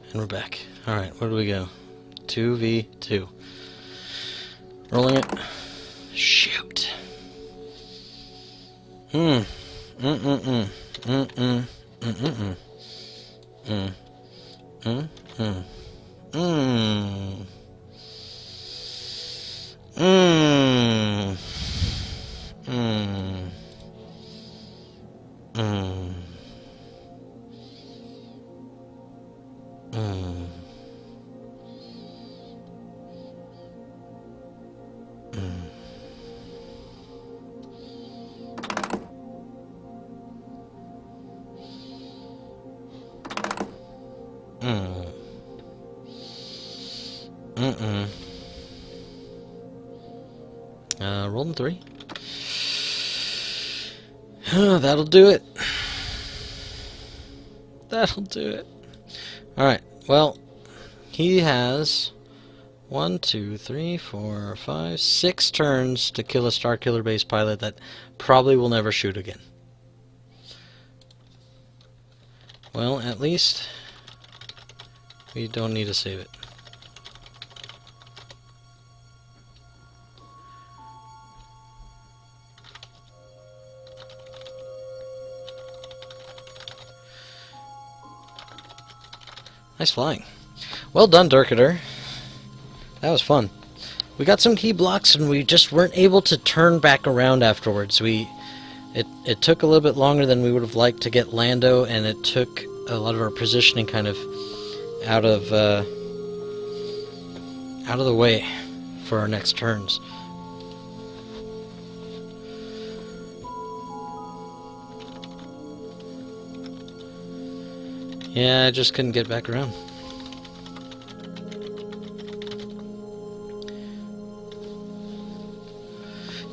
And we're back. Alright, where do we go? 2v2. Rolling it. Shoot. Mm. Mm-mm-mm. Mm-mm. Mm-mm-mm. Mm. Mm. Mm. Mm. Mm. Mm. Mm. Mm. Mm. Mm. Mm-mm. Rolling 3. That'll do it. That'll do it. Alright, well, he has 1, 2, 3, 4, 5, 6 turns to kill a Starkiller base pilot that probably will never shoot again. Well, at least we don't need to save it. Nice flying. Well done, Derrkater. That was fun. We got some key blocks, and we just weren't able to turn back around afterwards. It took a little bit longer than we would have liked to get Lando, and it took a lot of our positioning kind of out of the way for our next turns. Yeah, I just couldn't get back around.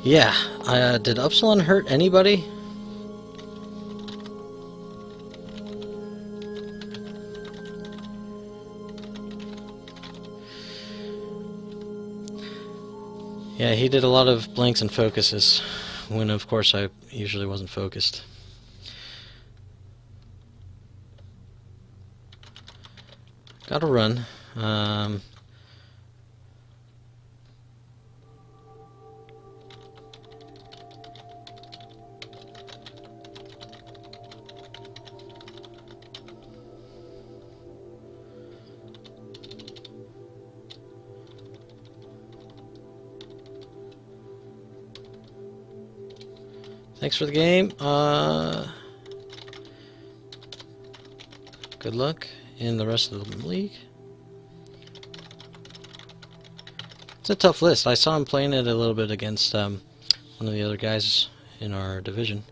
Yeah, did Upsilon hurt anybody? Yeah, he did a lot of blanks and focuses, when of course I usually wasn't focused. Gotta run. Thanks for the game. Good luck in the rest of the league. It's a tough list. I saw him playing it a little bit against one of the other guys in our division.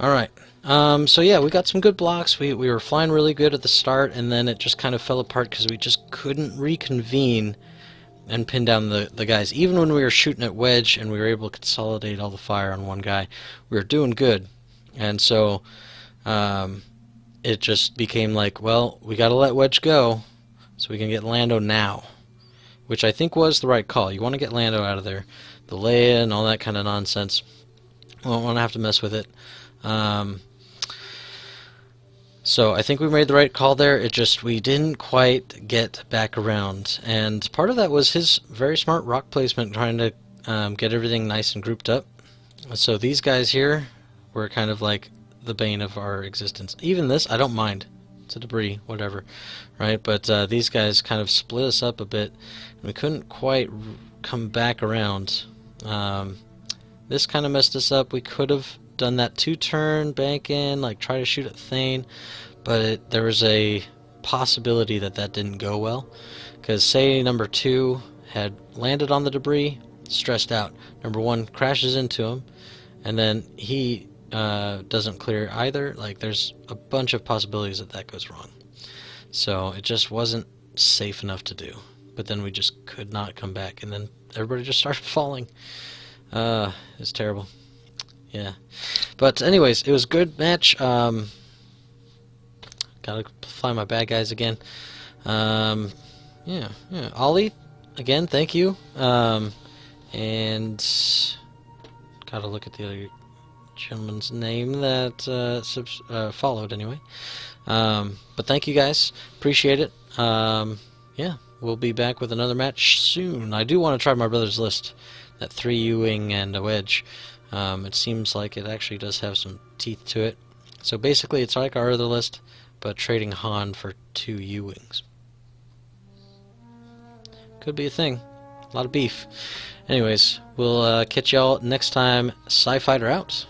Alright. So yeah, we got some good blocks. We were flying really good at the start, and then it just kind of fell apart because we just couldn't reconvene and pin down the guys. Even when we were shooting at wedge and we were able to consolidate all the fire on one guy, we were doing good. And so it just became like, well, we got to let wedge go so we can get Lando now, which I think was the right call. You want to get Lando out of there. The Leia and all that kind of nonsense. We don't want to have to mess with it. So I think we made the right call there. It just, we didn't quite get back around. And part of that was his very smart rock placement, trying to get everything nice and grouped up. So these guys here were kind of like the bane of our existence. Even this, I don't mind. It's a debris, whatever. Right? But these guys kind of split us up a bit. And we couldn't quite come back around. This kind of messed us up. We could have done that 2-turn bank in, like try to shoot at Thane, but there was a possibility that that didn't go well, because say number 2 had landed on the debris, stressed out, number 1 crashes into him, and then he doesn't clear either. Like, there's a bunch of possibilities that that goes wrong, so it just wasn't safe enough to do. But then we just could not come back, and then everybody just started falling. It's terrible. Yeah, but anyways, it was a good match. Gotta fly my bad guys again. Yeah. Ollie, again, thank you. And gotta look at the other gentleman's name that followed anyway. But thank you guys, appreciate it. Yeah, we'll be back with another match soon. I do want to try my brother's list, that 3 U-wing and a wedge. It seems like it actually does have some teeth to it. So basically it's like our other list, but trading Han for 2 U-wings. Could be a thing. A lot of beef. Anyways, we'll catch y'all next time. Sci-Fighter out.